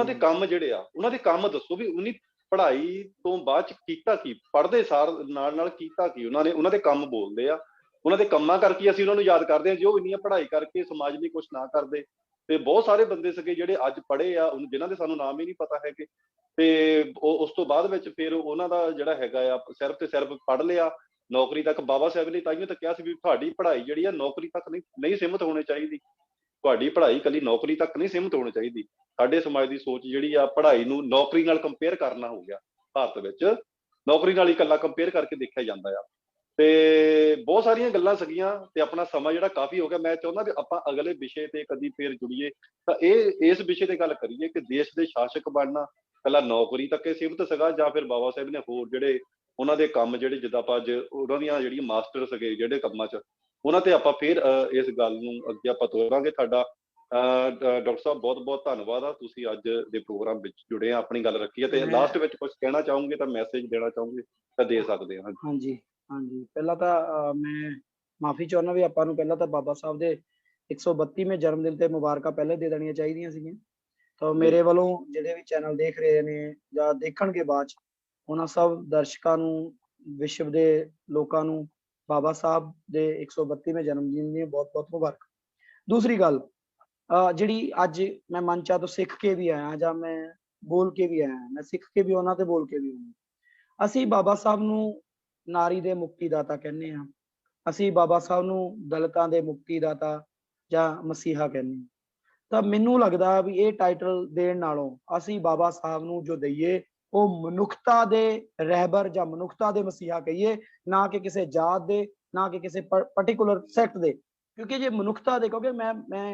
ਦੇ ਕੰਮ ਜਿਹੜੇ ਆ, ਉਹਨਾਂ ਦੇ ਕੰਮ ਦੱਸੋ ਵੀ ਉਹਨੀ ਪੜ੍ਹਾਈ ਤੋਂ ਬਾਅਦ ਚ ਕੀਤਾ ਕੀ, ਪੜ੍ਹਦੇ ਸਾਰ ਨਾਲ ਕੀਤਾ ਕੀ ਉਹਨਾਂ ਦੇ ਕੰਮ ਬੋਲਦੇ ਆ, ਉਹਨਾਂ ਦੇ ਕੰਮਾਂ ਕਰਕੇ ਅਸੀਂ ਉਹਨਾਂ ਨੂੰ ਯਾਦ ਕਰਦੇ ਹਾਂ। ਜੇ ਉਹ ਇੰਨੀਆਂ ਪੜ੍ਹਾਈ ਕਰਕੇ ਸਮਾਜ ਲਈ ਕੁਛ ਨਾ ਕਰਦੇ ਤੇ ਬਹੁਤ ਸਾਰੇ ਬੰਦੇ ਸੀਗੇ ਜਿਹੜੇ ਅੱਜ ਪੜ੍ਹੇ ਆ, ਜਿਨ੍ਹਾਂ ਦੇ ਸਾਨੂੰ ਨਾਮ ਹੀ ਨਹੀਂ ਪਤਾ ਹੈਗੇ। ਤੇ ਉਸ ਤੋਂ ਬਾਅਦ ਵਿੱਚ ਫਿਰ ਉਹਨਾਂ ਦਾ ਜਿਹੜਾ ਹੈਗਾ ਆ ਸਿਰਫ ਤੇ ਸਿਰਫ ਪੜ੍ਹ ਲਿਆ, ਨੌਕਰੀ ਤੱਕ। ਬਾਬਾ ਸਾਹਿਬ ਨੇ ਤਾਂਹੀਓ ਤਾਂ ਕਿਹਾ ਸੀ ਵੀ ਤੁਹਾਡੀ ਪੜ੍ਹਾਈ ਜਿਹੜੀ ਆ ਨੌਕਰੀ ਤੱਕ ਨਹੀਂ ਸੀਮਿਤ ਹੋਣੀ ਚਾਹੀਦੀ। ਤੁਹਾਡੀ ਪੜ੍ਹਾਈ ਇਕੱਲੀ ਨੌਕਰੀ ਤੱਕ ਨਹੀਂ ਸੀਮਿਤ ਹੋਣੀ ਚਾਹੀਦੀ। ਸਾਡੇ ਸਮਾਜ ਦੀ ਸੋਚ ਜਿਹੜੀ ਆ ਪੜ੍ਹਾਈ ਨੂੰ ਨੌਕਰੀ ਨਾਲ ਕੰਪੇਅਰ ਕਰਨਾ ਹੋ ਗਿਆ। ਭਾਰਤ ਵਿੱਚ ਨੌਕਰੀ ਨਾਲ ਹੀ ਇਕੱਲਾ ਕੰਪੇਅਰ ਕਰਕੇ ਦੇਖਿਆ ਜਾਂਦਾ ਆ। ਤੇ ਬਹੁਤ ਸਾਰੀਆਂ ਗੱਲਾਂ ਸੀਗੀਆਂ ਤੇ ਆਪਣਾ ਸਮਾਂ ਜਿਹੜਾ ਕਾਫੀ ਹੋ ਗਿਆ। ਮੈਂ ਚਾਹੁੰਦਾ ਵੀ ਆਪਾਂ ਅਗਲੇ ਵਿਸ਼ੇ ਤੇ ਕਦੀ ਫੇਰ ਜੁੜੀਏ ਤਾਂ ਇਸ ਵਿਸ਼ੇ ਤੇ ਗੱਲ ਕਰੀਏ ਕਿ ਦੇਸ਼ ਦੇ ਸ਼ਾਸਕ ਬਣਨਾ ਇਕੱਲਾ ਨੌਕਰੀ ਤੱਕ ਹੀ ਸੀਮਿਤ ਸੀਗਾ ਜਾਂ ਫਿਰ ਬਾਬਾ ਸਾਹਿਬ ਨੇ ਹੋਰ ਜਿਹੜੇ ਉਹਨਾਂ ਦੇ ਕੰਮ ਜਿਹੜੇ ਜਿੱਦਾਂ ਆਪਾਂ ਅੱਜ ਉਹਨਾਂ ਦੀਆਂ ਜਿਹੜੀਆਂ ਮਾਸਟਰ ਸੀਗੇ ਜਿਹੜੇ ਕੰਮਾਂ 'ਚ, ਉਹਨਾਂ ਤੇ ਆਪਾਂ ਫੇਰ ਇਸ ਗੱਲ ਨੂੰ ਅੱਗੇ ਆਪਾਂ ਤੋਰਾਂਗੇ। ਤੁਹਾਡਾ ਡਾਕਟਰ ਸਾਹਿਬ ਬਹੁਤ ਬਹੁਤ ਧੰਨਵਾਦ ਆ, ਤੁਸੀਂ ਅੱਜ ਦੇ ਪ੍ਰੋਗਰਾਮ ਵਿੱਚ ਜੁੜੇ ਆ, ਆਪਣੀ ਗੱਲ ਰੱਖੀ ਹੈ। ਤੇ ਲਾਸਟ ਵਿੱਚ ਕੁਝ ਕਹਿਣਾ ਚਾਹੋਗੇ ਤਾਂ ਮੈਸੇਜ ਦੇਣਾ ਚਾਹੋਗੇ ਤਾਂ ਦੇ ਸਕਦੇ ਹਾਂ। ਹਾਂਜੀ ਹਾਂਜੀ, ਪਹਿਲਾਂ ਤਾਂ ਮੈਂ ਮਾਫੀ ਚਾਹੁੰਦਾ ਵੀ ਆਪਾਂ ਨੂੰ ਪਹਿਲਾਂ ਤਾਂ ਬਾਬਾ ਸਾਹਿਬ ਦੇ 132ਵੇਂ ਜਨਮ ਦਿਨ ਤੇ ਮੁਬਾਰਕਾਂ ਪਹਿਲੇ ਦੇ ਦੇਣੀਆਂ ਚਾਹੀਦੀਆਂ ਸੀਗੀਆਂ। ਤਾਂ ਮੇਰੇ ਵੱਲੋਂ ਜਿਹੜੇ ਵੀ ਚੈਨਲ ਦੇਖ ਰਹੇ ਨੇ ਜਾਂ ਦੇਖਣਗੇ ਬਾਅਦ 'ਚ, ਉਹਨਾਂ ਸਭ ਦਰਸ਼ਕਾਂ ਨੂੰ, ਵਿਸ਼ਵ ਦੇ ਲੋਕਾਂ ਨੂੰ ਬਾਬਾ ਸਾਹਿਬ ਦੇ 132ਵੇਂ ਜਨਮ ਦਿਨ ਦੀਆਂ ਬਹੁਤ ਬਹੁਤ ਮੁਬਾਰਕਾਂ। ਦੂਸਰੀ ਗੱਲ, ਜਿਹੜੀ ਅੱਜ ਮੈਂ ਮੰਚਾਂ ਤੋਂ ਸਿੱਖ ਕੇ ਵੀ ਆਇਆ ਜਾਂ ਮੈਂ ਬੋਲ ਕੇ ਵੀ ਆਇਆ, ਮੈਂ ਸਿੱਖ ਕੇ ਵੀ ਉਹਨਾਂ ਤੇ ਬੋਲ ਕੇ ਵੀ ਆਉਣਾ। ਅਸੀਂ ਬਾਬਾ ਸਾਹਿਬ ਨੂੰ ਨਾਰੀ ਦੇ ਮੁਕਤੀਦਾਤਾ ਕਹਿੰਦੇ ਹਾਂ, ਅਸੀਂ ਬਾਬਾ ਸਾਹਿਬ ਨੂੰ ਦਲਿਤਾਂ ਦੇ ਮੁਕਤੀਦਾਤਾ ਜਾਂ ਮਸੀਹਾ ਕਹਿੰਦੇ ਹਾਂ। ਤਾਂ ਮੈਨੂੰ ਲੱਗਦਾ ਵੀ ਇਹ ਟਾਈਟਲ ਦੇਣ ਨਾਲੋਂ ਅਸੀਂ ਬਾਬਾ ਸਾਹਿਬ ਨੂੰ ਜੋ ਦਈਏ ਉਹ ਮਨੁੱਖਤਾ ਦੇ ਰਹਿਬਰ ਜਾਂ ਮਨੁੱਖਤਾ ਦੇ ਮਸੀਹਾ ਕਹੀਏ, ਨਾ ਕਿ ਕਿਸੇ ਜਾਤ ਦੇ, ਨਾ ਕਿ ਕਿਸੇ ਪਰਟੀਕੂਲਰ ਸੈਕਟ ਦੇ। ਕਿਉਂਕਿ ਜੇ ਮਨੁੱਖਤਾ ਦੇ, ਕਿਉਂਕਿ ਮੈਂ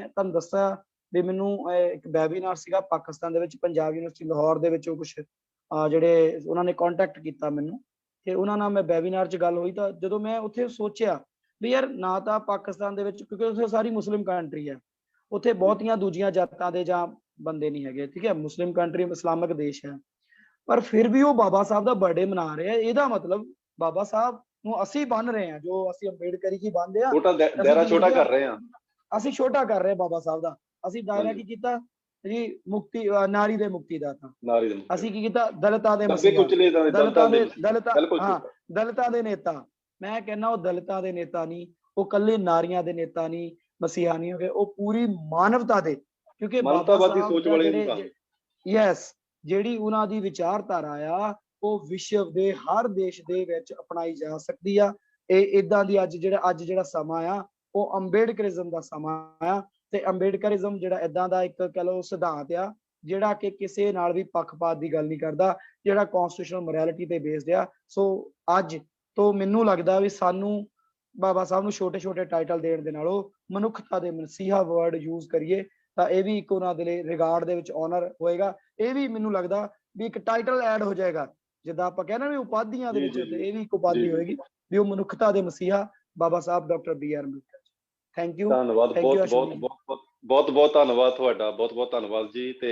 ਤੁਹਾਨੂੰ ਦੱਸਿਆ ਵੀ ਮੈਨੂੰ ਇੱਕ ਵੈਬੀਨਾਰ ਸੀਗਾ ਪਾਕਿਸਤਾਨ ਦੇ ਵਿੱਚ, ਪੰਜਾਬ ਯੂਨੀਵਰਸਿਟੀ ਲਾਹੌਰ ਦੇ ਵਿੱਚ, ਉਹ ਕੁਛ ਜਿਹੜੇ ਉਹਨਾਂ ਨੇ ਕੰਟੈਕਟ ਕੀਤਾ ਮੈਨੂੰ ਤੇ ਉਹਨਾਂ ਨਾਲ ਮੈਂ ਵੈਬੀਨਾਰ 'ਚ ਗੱਲ ਹੋਈ। ਤਾਂ ਜਦੋਂ ਮੈਂ ਉੱਥੇ ਸੋਚਿਆ ਵੀ ਯਾਰ, ਨਾ ਤਾਂ ਪਾਕਿਸਤਾਨ ਦੇ ਵਿੱਚ, ਕਿਉਂਕਿ ਉੱਥੇ ਸਾਰੀ ਮੁਸਲਿਮ ਕੰਟਰੀ ਹੈ, ਉੱਥੇ ਬਹੁਤੀਆਂ ਦੂਜੀਆਂ ਜਾਤਾਂ ਦੇ ਜਾਂ ਬੰਦੇ ਨਹੀਂ ਹੈਗੇ, ਠੀਕ ਹੈ, ਮੁਸਲਿਮ ਕੰਟਰੀ, ਇਸਲਾਮਿਕ ਦੇਸ਼ ਹੈ, ਪਰ ਫਿਰ ਵੀ ਉਹ ਬਾਬਾ ਸਾਹਿਬ ਦਾ ਬਰਥਡੇ ਮਨਾ ਰਹੇ ਆ। ਇਹਦਾ ਮਤਲਬ ਬਾਬਾ ਸਾਹਿਬ ਨੂੰ ਅਸੀਂ ਬੰਨ ਰਹੇ ਹਾਂ, ਜੋ ਅਸੀਂ ਅੰਬੇਡਕਰੀ ਕੀ ਬੰਨਦੇ ਆ, ਦਾਇਰਾ ਛੋਟਾ ਕਰ ਰਹੇ ਹਾਂ, ਅਸੀਂ ਛੋਟਾ ਕਰ ਰਹੇ ਬਾਬਾ ਸਾਹਿਬ ਦਾ। ਅਸੀਂ ਦਾਇਰਾ ਕੀ ਕੀਤਾ ਜੀ? ਮੁਕਤੀ, ਨਾਰੀ ਦੇ ਮੁਕਤੀਦਾਤਾ। ਅਸੀਂ ਕੀ ਕੀਤਾ? ਦਲਿਤਾਂ ਦੇ ਮਸੀਹਾ, ਦਲਿਤਾਂ ਦੇ ਨੇਤਾ। ਮੈਂ ਕਹਿੰਦਾ ਉਹ ਦਲਿਤਾਂ ਦੇ ਨੇਤਾ ਨਹੀਂ, ਉਹ ਕੱਲੇ ਨਾਰੀਆਂ ਦੇ ਨੇਤਾ ਨਹੀਂ, ਮਸੀਹਾ ਨਹੀਂ ਹੋ ਗਏ, ਉਹ ਪੂਰੀ ਮਾਨਵਤਾ ਦੇ। ਕਿਉਂਕਿ ਯੈਸ, ਜਿਹੜੀ ਉਹਨਾਂ ਦੀ ਵਿਚਾਰਧਾਰਾ ਆ ਉਹ ਵਿਸ਼ਵ ਦੇ ਹਰ ਦੇਸ਼ ਦੇ ਵਿੱਚ ਅਪਣਾਈ ਜਾ ਸਕਦੀ ਆ। ਇਹ ਏਦਾਂ ਦੀ ਅੱਜ ਜਿਹੜਾ ਸਮਾਂ ਆ ਉਹ ਅੰਬੇਡਕਰਿਜ਼ਮ ਦਾ ਸਮਾਂ ਆ। ਤੇ ਅੰਬੇਡਕਰਿਜ਼ਮ ਜਿਹੜਾ ਏਦਾਂ ਦਾ ਇੱਕ ਕਹਿ ਲਓ ਸਿਧਾਂਤ ਆ ਜਿਹੜਾ ਕਿ ਕਿਸੇ ਨਾਲ ਵੀ ਪੱਖਪਾਤ ਦੀ ਗੱਲ ਨਹੀਂ ਕਰਦਾ, ਜਿਹੜਾ ਕਨਸਟੀਟਿਊਸ਼ਨਲ ਮੋਰੈਲਿਟੀ ਤੇ ਬੇਸਡ ਆ। ਸੋ ਅੱਜ ਤੋਂ ਮੈਨੂੰ ਲੱਗਦਾ ਵੀ ਸਾਨੂੰ ਬਾਬਾ ਸਾਹਿਬ ਨੂੰ ਛੋਟੇ ਛੋਟੇ ਟਾਈਟਲ ਦੇਣ ਦੇ ਨਾਲੋਂ ਮਨੁੱਖਤਾ ਦੇ ਮਸੀਹਾ ਵਰਡ ਯੂਜ਼ ਕਰੀਏ ਤਾਂ ਇਹ ਵੀ ਇੱਕ ਉਹਨਾਂ ਦੇ ਲਈ ਰਿਗਾਰਡ ਦੇ ਵਿੱਚ ਆਨਰ ਹੋਏਗਾ। ਇਹ ਵੀ ਮੈਨੂੰ ਲੱਗਦਾ ਵੀ ਇੱਕ ਟਾਈਟਲ ਐਡ ਹੋ ਜਾਏਗਾ, ਜਿੱਦਾਂ ਆਪਾਂ ਕਹਿੰਦੇ ਵੀ ਉਪਾਧੀਆਂ ਦੇ ਵਿੱਚ, ਇਹ ਵੀ ਇੱਕ ਉਪਾਧੀ ਹੋਏਗੀ ਵੀ ਉਹ ਮਨੁੱਖਤਾ ਦੇ ਮਸੀਹਾ ਬਾਬਾ ਸਾਹਿਬ doctor BR Ambedkar. Thank you, ਧੰਨਵਾਦ, ਬਹੁਤ ਬਹੁਤ ਧੰਨਵਾਦ ਤੁਹਾਡਾ, ਬਹੁਤ ਬਹੁਤ ਧੰਨਵਾਦ ਜੀ। ਤੇ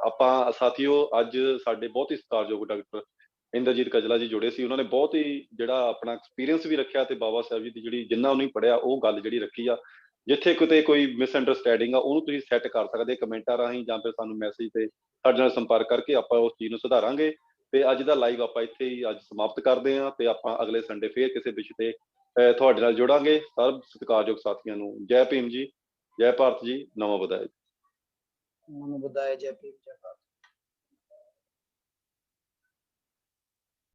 ਆਪਾਂ ਸਾਥੀਓ, ਅੱਜ ਸਾਡੇ ਬਹੁਤ ਹੀ ਸਤਿਕਾਰਯੋਗ ਡਾਕਟਰ ਇੰਦਰਜੀਤ ਕਜਲਾ ਜੀ ਜੁੜੇ ਸੀ। ਉਹਨਾਂ ਨੇ ਬਹੁਤ ਹੀ ਜਿਹੜਾ ਆਪਣਾ ਐਕਸਪੀਰੀਅੰਸ ਵੀ ਰੱਖਿਆ ਤੇ ਬਾਬਾ ਸਾਹਿਬ ਜੀ ਦੀ ਜਿਹੜੀ ਜਿੰਨਾ ਉਹਨੇ ਪੜ੍ਹਿਆ ਉਹ ਗੱਲ ਜਿਹੜੀ ਰੱਖੀ ਆ। ਜਿੱਥੇ ਕਿਤੇ ਕੋਈ ਮਿਸਅੰਡਰਸਟੈਂਡਿੰਗ ਆ ਉਹਨੂੰ ਤੁਸੀਂ ਸੈੱਟ ਕਰ ਸਕਦੇ ਕਮੈਂਟਾਂ ਰਾਹੀਂ ਜਾਂ ਫਿਰ ਸਾਨੂੰ ਮੈਸੇਜ ਤੇ ਸਾਡੇ ਨਾਲ ਸੰਪਰਕ ਕਰਕੇ ਆਪਾਂ ਉਸ ਚੀਜ਼ ਨੂੰ ਸੁਧਾਰਾਂਗੇ। ਤੇ ਅੱਜ ਦਾ ਲਾਈਵ ਆਪਾਂ ਇੱਥੇ ਹੀ ਅੱਜ ਸਮਾਪਤ ਕਰਦੇ ਹਾਂ ਤੇ ਆਪਾਂ ਅਗਲੇ ਸੰਡੇ ਫੇਰ ਕਿਸੇ ਵਿਸ਼ੇ ਤੇ ਤੁਹਾਡੇ ਨਾਲ ਜੁੜਾਂਗੇ। ਸਰਬ ਸਤਿਕਾਰਯੋਗ ਸਾਥੀਆਂ ਨੂੰ ਜੈ ਭੀਮ ਜੀ, ਜੈ ਭਾਰਤ ਜੀ, ਨਮੋ ਬੁੱਧਾਏ। ਨਮੋ ਬੁੱਧਾਏ, ਜੈ ਭੀਮ, ਜੈ ਭਾਰਤ।